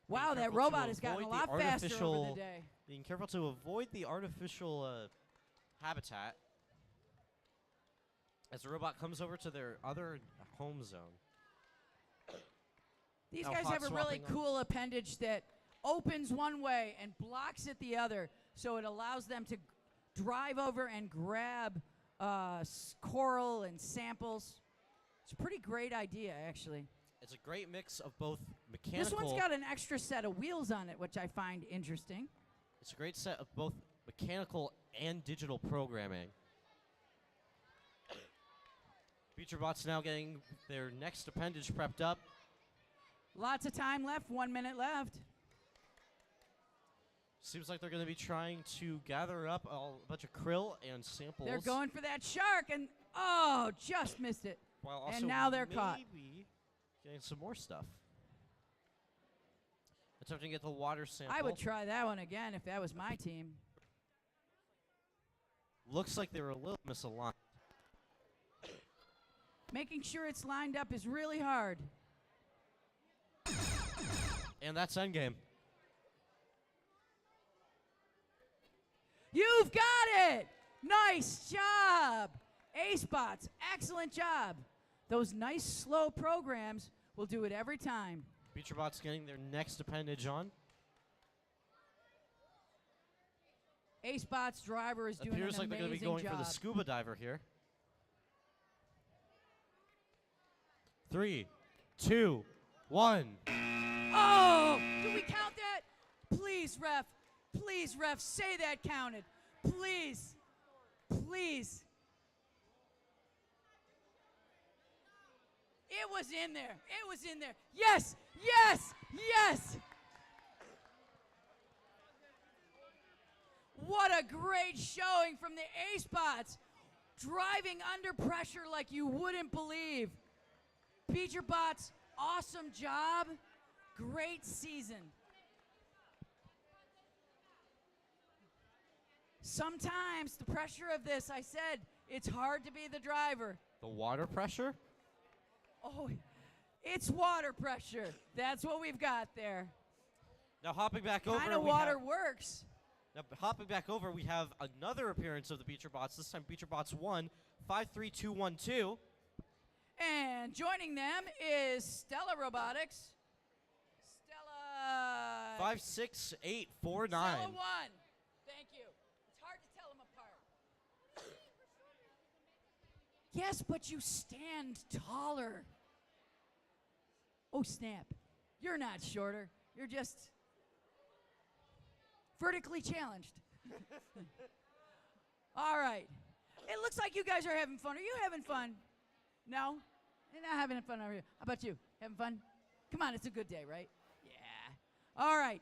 Wow, that careful to robot has gotten a avoid the lot faster over artificial- the day. Being careful to avoid the artificial habitat as the robot comes over to their other home zone. These Now guys hot have a really swapping on- cool appendage that opens one way and blocks it the other, so it allows them to drive over and grab coral and samples. It's a pretty great idea, actually. It's a great mix of both mechanical. This one's got an extra set of wheels on it, which I find interesting. It's a great set of both mechanical and digital programming. Beachbots now getting their next appendage prepped up. Lots of time left, 1 minute left. Seems like they're going to be trying to gather up a bunch of krill and samples. They're going for that shark, and oh, just missed it. while and also now they're caught. maybe getting some more stuff. Attempting to get the water sample. I would try that one again if that was my team. Looks like they were a little misaligned. Making sure it's lined up is really hard. And that's endgame. You've got it! Nice job! A-Spots, excellent job. Those nice slow programs will do it every time. Beachbots getting their next appendage on. A-Spots driver is doing Appears an like they're going to amazing be going job. for the scuba diver here. 3, 2, 1. Oh! Do we count that? Please, ref, say that counted. Please. Please. It was in there. It was in there. Yes! Yes! Yes! What a great showing from the A-Spots. Driving under pressure like you wouldn't believe. Beachbots, awesome job. Great season. Sometimes the pressure of this, I said, it's hard to be the driver. The water pressure? Oh, it's water pressure. That's what we've got there. Now hopping back over. Kind of we water have- works. Now hopping back over, we have another appearance of the Beachbots. This time Beachbots 1, 53212. And joining them is Stella Robotics. Stella. 56849. Stella 1. Thank you. It's hard to tell them apart. Yes, but you stand taller. Oh, snap. You're not shorter. You're just vertically challenged. All right. It looks like you guys are having fun. Are you having fun? No? You're not having fun, are you? How about you? Having fun? Come on, it's a good day, right? Yeah. All right.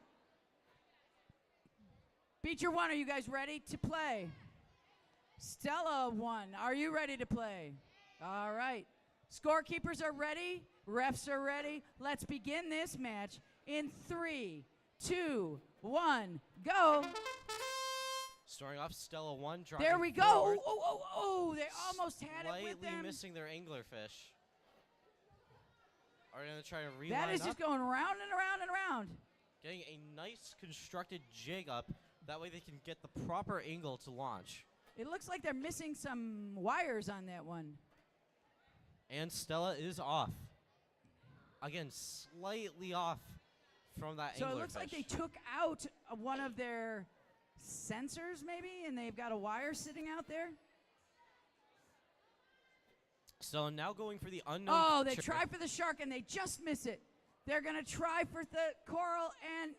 Beecher 1, are you guys ready to play? Stella 1, are you ready to play? All right. Scorekeepers are ready. Refs are ready. Let's begin this match in 3, 2, 1, go. Starting off Stella 1. Driving There we go. forward, Oh, they almost had it with Slightly them. missing their anglerfish. Are going to try to reline That is up. just going round and around and around. Getting a nice constructed jig up. That way they can get the proper angle to launch. It looks like they're missing some wires on that one. And Stella is off. Again, slightly off from that So it anglerfish. looks like they took out one of their sensors, maybe, and they've got a wire sitting out there. So now going for the unknown. Oh, they creature. try for the shark and they just miss it. They're going to try for the coral and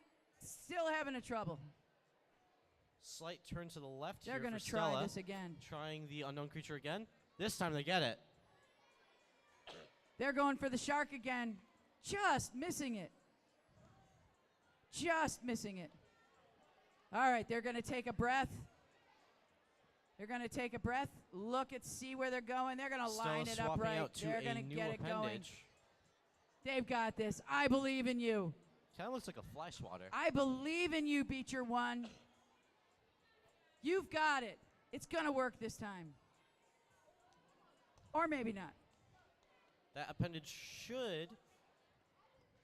still having a trouble. Slight turn to the left. They're here going for to try Stella. this again. Trying the unknown creature again. This time they get it. They're going for the shark again. Just missing it. Just missing it. All right, they're going to take a breath. They're going to take a breath, look at, see where they're going. They're going to line it up swapping right. out to They're a going to new get it going. appendage. They've got this. I believe in you. Kind of looks like a fly swatter. I believe in you, Beecher One. You've got it. It's going to work this time. Or maybe not. That appendage should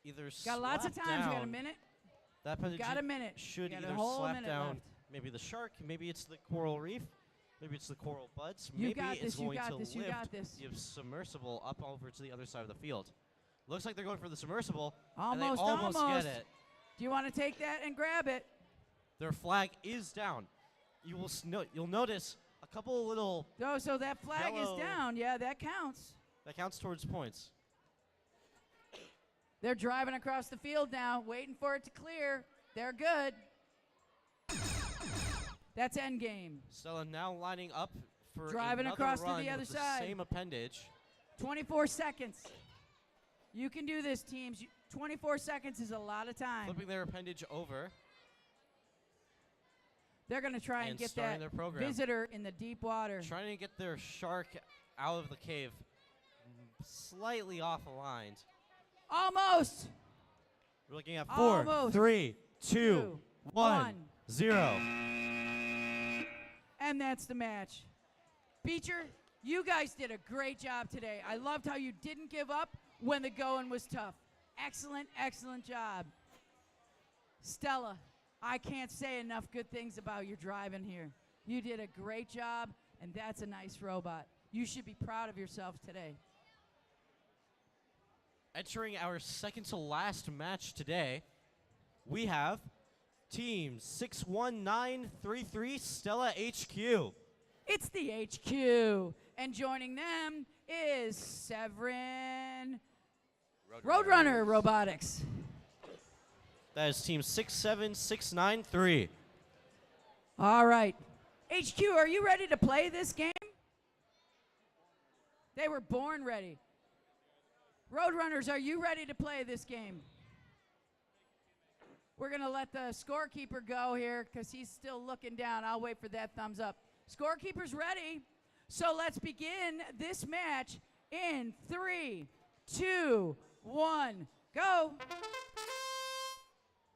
either Got lots of slap time. We got a down- minute. That appendage Got a minute. should Got a either whole slap minute down left. maybe the shark, maybe it's the coral reef, maybe it's the coral buds, You maybe got it's this, you going got to this, you lift got this. the submersible up over to the other side of the field. Looks like they're going for the submersible, Almost, and they almost almost. get it. Do you want to take that and grab it? Their flag is down. You will you'll notice a couple of little Oh, so that flag Yellow. is down. Yeah, that counts. that counts towards points. They're driving across the field now, waiting for it to clear. They're good. That's end game. Stella now lining up for Driving another across to run the other with side. The same appendage. 24 seconds. You can do this, teams. 24 seconds is a lot of time. Flipping their appendage over. They're going to try and And get starting that their program. visitor in the deep water. Trying to get their shark out of the cave. Slightly off aligned. Almost. We're looking at 4, Almost. 3, 2, 1, one. 0. And that's the match. Beecher, you guys did a great job today. I loved how you didn't give up when the going was tough. Excellent, excellent job. Stella, I can't say enough good things about your driving here. You did a great job, and that's a nice robot. You should be proud of yourself today. Entering our second to last match today, we have Team 61933 Stella HQ. It's the HQ, and joining them is Severin Roadrunner Robotics. That is Team 67693. All right. HQ, are you ready to play this game? They were born ready. Roadrunners, are you ready to play this game? We're going to let the scorekeeper go here because he's still looking down. I'll wait for that thumbs up. Scorekeeper's ready. So let's begin this match in 3, 2, 1, go.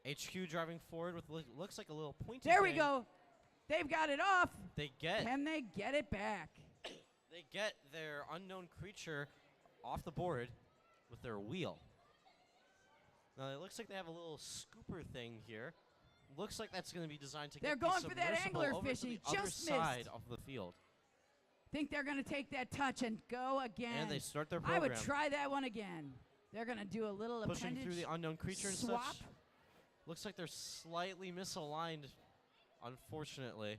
HQ driving forward with looks like a little pointy There we thing. go. They've got it off. They get Can they get it back? they get their unknown creature off the board with their wheel. Now it looks like they have a little scooper thing here. Looks like that's going to be designed to They're get going the for that submersible angler over fish. to He the other just side missed. of the field. Think they're going to take that touch and go again. And they start their I program. would try that one again. They're going to do a little Pushing appendage through the unknown creature and swap. such. Looks like they're slightly misaligned, unfortunately.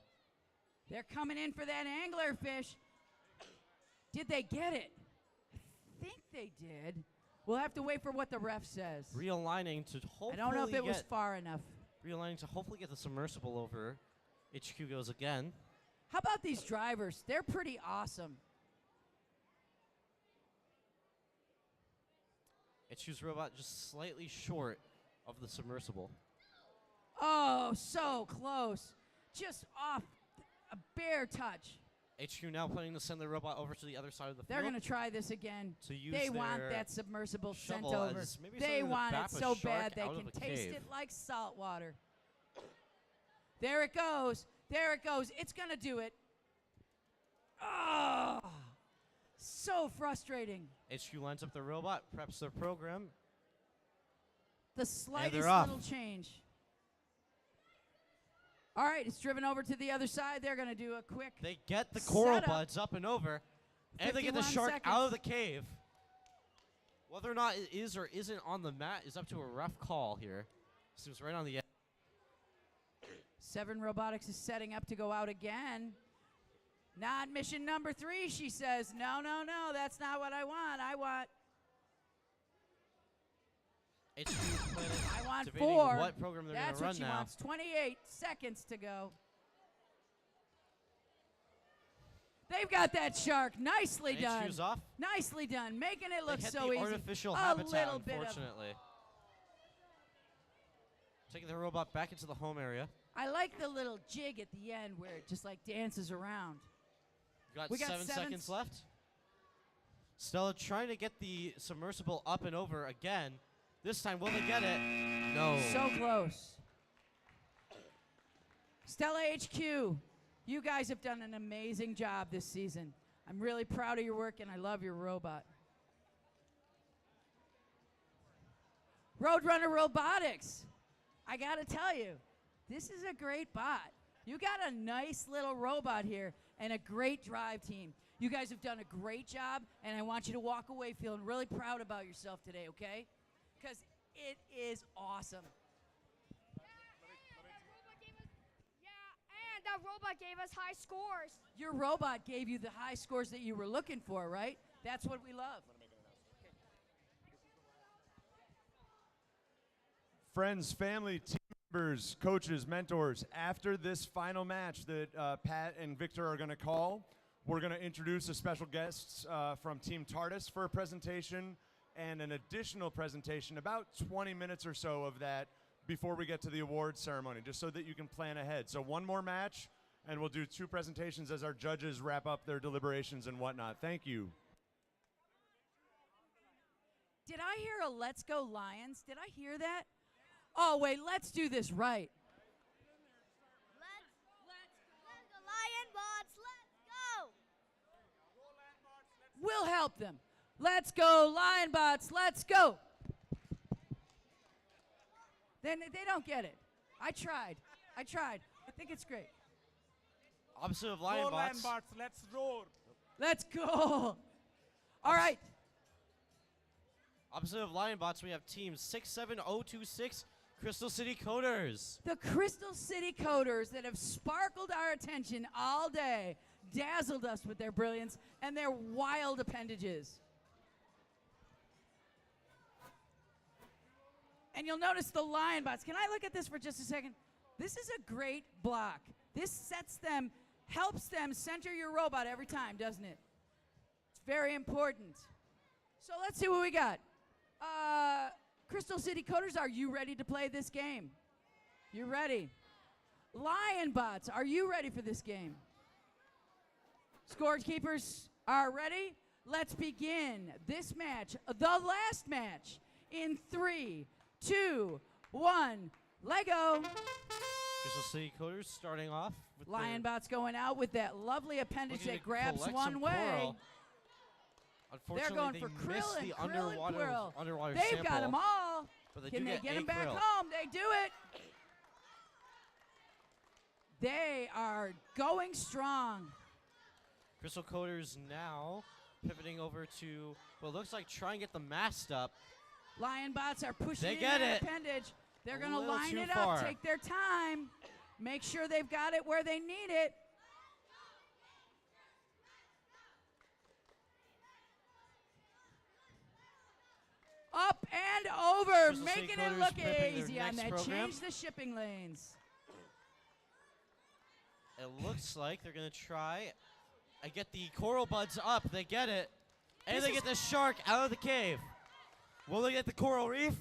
They're coming in for that angler fish. Did they get it? I think they did. We'll have to wait for what the ref says. Realigning to hopefully I don't know if it was get far enough. realigning to hopefully get the submersible over. HQ goes again. How about these drivers? They're pretty awesome. HQ's robot just slightly short of the submersible. Oh, so close. Just off a bare touch. HQ now planning to send the robot over to the other side of the They're field. going to try this again. To use They want their that submersible sent shovel over. as maybe They something to want it bap a so shark bad they out of can a taste cave. it like salt water. There it goes. There it goes. It's going to do it. Oh, so frustrating. HQ lines up the robot, preps their program. The slightest off. little change. All right, it's driven over to the other side. They're going to do a quick. They get the coral Setup. buds up and over, and they get the 51 shark seconds. out of the cave. Whether or not it is or isn't on the mat is up to a rough call here. Seems right on the edge. 7 Robotics is setting up to go out again. Not mission number 3, she says. No, no, no, that's not what I want. I want I want debating 4. what program they're That's going what to she run now. wants. 28 seconds to go. They've got that shark. Nicely done. Shoes off. Nicely done. Making it They look hit so the easy. artificial A habitat, little bit of. unfortunately. Taking the robot back into the home area. I like the little jig at the end where it just like dances around. We got 7 7 seconds left. Stella trying to get the submersible up and over again. This time, will they get it? No. So close. Stella HQ, you guys have done an amazing job this season. I'm really proud of your work and I love your robot. Roadrunner Robotics, I gotta tell you, this is a great bot. You got a nice little robot here and a great drive team. You guys have done a great job, and I want you to walk away feeling really proud about yourself today, okay? Because it is awesome. And that robot gave us high scores. Your robot gave you the high scores that you were looking for, right? That's what we love. Friends, family, team members, coaches, mentors, after this final match that Pat and Victor are going to call, we're going to introduce a special guest from Team TARDIS for a presentation and an additional presentation, about 20 minutes or so of that before we get to the awards ceremony, just so that you can plan ahead. So one more match, and we'll do 2 presentations as our judges wrap up their deliberations and whatnot. Thank you. Did I hear a Let's Go Lions? Did I hear that? Oh, wait, let's do this right. Let's go Lion Bots, let's go. We'll help them. Let's go, Lionbots, let's go. Then they don't get it. I tried. I think it's great. Opposite of Lion Bots. Let's roar. Let's go. All right. Opposite of Lion Bots, we have team 67026 Crystal City Coders. The Crystal City Coders that have sparkled our attention all day, dazzled us with their brilliance and their wild appendages. And you'll notice the Lion Bots. Can I look at this for just a second? This is a great block. This sets them, helps them center your robot every time, doesn't it? It's very important. So let's see what we got. Crystal City Coders, are you ready to play this game? You ready? Lion Bots, are you ready for this game? Scorekeepers are ready? Let's begin this match, the last match, in 3, 2, 1, Lego. Crystal City Coders starting off with Lion their Bots going out with that lovely appendage looking that to grabs collect one some way. coral. Unfortunately, They're going they for missed krill and the krill and krill. underwater They've sample. got them all. But they Can do they get a them back krill. home? They do it. They are going strong. Crystal Coders now pivoting over to what looks like try and get the mast up. Lion Bots are pushing They in get that it. appendage. They're A going to little line too it far. up, take their time, make sure they've got it where they need it. Up and over, Crystal City making Coders it look prepping their easy on next that. program. Change the shipping lanes. It looks like they're going to try and get the coral buds up. They get it. And This they is- get the shark out of the cave. Will they get the coral reef?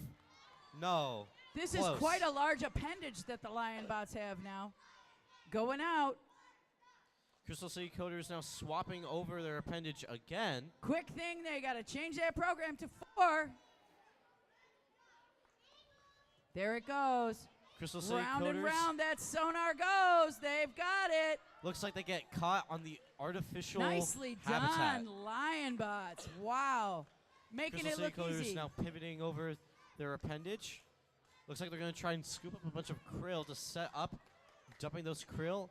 No. This Close. is quite a large appendage that the Lion Bots have now. Going out. Crystal City Coders now swapping over their appendage again. Quick thing, they got to change that program to 4. There it goes. Crystal City Round Coders and round that sonar goes. They've got it. looks like they get caught on the artificial Nicely habitat. done, Lion Bots. Wow. Making Crystal it City look Coders easy. now pivoting over their appendage. Looks like they're going to try and scoop up a bunch of krill to set up, dumping those krill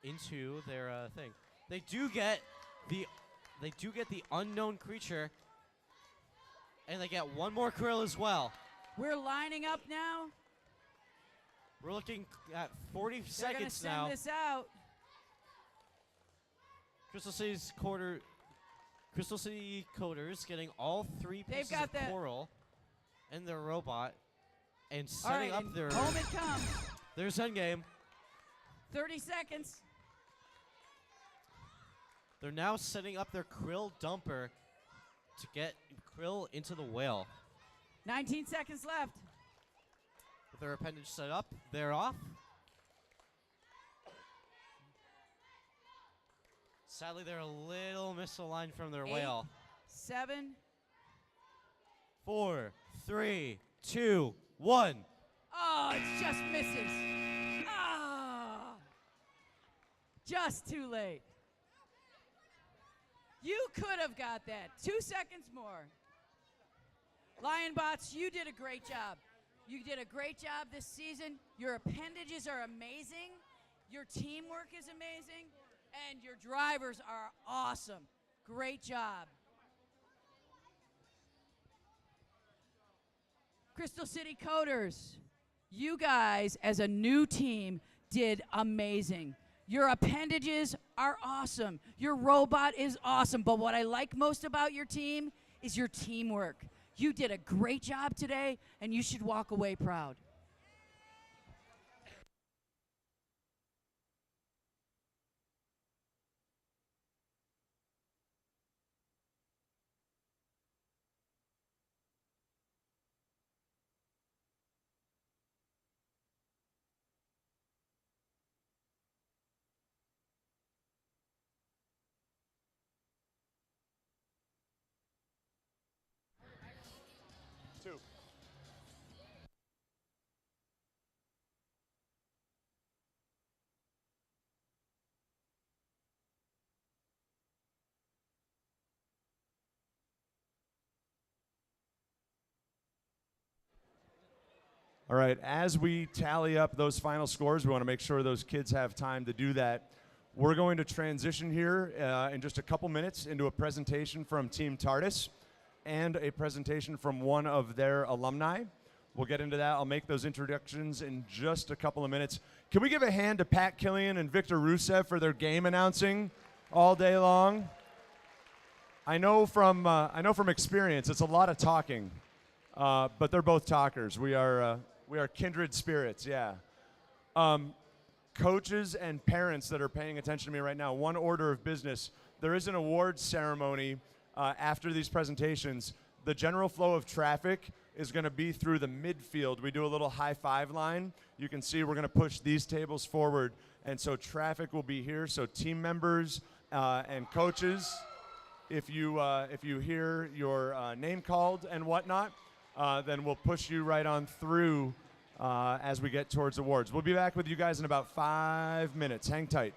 into their thing. They do get the unknown creature, and they get one more krill as well. We're lining up now. We're looking at 40 They're gonna seconds send now. this out. Crystal City Coders getting all 3 They've pieces got of that. coral and their robot and All setting right, up and their home it comes. endgame. 30 seconds. They're now setting up their krill dumper to get krill into the whale. 19 seconds left. With their appendage set up, they're off. Sadly, they're a little misaligned from their 8, whale. 7. 4, 3, 2, 1. Oh, it just misses. Ah. Just too late. You could have got that. 2 seconds more. Lionbots, you did a great job. You did a great job this season. Your appendages are amazing. Your teamwork is amazing. And your drivers are awesome. Great job. Crystal City Coders, you guys as a new team did amazing. Your appendages are awesome. Your robot is awesome. But what I like most about your team is your teamwork. You did a great job today, and you should walk away proud. Two. All right, as we tally up those final scores, we want to make sure those kids have time to do that. We're going to transition here in just a couple minutes into a presentation from Team TARDIS and a presentation from one of their alumni. We'll get into that. I'll make those introductions in just a couple of minutes. Can we give a hand to Pat Killian and Victor Rusev for their game announcing all day long? I know from experience, it's a lot of talking, but they're both talkers. We are kindred spirits, yeah. Coaches and parents that are paying attention to me right now, one order of business. There is an awards ceremony after these presentations. The general flow of traffic is going to be through the midfield. We do a little high five line. You can see we're going to push these tables forward, and so traffic will be here. So team members and coaches, if you hear your name called and whatnot, then we'll push you right on through as we get towards awards. We'll be back with you guys in about 5 minutes. Hang tight.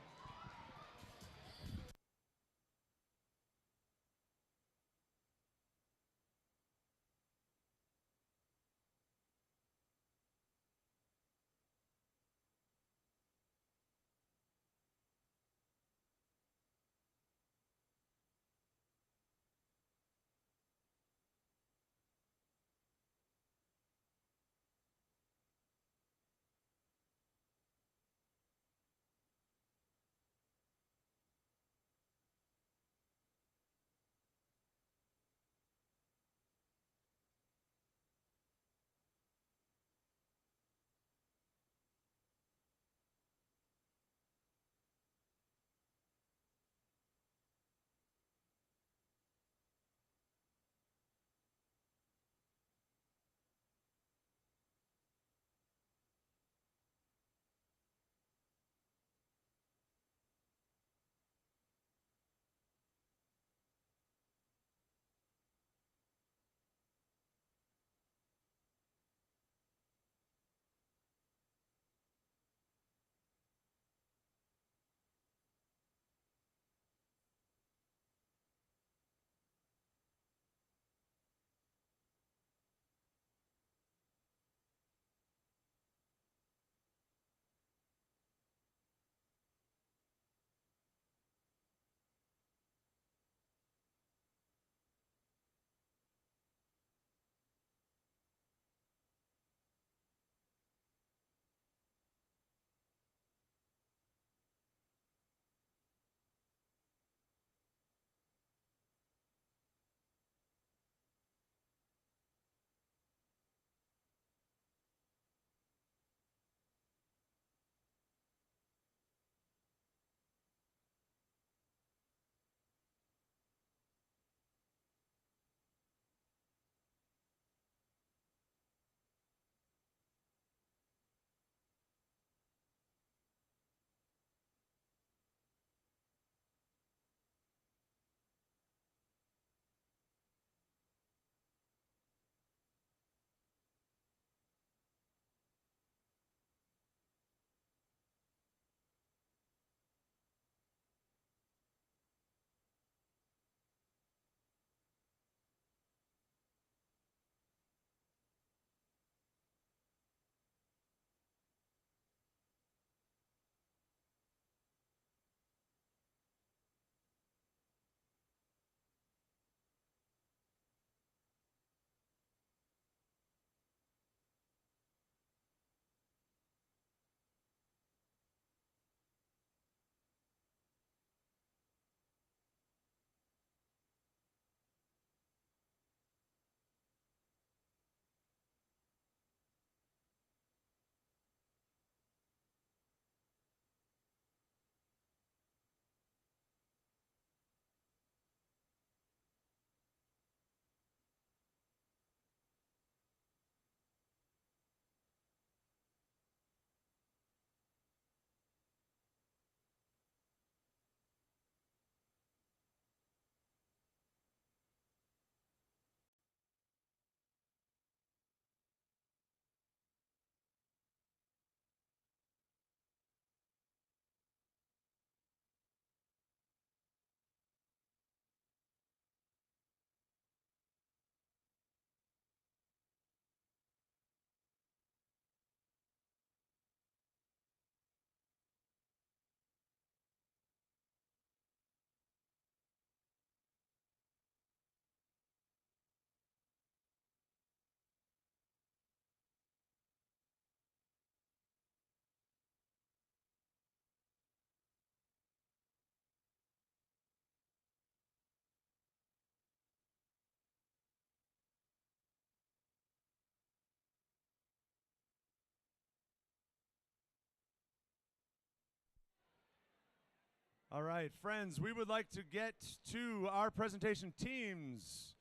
All right, friends, we would like to get to our presentation. Teams,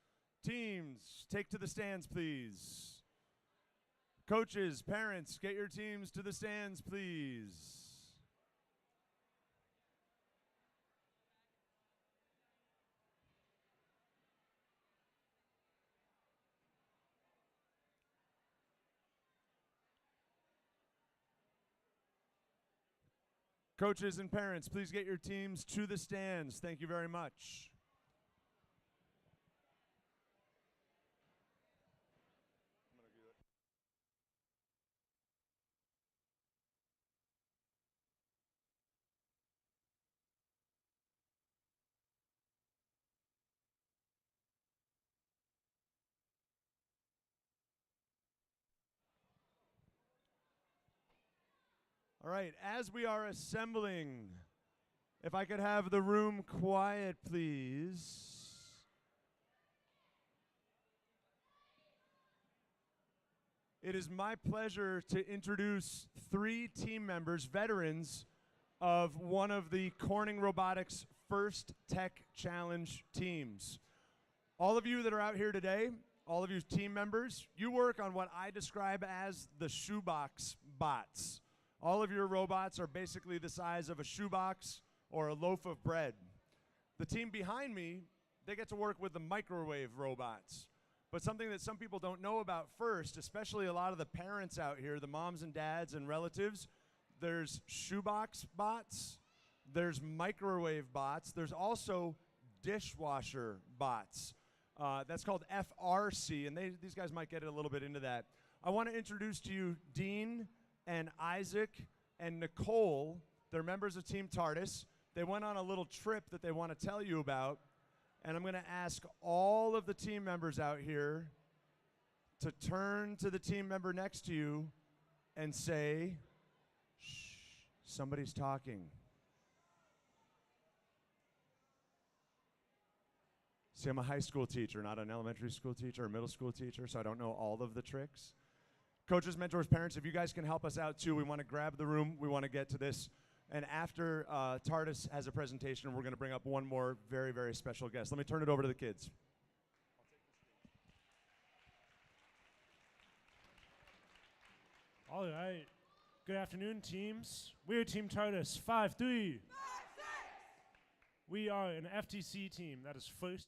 take to the stands, please. Coaches, parents, get your teams to the stands, please. Coaches and parents, please get your teams to the stands. Thank you very much. All right, as we are assembling, if I could have the room quiet, please. It is my pleasure to introduce 3 team members, veterans of one of the Corning Robotics First Tech Challenge teams. All of you that are out here today, all of you team members, you work on what I describe as the shoebox bots. All of your robots are basically the size of a shoebox or a loaf of bread. The team behind me, they get to work with the microwave robots. But something that some people don't know about first, especially a lot of the parents out here, the moms and dads and relatives, there's shoebox bots, there's microwave bots, there's also dishwasher bots. That's called FRC, and these guys might get a little bit into that. I want to introduce to you Dean and Isaac and Nicole. They're members of Team TARDIS. They went on a little trip that they want to tell you about, and I'm going to ask all of the team members out here to turn to the team member next to you and say, shh, somebody's talking. See, I'm a high school teacher, not an elementary school teacher or middle school teacher, so I don't know all of the tricks. Coaches, mentors, parents, if you guys can help us out too, we want to grab the room, we want to get to this. And after TARDIS has a presentation, we're going to bring up one more very, very special guest. Let me turn it over to the kids. All right. Good afternoon, teams. We are Team TARDIS 5-3. We are an FTC team that is first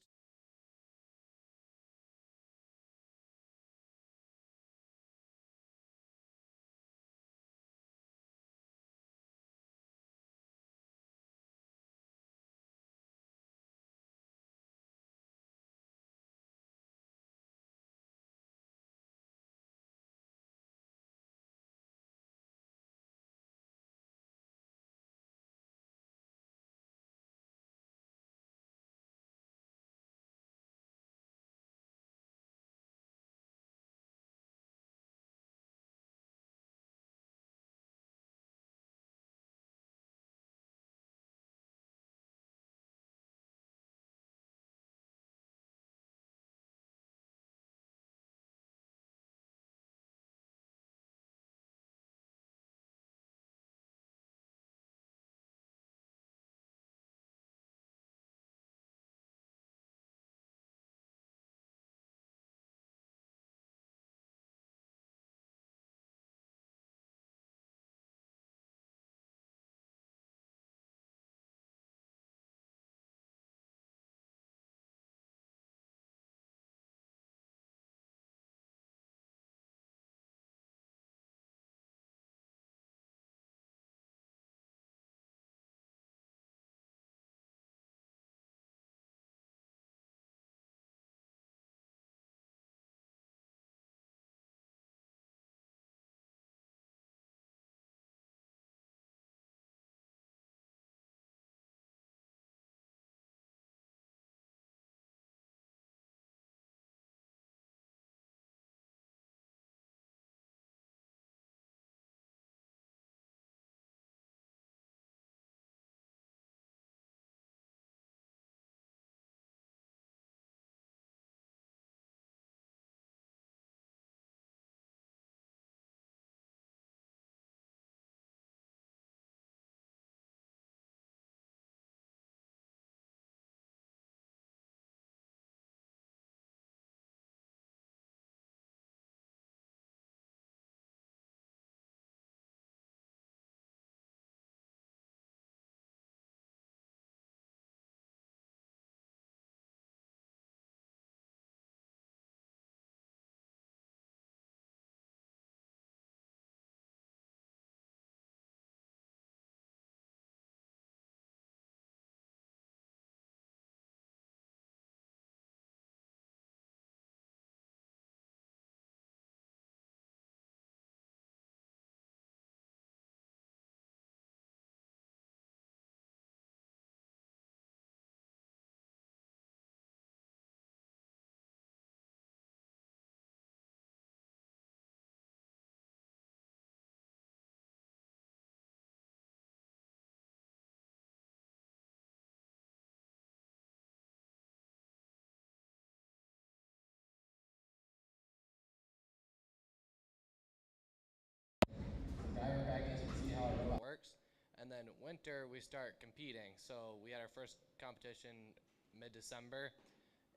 And then winter, we start competing. So we had our first competition mid-December,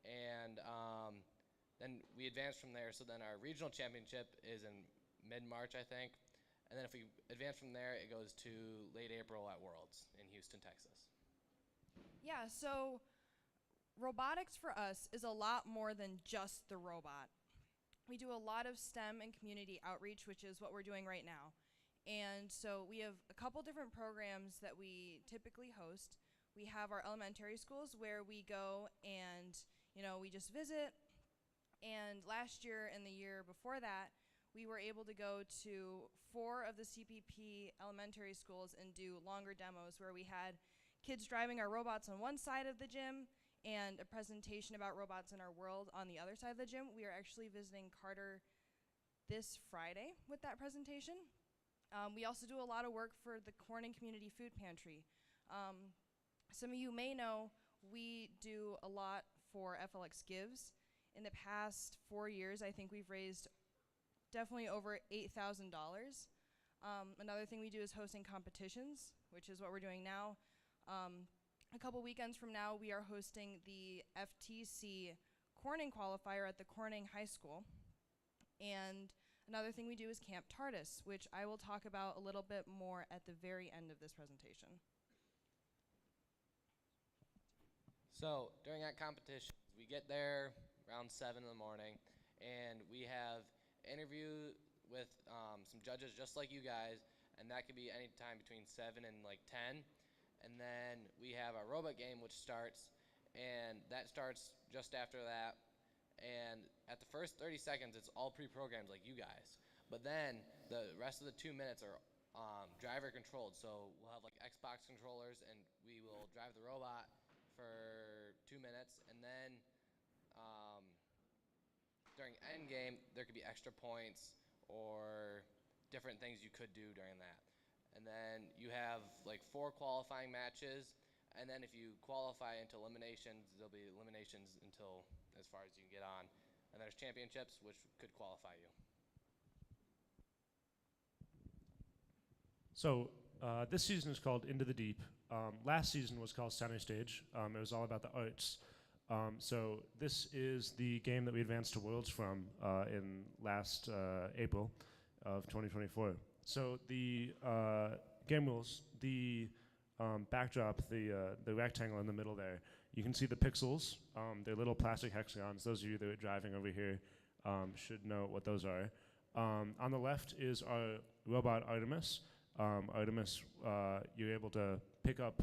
and then we advanced from there. So then our regional championship is in mid-March, I think. And then if we advance from there, it goes to late April at Worlds in Houston, Texas. Yeah, so robotics for us is a lot more than just the robot. We do a lot of STEM and community outreach, which is what we're doing right now. And so we have a couple different programs that we typically host. We have our elementary schools where we go and, we just visit. And last year and the year before that, we were able to go to 4 of the CPP elementary schools and do longer demos where we had kids driving our robots on one side of the gym and a presentation about robots in our world on the other side of the gym. We are actually visiting Carter this Friday with that presentation. We also do a lot of work for the Corning Community Food Pantry. Some of you may know we do a lot for FLX Gives. In the past 4 years, I think we've raised definitely over $8,000. Another thing we do is hosting competitions, which is what we're doing now. A couple weekends from now, we are hosting the FTC Corning Qualifier at the Corning High School. And another thing we do is Camp TARDIS, which I will talk about a little bit more at the very end of this presentation. So during that competition, we get there around 7 in the morning, and we have interview with some judges just like you guys, and that could be any time between 7 and like 10. And then we have our robot game, which starts, and that starts just after that. And at the first 30 seconds, it's all pre-programmed like you guys. But then the rest of the 2 minutes are driver controlled. So we'll have like Xbox controllers, and we will drive the robot for 2 minutes. And then during end game, there could be extra points or different things you could do during that. And then you have like 4 qualifying matches, and then if you qualify into eliminations, there'll be eliminations until as far as you can get on. And there's championships, which could qualify you. So this season is called Into the Deep. Last season was called Center Stage. It was all about the arts. So this is the game that we advanced to Worlds from in last April of 2024. So the game rules, the backdrop, the rectangle in the middle there, you can see the pixels. They're little plastic hexagons. Those of you that are driving over here should know what those are. On the left is our robot Artemis. Artemis, you're able to pick up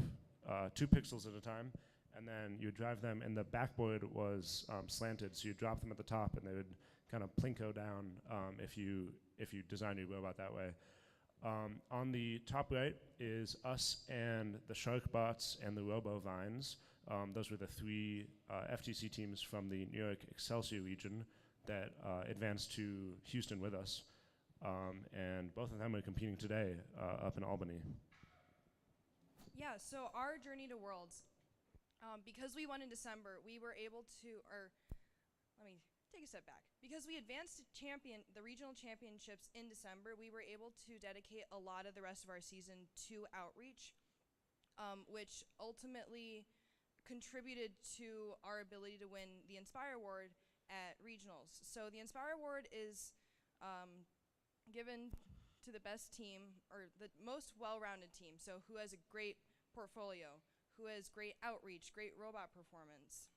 2 pixels at a time, and then you drive them, and the backboard was slanted, so you drop them at the top, and they would kind of plinko down if you design your robot that way. On the top right is us and the Shark Bots and the Robo Vines. Those were the 3 FTC teams from the New York Excelsior region that advanced to Houston with us. And both of them are competing today up in Albany. Yeah, so our journey to Worlds, because we won in December, we were able to, let me take a step back. Because we advanced to the regional championships in December, we were able to dedicate a lot of the rest of our season to outreach, which ultimately contributed to our ability to win the Inspire Award at regionals. So the Inspire Award is given to the best team, or the most well-rounded team, so who has a great portfolio, who has great outreach, great robot performance.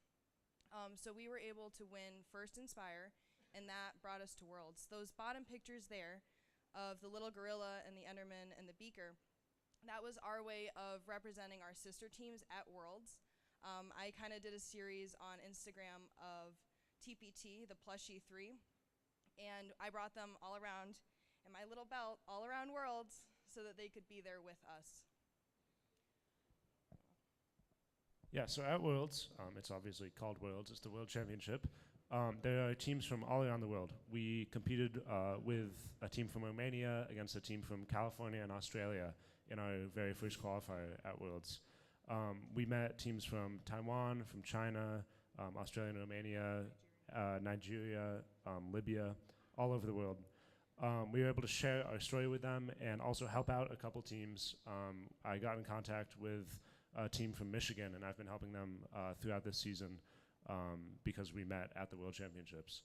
So we were able to win first Inspire, and that brought us to Worlds. Those bottom pictures there of the little gorilla and the Enderman and the beaker, that was our way of representing our sister teams at Worlds. I kind of did a series on Instagram of TPT, the Plushie 3, and I brought them all around in my little belt all around Worlds so that they could be there with us. Yeah, so at Worlds, it's obviously called Worlds, it's the World Championship. There are teams from all around the world. We competed with a team from Romania against a team from California and Australia in our very first qualifier at Worlds. We met teams from Taiwan, from China, Australia and Romania, Nigeria, Libya, all over the world. We were able to share our story with them and also help out a couple teams. I got in contact with a team from Michigan, and I've been helping them throughout this season because we met at the World Championships.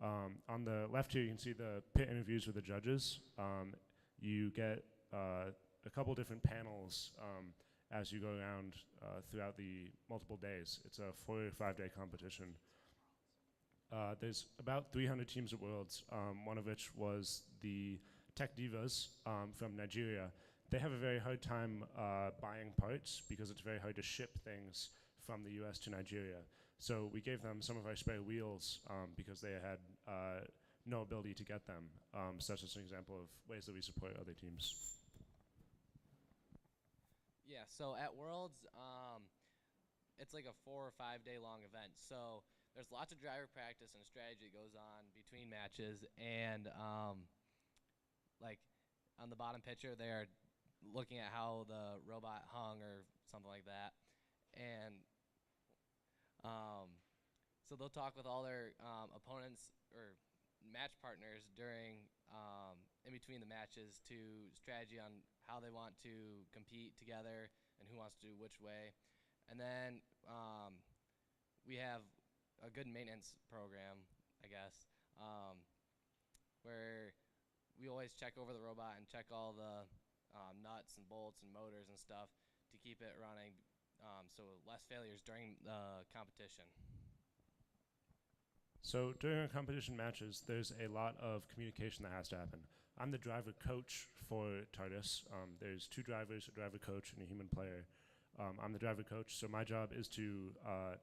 On the left here, you can see the pit interviews with the judges. You get a couple different panels as you go around throughout the multiple days. It's a 4 or 5 day competition. There's about 300 teams at Worlds, one of which was the Tech Divas from Nigeria. They have a very hard time buying parts because it's very hard to ship things from the US to Nigeria. So we gave them some of our spare wheels because they had no ability to get them. So that's just an example of ways that we support other teams. Yeah, so at Worlds, it's like a 4 or 5 day long event. So there's lots of driver practice and strategy that goes on between matches. And like on the bottom picture, they're looking at how the robot hung or something like that. And so they'll talk with all their opponents or match partners during in between the matches to strategy on how they want to compete together and who wants to do which way. And then we have a good maintenance program, I guess, where we always check over the robot and check all the nuts and bolts and motors and stuff to keep it running, so less failures during the competition. So during our competition matches, there's a lot of communication that has to happen. I'm the driver coach for TARDIS. There's 2 drivers, a driver coach, and a human player. I'm the driver coach, so my job is to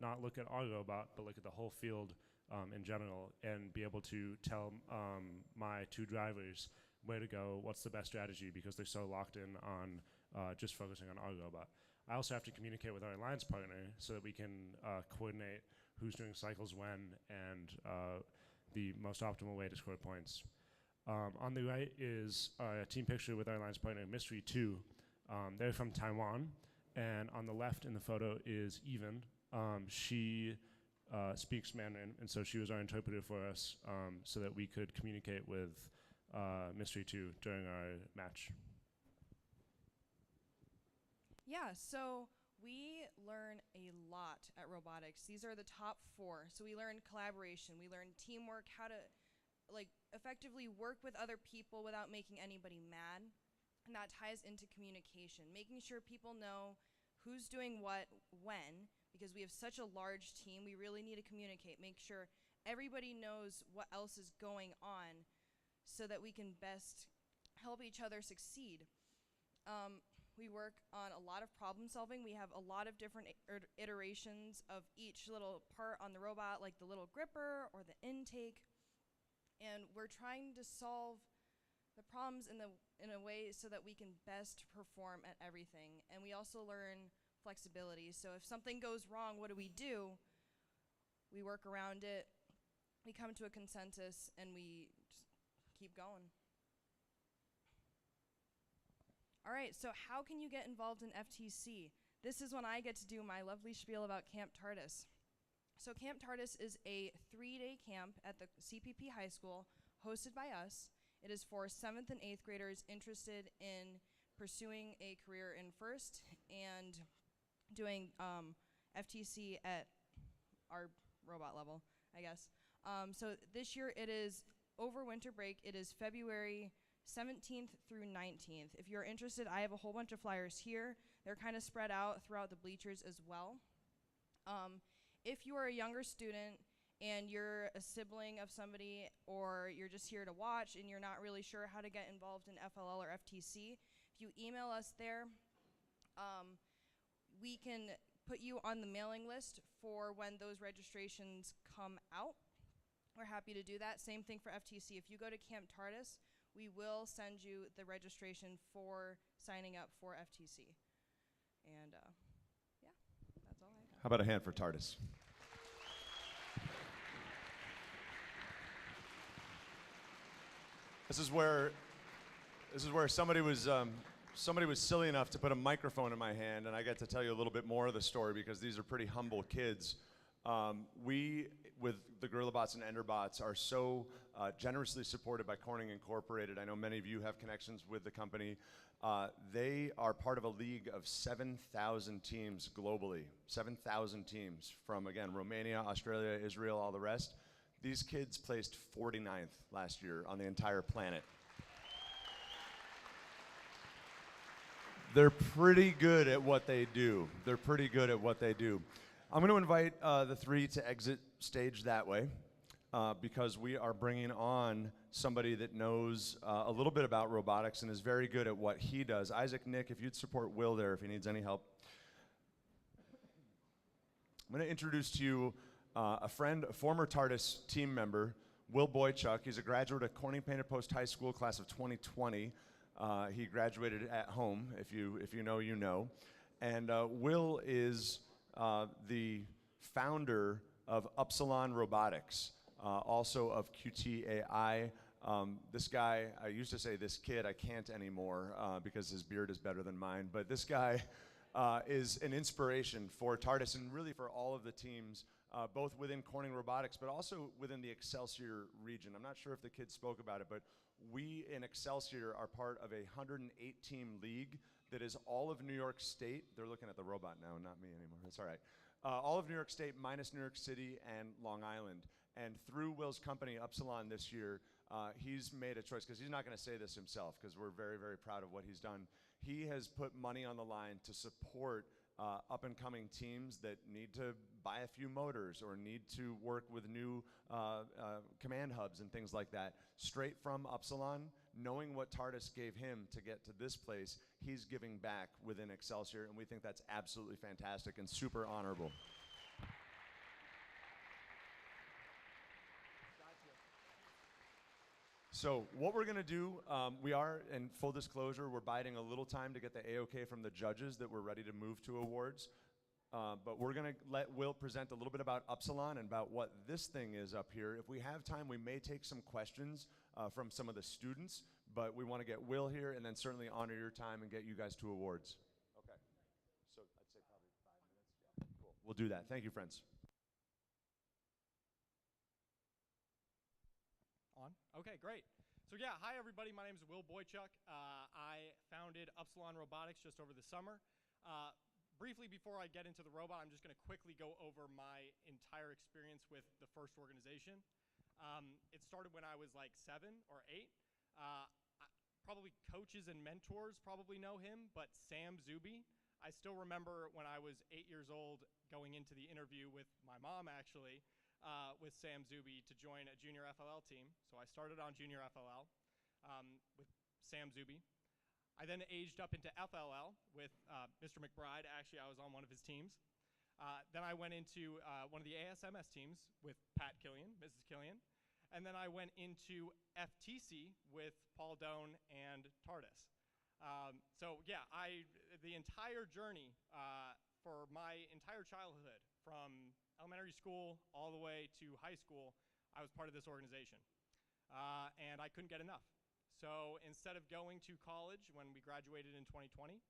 not look at our robot, but look at the whole field in general and be able to tell my 2 drivers where to go, what's the best strategy, because they're so locked in on just focusing on our robot. I also have to communicate with our alliance partner so that we can coordinate who's doing cycles when and the most optimal way to score points. On the right is a team picture with our alliance partner, Mystery 2. They're from Taiwan. And on the left in the photo is Even. She speaks Mandarin, and so she was our interpreter for us so that we could communicate with Mystery 2 during our match. Yeah, so we learn a lot at robotics. These are the top 4. So we learn collaboration, we learn teamwork, how to effectively work with other people without making anybody mad. And that ties into communication, making sure people know who's doing what when, because we have such a large team, we really need to communicate, make sure everybody knows what else is going on so that we can best help each other succeed. We work on a lot of problem solving. We have a lot of different iterations of each little part on the robot, like the little gripper or the intake. And we're trying to solve the problems in a way so that we can best perform at everything. And we also learn flexibility. So if something goes wrong, what do? We work around it, we come to a consensus, and we just keep going. All right, so how can you get involved in FTC? This is when I get to do my lovely spiel about Camp TARDIS. So Camp TARDIS is a 3-day camp at the CPP High School hosted by us. It is for 7th and 8th graders interested in pursuing a career in FIRST and doing FTC at our robot level, I guess. So this year it is over winter break. It is February 17th through 19th. If you're interested, I have a whole bunch of flyers here. They're kind of spread out throughout the bleachers as well. If you are a younger student and you're a sibling of somebody, or you're just here to watch and you're not really sure how to get involved in FLL or FTC, if you email us there, we can put you on the mailing list for when those registrations come out. We're happy to do that. Same thing for FTC. If you go to Camp TARDIS, we will send you the registration for signing up for FTC. And yeah, that's all I have. How about a hand for TARDIS? This is where somebody was silly enough to put a microphone in my hand, and I get to tell you a little bit more of the story because these are pretty humble kids. We with the GorillaBots and Enderbots are so generously supported by Corning Incorporated. I know many of you have connections with the company. They are part of a league of 7,000 teams globally. 7,000 teams from, again, Romania, Australia, Israel, all the rest. These kids placed 49th last year on the entire planet. They're pretty good at what they do. They're pretty good at what they do. I'm going to invite the three to exit stage that way because we are bringing on somebody that knows a little bit about robotics and is very good at what he does. Isaac, Nick, if you'd support Will there if he needs any help. I'm going to introduce to you a friend, a former TARDIS team member, Will Boychuk. He's a graduate of Corning Painted Post High School, class of 2020. He graduated at home, if you know, you know. And Will is the founder of Uplison Robotics, also of QTAI. This guy, I used to say this kid, I can't anymore because his beard is better than mine, but this guy is an inspiration for TARDIS and really for all of the teams, both within Corning Robotics, but also within the Excelsior region. I'm not sure if the kids spoke about it, but we in Excelsior are part of a 108-team league that is all of New York State. They're looking at the robot now, not me anymore. That's all right. All of New York State minus New York City and Long Island. And through Will's company, Uplison, this year, he's made a choice, because he's not going to say this himself, because we're very, very proud of what he's done. He has put money on the line to support up-and-coming teams that need to buy a few motors or need to work with new command hubs and things like that. Straight from Uplison, knowing what TARDIS gave him to get to this place, he's giving back within Excelsior, and we think that's absolutely fantastic and super honorable. So what we're going to do, we are, in full disclosure, we're biding a little time to get the A-OK from the judges that we're ready to move to awards. But we're going to let Will present a little bit about Uplison and about what this thing is up here. If we have time, we may take some questions from some of the students, but we want to get Will here and then certainly honor your time and get you guys to awards. Okay. So I'd say probably 5 minutes. Yeah. Cool. We'll do that. Thank you, friends. On? Okay, great. So yeah, hi everybody, my name is Will Boychuk. I founded Uplison Robotics just over the summer. Briefly before I get into the robot, I'm just going to quickly go over my entire experience with the first organization. It started when I was like 7 or 8. Probably coaches and mentors probably know him, but Sam Zuby, I still remember when I was 8 years old going into the interview with my mom actually, with Sam Zuby to join a junior FLL team. So I started on junior FLL with Sam Zuby. I then aged up into FLL with Mr. McBride. Actually, I was on one of his teams. Then I went into one of the ASMS teams with Pat Killian, Mrs. Killian. And then I went into FTC with Paul Doan and TARDIS. So yeah, the entire journey for my entire childhood, from elementary school all the way to high school, I was part of this organization. And I couldn't get enough. So instead of going to college when we graduated in 2020,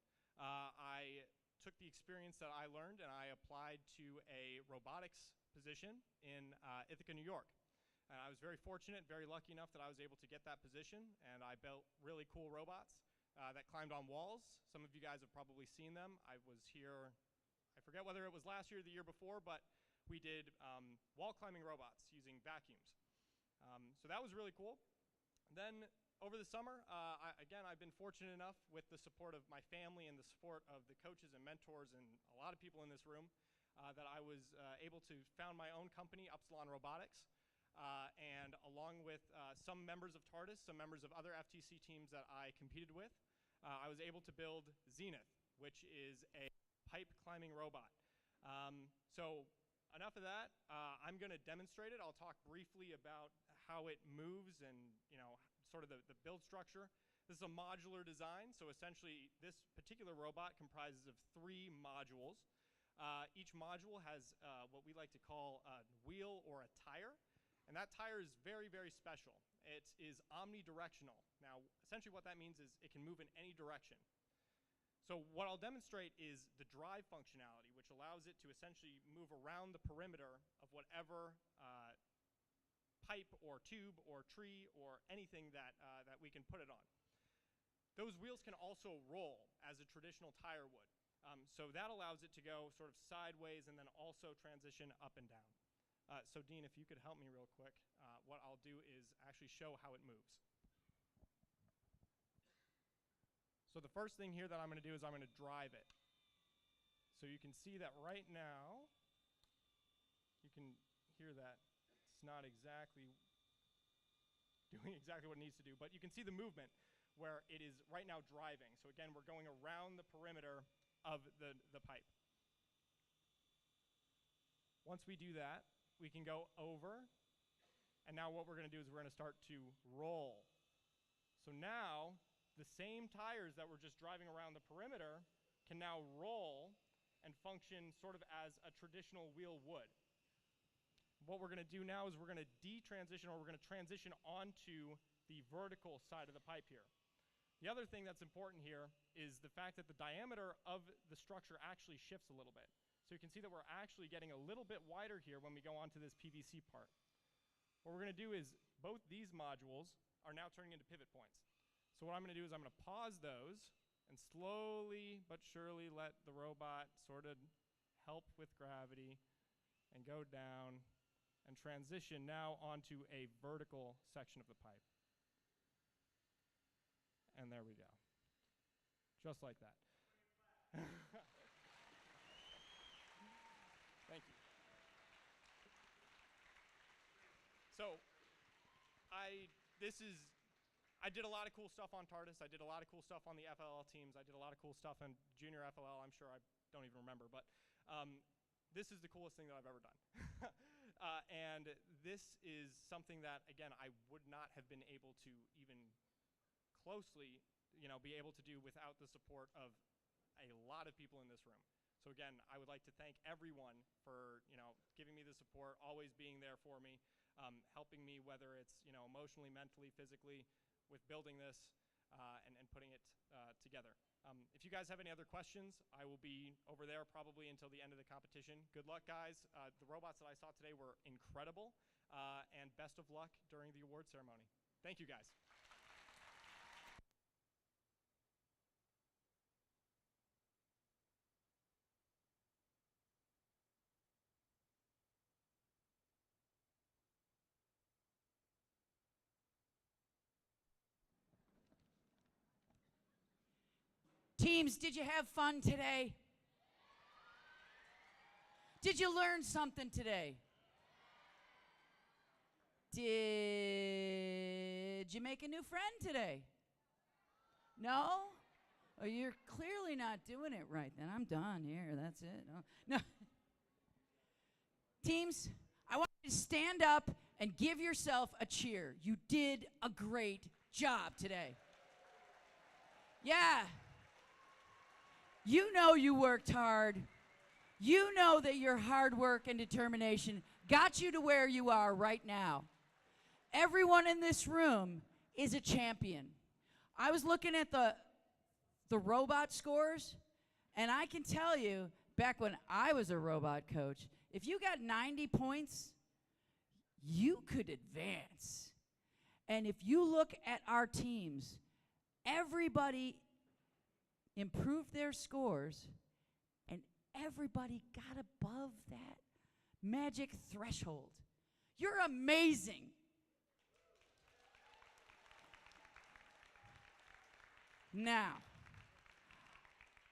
I took the experience that I learned and I applied to a robotics position in Ithaca, New York. And I was very fortunate, very lucky enough that I was able to get that position, and I built really cool robots that climbed on walls. Some of you guys have probably seen them. I was here, I forget whether it was last year or the year before, but we did wall climbing robots using vacuums. So that was really cool. Then over the summer, again, I've been fortunate enough with the support of my family and the support of the coaches and mentors and a lot of people in this room that I was able to found my own company, Uplison Robotics. And along with some members of TARDIS, some members of other FTC teams that I competed with, I was able to build Zenith, which is a pipe climbing robot. So enough of that. I'm going to demonstrate it. I'll talk briefly about how it moves and sort of the build structure. This is a modular design, so essentially this particular robot comprises of 3 modules. Each module has what we like to call a wheel or a tire. And that tire is very, very special. It is omnidirectional. Now, essentially what that means is it can move in any direction. So what I'll demonstrate is the drive functionality, which allows it to essentially move around the perimeter of whatever pipe or tube or tree or anything that we can put it on. Those wheels can also roll as a traditional tire would. So that allows it to go sort of sideways and then also transition up and down. So Dean, if you could help me real quick, what I'll do is actually show how it moves. So the first thing here that I'm going to do is I'm going to drive it. So you can see that right now, you can hear that it's not exactly doing exactly what it needs to do, but you can see the movement where it is right now driving. So again, we're going around the perimeter of the pipe. Once we do that, we can go over, and now what we're going to do is we're going to start to roll. So now, the same tires that were just driving around the perimeter can now roll and function sort of as a traditional wheel would. What we're going to do now is we're going to detransition, or we're going to transition onto the vertical side of the pipe here. The other thing that's important here is the fact that the diameter of the structure actually shifts a little bit. So you can see that we're actually getting a little bit wider here when we go onto this PVC part. What we're going to do is both these modules are now turning into pivot points. So what I'm going to do is I'm going to pause those and slowly but surely let the robot sort of help with gravity and go down and transition now onto a vertical section of the pipe. And there we go. Just like that. Thank you. So I did a lot of cool stuff on TARDIS. I did a lot of cool stuff on the FLL teams. I did a lot of cool stuff on junior FLL. I'm sure I don't even remember, but this is the coolest thing that I've ever done. And this is something that, again, I would not have been able to even closely, be able to do without the support of a lot of people in this room. So again, I would like to thank everyone for, giving me the support, always being there for me, helping me, whether it's, emotionally, mentally, physically, with building this and putting it together. If you guys have any other questions, I will be over there probably until the end of the competition. Good luck, guys. The robots that I saw today were incredible, and best of luck during the award ceremony. Thank you, guys. Teams, did you have fun today? Did you learn something today? Did you make a new friend today? No? Oh, you're clearly not doing it right. Then I'm done here. That's it. No. Teams, I want you to stand up and give yourself a cheer. You did a great job today. Yeah. You know you worked hard. You know that your hard work and determination got you to where you are right now. Everyone in this room is a champion. I was looking at the robot scores, and I can tell you, back when I was a robot coach, if you got 90 points, you could advance. And if you look at our teams, everybody improved their scores, and everybody got above that magic threshold. You're amazing. Now,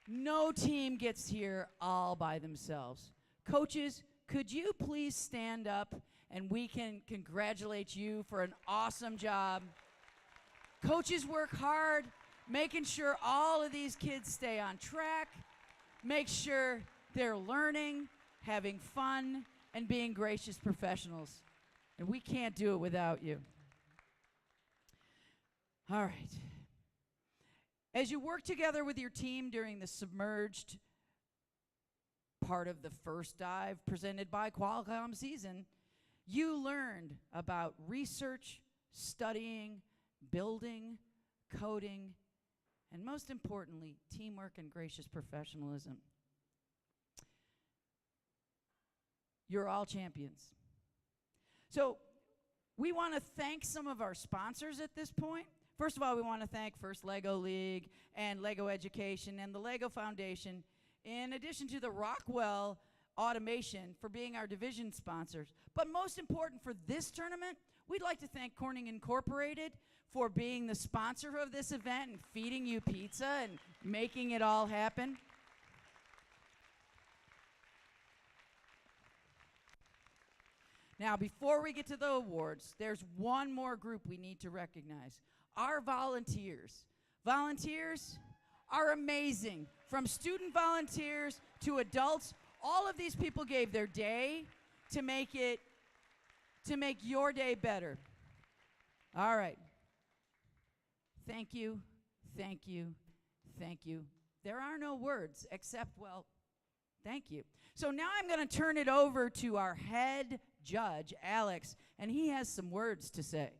no team gets here all by themselves. Coaches, could you please stand up and we can congratulate you for an awesome job. Coaches work hard, making sure all of these kids stay on track, make sure they're learning, having fun, and being gracious professionals. And we can't do it without you. All right. As you work together with your team during the Submerged part of the first dive presented by Qualcomm season, you learned about research, studying, building, coding, and most importantly, teamwork and gracious professionalism. You're all champions. So we want to thank some of our sponsors at this point. First of all, we want to thank First Lego League and Lego Education and the Lego Foundation, in addition to the Rockwell Automation for being our division sponsors. But most important for this tournament, we'd like to thank Corning Incorporated for being the sponsor of this event and feeding you pizza and making it all happen. Now, before we get to the awards, there's one more group we need to recognize. Our volunteers. Volunteers are amazing. From student volunteers to adults, all of these people gave their day to make your day better. All right. Thank you, thank you, thank you. There are no words except, well, thank you. So now I'm going to turn it over to our head judge, Alex, and he has some words to say.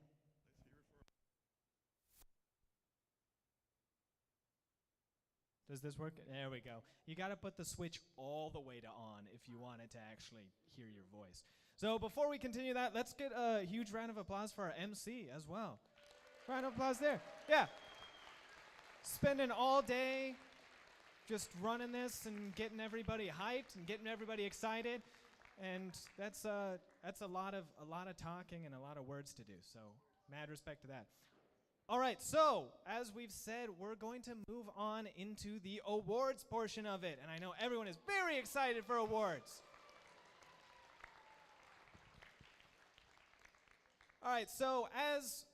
Does this work? There we go. You got to put the switch all the way to on if you want it to actually hear your voice. So before we continue that, let's get a huge round of applause for our MC as well. Round of applause there. Yeah. Spending all day just running this and getting everybody hyped and getting everybody excited. And that's a lot of talking and a lot of words to do. So mad respect to that. All right, so as we've said, we're going to move on into the awards portion of it. And I know everyone is very excited for awards. All right, so as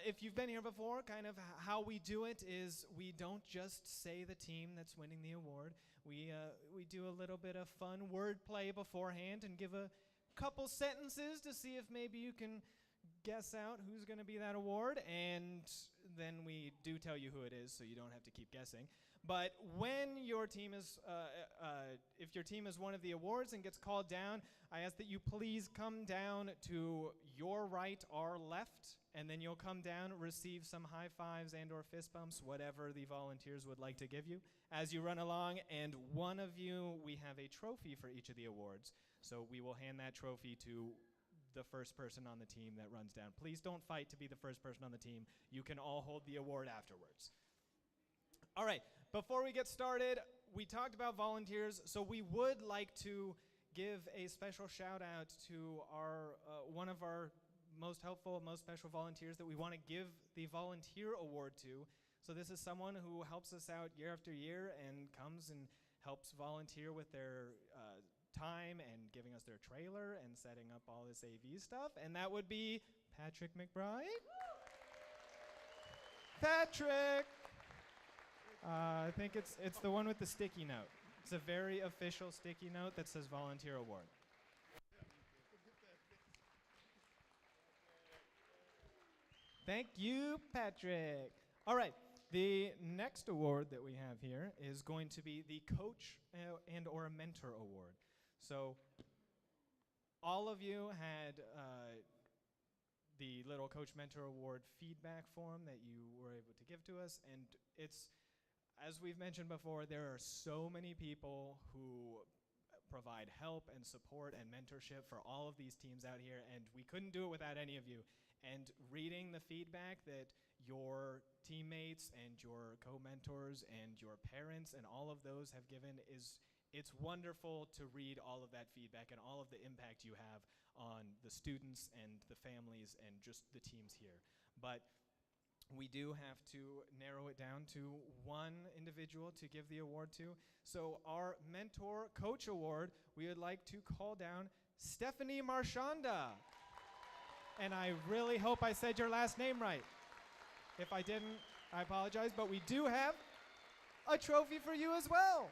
if you've been here before, kind of how we do it is we don't just say the team that's winning the award. We do a little bit of fun wordplay beforehand and give a couple sentences to see if maybe you can guess out who's going to be that award, and then we do tell you who it is so you don't have to keep guessing. But when your team is, if your team is one of the awards and gets called down, I ask that you please come down to your right or left, and then you'll come down, receive some high fives and or fist bumps, whatever the volunteers would like to give you as you run along. And one of you, we have a trophy for each of the awards. So we will hand that trophy to the first person on the team that runs down. Please don't fight to be the first person on the team. You can all hold the award afterwards. All right, before we get started, we talked about volunteers, so we would like to give a special shout out to our one of our most helpful, most special volunteers that we want to give the volunteer award to. So this is someone who helps us out year after year and comes and helps volunteer with their time and giving us their trailer and setting up all this AV stuff, and that would be Patrick McBride. Patrick! I think it's the one with the sticky note. It's a very official sticky note that says Volunteer Award. Thank you, Patrick. All right, the next award that we have here is going to be the Coach and or Mentor Award. So all of you had the little Coach Mentor Award feedback form that you were able to give to us, and it's, as we've mentioned before, there are so many people who provide help and support and mentorship for all of these teams out here, and we couldn't do it without any of you. And reading the feedback that your teammates and your co-mentors and your parents and all of those have given it's wonderful to read all of that feedback and all of the impact you have on the students and the families and just the teams here. But we do have to narrow it down to one individual to give the award to. So our Mentor Coach Award, we would like to call down Stephanie Marchanda. And I really hope I said your last name right. If I didn't, I apologize, but we do have a trophy for you as well.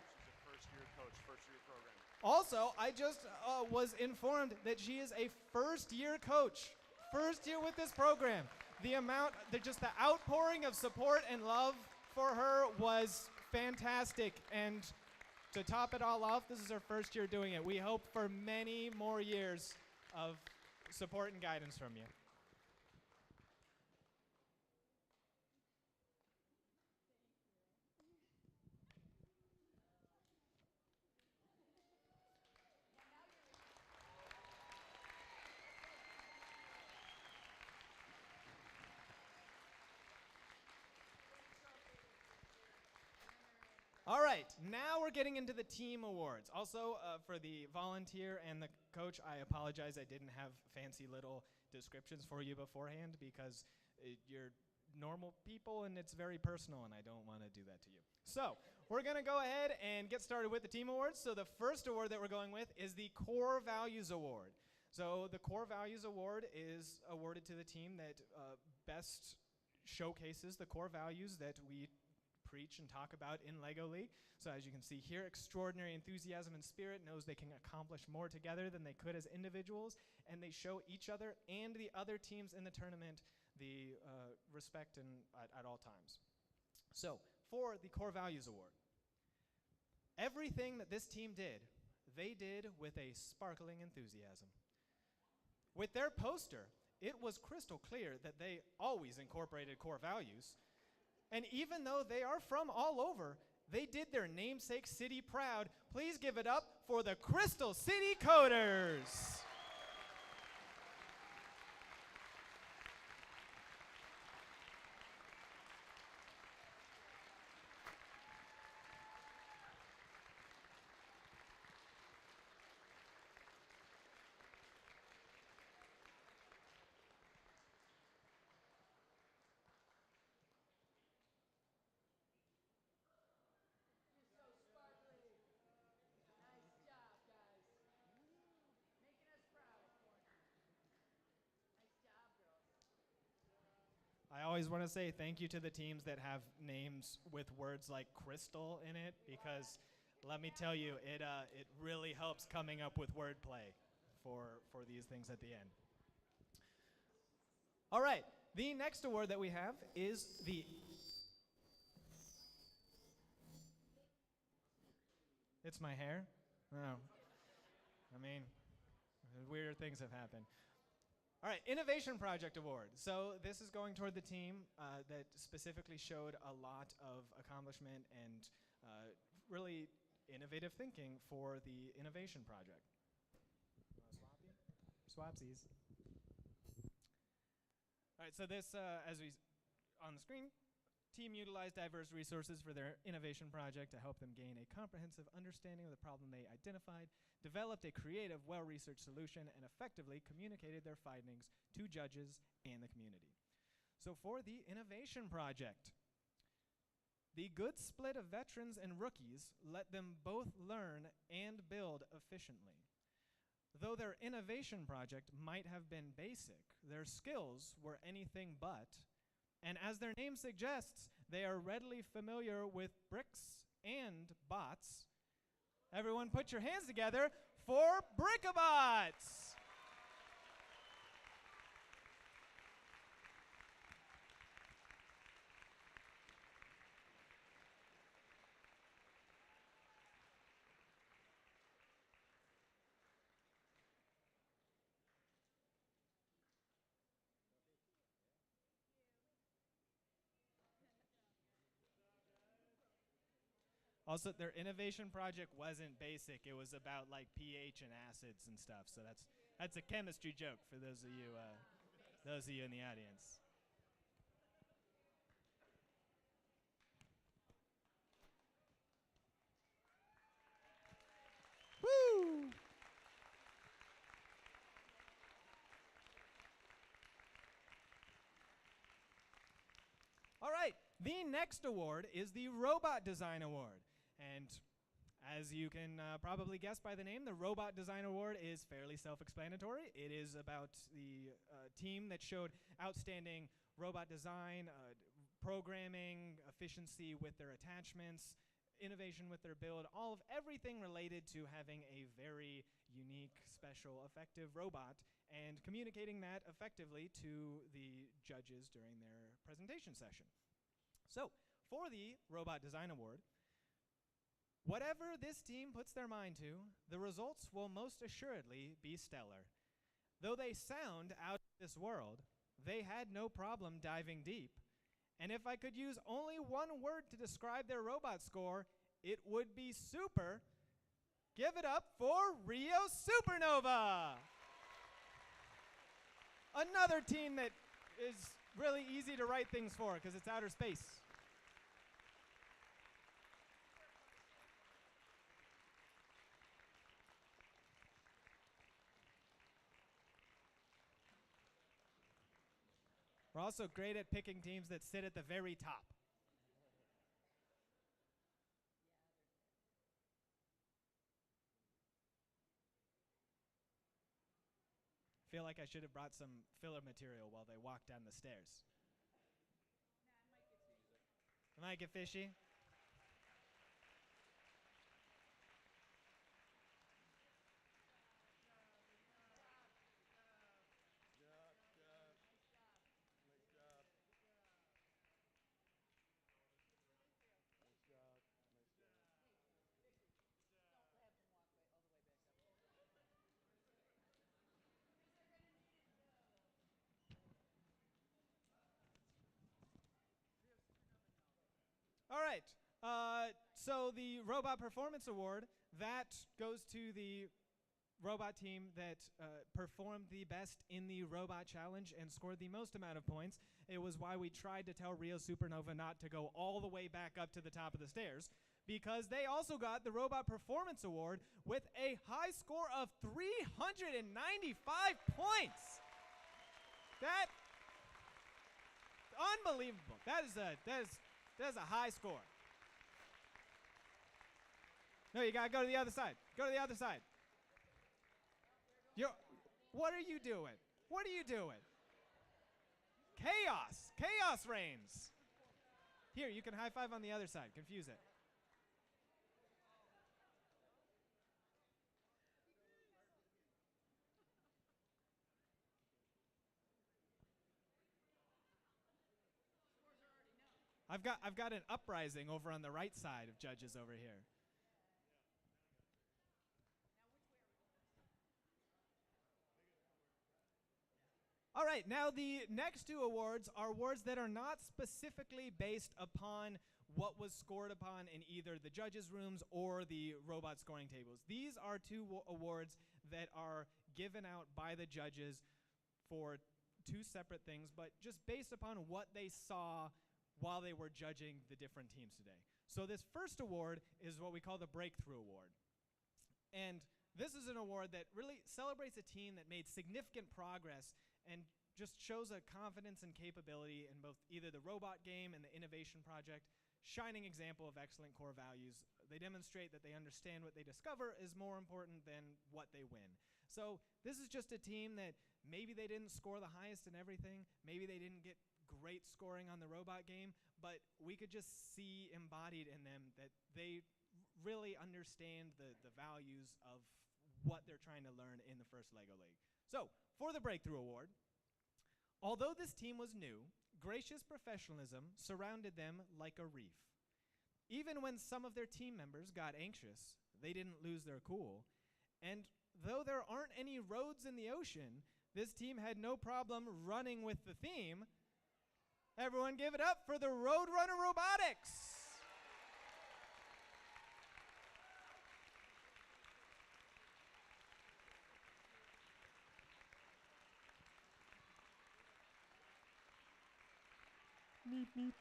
Also, I just was informed that she is a first-year coach. First year with this program. The outpouring of support and love for her was fantastic. And to top it all off, this is her first year doing it. We hope for many more years of support and guidance from you. All right, now we're getting into the team awards. Also, for the volunteer and the coach, I apologize I didn't have fancy little descriptions for you beforehand because you're normal people and it's very personal and I don't want to do that to you. So, we're going to go ahead and get started with the team awards. So the first award that we're going with is the Core Values Award. So the Core Values Award is awarded to the team that best showcases the core values that we preach and talk about in LEGO League. So as you can see here, extraordinary enthusiasm and spirit, knows they can accomplish more together than they could as individuals, and they show each other and the other teams in the tournament the respect at all times. So for the Core Values Award, everything that this team did, they did with a sparkling enthusiasm. With their poster, it was crystal clear that they always incorporated core values. And even though they are from all over, they did their namesake city proud. Please give it up for the Crystal City Coders. I always want to say thank you to the teams that have names with words like crystal in it, because let me tell you, it really helps coming up with wordplay for these things at the end. All right, the next award that we have is the... It's my hair? Oh. I mean, weird things have happened. All right, Innovation Project Award. So this is going toward the team that specifically showed a lot of accomplishment and really innovative thinking for the Innovation Project. Swapsies. All right, so this, as we on the screen, team utilized diverse resources for their innovation project to help them gain a comprehensive understanding of the problem they identified, developed a creative, well-researched solution, and effectively communicated their findings to judges and the community. So for the innovation project, the good split of veterans and rookies let them both learn and build efficiently. Though their innovation project might have been basic, their skills were anything but. And as their name suggests, they are readily familiar with bricks and bots. Everyone put your hands together for Brickabots! Also, their innovation project wasn't basic. It was about like pH and acids and stuff. So that's a chemistry joke for those of you in the audience. Woo! All right, the next award is the Robot Design Award. And as you can probably guess by the name, the Robot Design Award is fairly self-explanatory. It is about the team that showed outstanding robot design, programming, efficiency with their attachments, innovation with their build, all of everything related to having a very unique, special, effective robot and communicating that effectively to the judges during their presentation session. So, for the Robot Design Award, whatever this team puts their mind to, the results will most assuredly be stellar. Though they sound out of this world, they had no problem diving deep. And if I could use only one word to describe their robot score, it would be super. Give it up for Rio Supernova! Another team that is really easy to write things for because it's outer space. We're also great at picking teams that sit at the very top. Feel like I should have brought some filler material while they walk down the stairs. It might get fishy. All right. So the Robot Performance Award, that goes to the robot team that performed the best in the Robot Challenge and scored the most amount of points. It was why we tried to tell Rio Supernova not to go all the way back up to the top of the stairs, because they also got the Robot Performance Award with a high score of 395 points. That, unbelievable. That is a high score. No, you gotta go to the other side. Go to the other side. What are you doing? What are you doing? Chaos. Chaos reigns. Here, you can high five on the other side. Confuse it. I've got an uprising over on the right side of judges over here. All right, now the next two awards are awards that are not specifically based upon what was scored upon in either the judges' rooms or the robot scoring tables. These are two awards that are given out by the judges for two separate things, but just based upon what they saw while they were judging the different teams today. So this first award is what we call the Breakthrough Award. And this is an award that really celebrates a team that made significant progress and just shows a confidence and capability in both either the robot game and the innovation project. Shining example of excellent core values. They demonstrate that they understand what they discover is more important than what they win. So this is just a team that maybe they didn't score the highest in everything, maybe they didn't get great scoring on the robot game, but we could just see embodied in them that they really understand the values of what they're trying to learn in the first LEGO League. So, for the Breakthrough Award, although this team was new, gracious professionalism surrounded them like a reef. Even when some of their team members got anxious, they didn't lose their cool. And though there aren't any roads in the ocean, this team had no problem running with the theme. Everyone give it up for the Roadrunner Robotics. Meep, meep.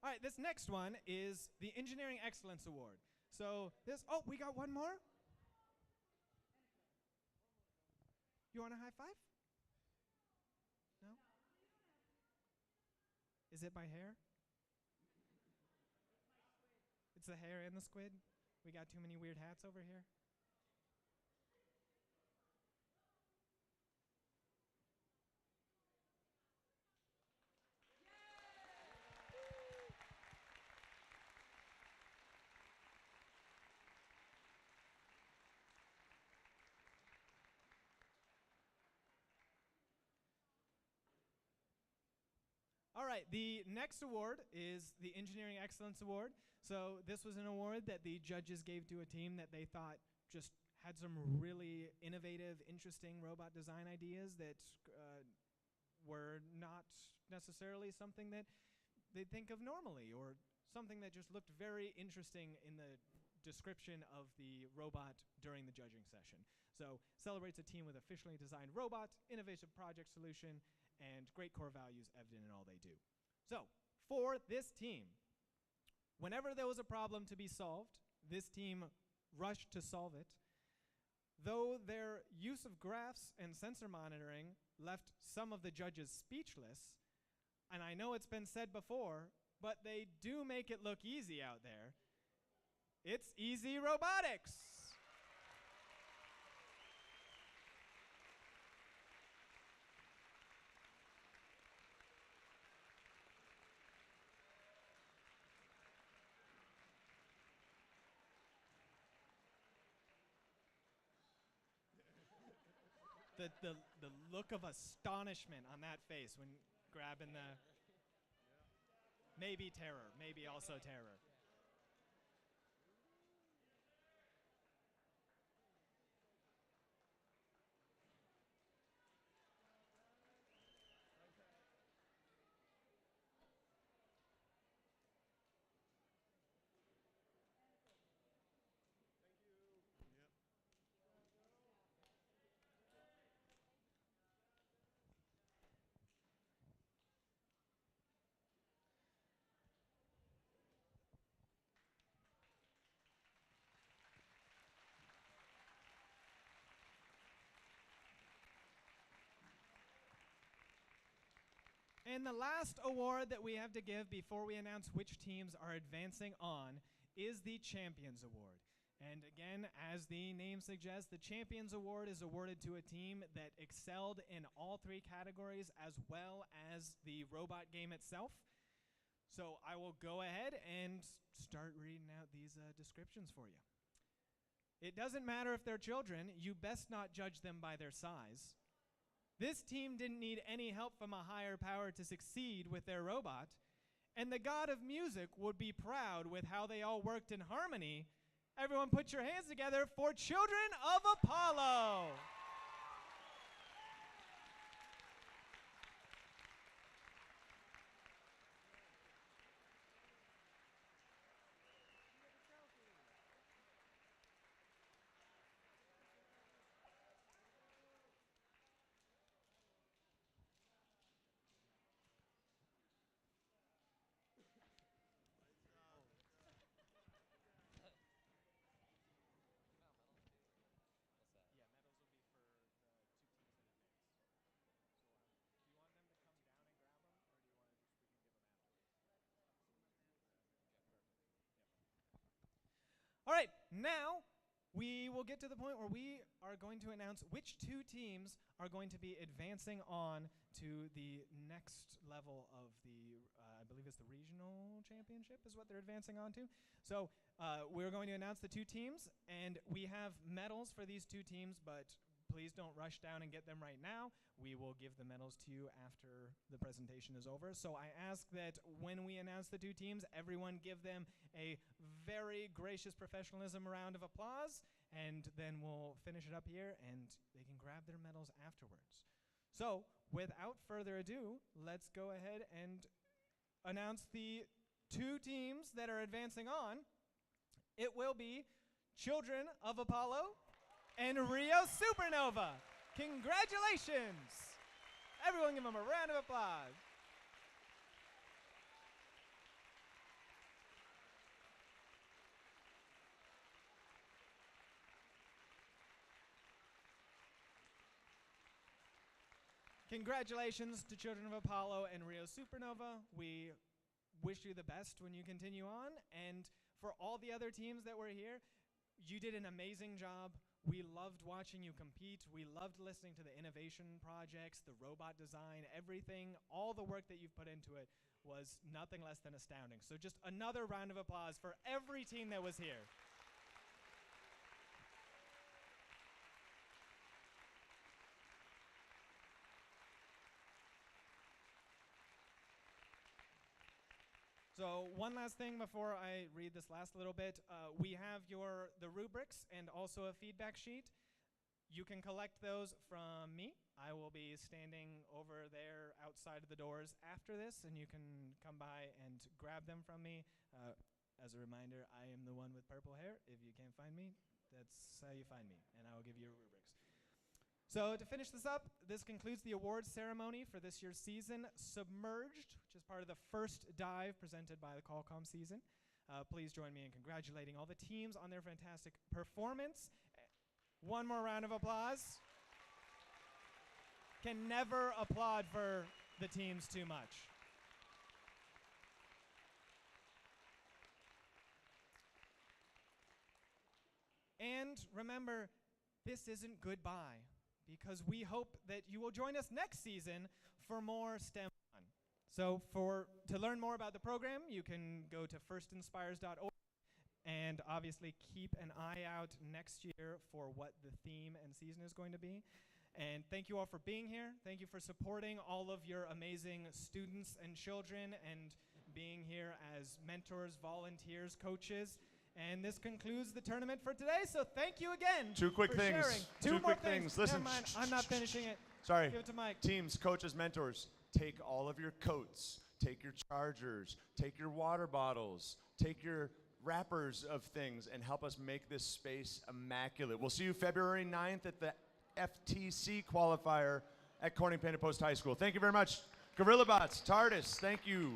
All right, this next one is the Engineering Excellence Award. So this, oh, we got one more? You want a high five? No? Is it my hair? It's the hair and the squid? We got too many weird hats over here? All All right, the next award is the Engineering Excellence Award. So this was an award that the judges gave to a team that they thought just had some really innovative, interesting robot design ideas that were not necessarily something that they'd think of normally, or something that just looked very interesting in the description of the robot during the judging session. So celebrates a team with officially designed robot, innovative project solution, and great core values evident in all they do. So for this team, whenever there was a problem to be solved, this team rushed to solve it. Though their use of graphs and sensor monitoring left some of the judges speechless, and I know it's been said before, but they do make it look easy out there. It's easy robotics. The look of astonishment on that face when grabbing the maybe terror, maybe also terror. And the last award that we have to give before we announce which teams are advancing on is the Champions Award. And again, as the name suggests, the Champions Award is awarded to a team that excelled in all three categories as well as the robot game itself. So I will go ahead and start reading out these descriptions for you. It doesn't matter if they're children, you best not judge them by their size. This team didn't need any help from a higher power to succeed with their robot, and the god of music would be proud with how they all worked in harmony. Everyone put your hands together for Children of Apollo. All right, now we will get to the point where we are going to announce which two teams are going to be advancing on to the next level of the, I believe it's the regional championship is what they're advancing on to. So we're going to announce the two teams, and we have medals for these two teams, but please don't rush down and get them right now. We will give the medals to you after the presentation is over. So I ask that when we announce the two teams, everyone give them a very gracious professionalism round of applause, and then we'll finish it up here, and they can grab their medals afterwards. So without further ado, let's go ahead and announce the two teams that are advancing on. It will be Children of Apollo and Rio Supernova. Congratulations! Everyone give them a round of applause. Congratulations to Children of Apollo and Rio Supernova. We wish you the best when you continue on. And for all the other teams that were here, you did an amazing job. We loved watching you compete. We loved listening to the innovation projects, the robot design, everything. All the work that you've put into it was nothing less than astounding. So just another round of applause for every team that was here. So one last thing before I read this last little bit. We have the rubrics and also a feedback sheet. You can collect those from me. I will be standing over there outside of the doors after this, and you can come by and grab them from me. As a reminder, I am the one with purple hair. If you can't find me, that's how you find me, and I will give you your rubrics. So to finish this up, this concludes the awards ceremony for this year's season, Submerged, which is part of the first dive presented by the Qualcomm season. Please join me in congratulating all the teams on their fantastic performance. One more round of applause. Can never applaud for the teams too much. And remember, this isn't goodbye, because we hope that you will join us next season for more STEM fun. So to learn more about the program, you can go to firstinspires.org and obviously keep an eye out next year for what the theme and season is going to be. And thank you all for being here. Thank you for supporting all of your amazing students and children and being here as mentors, volunteers, coaches. And this concludes the tournament for today. So thank you again. Two quick for things. Sharing. Two more quick things. things. Listen. Never mind. I'm not finishing it. Sorry. Give it to Mike. Teams, coaches, mentors, take all of your coats, take your chargers, take your water bottles, take your wrappers of things, and help us make this space immaculate. We'll see you February 9th at the FTC qualifier at Corning Painted Post High School. Thank you very much. Gorilla Bots, TARDIS, thank you.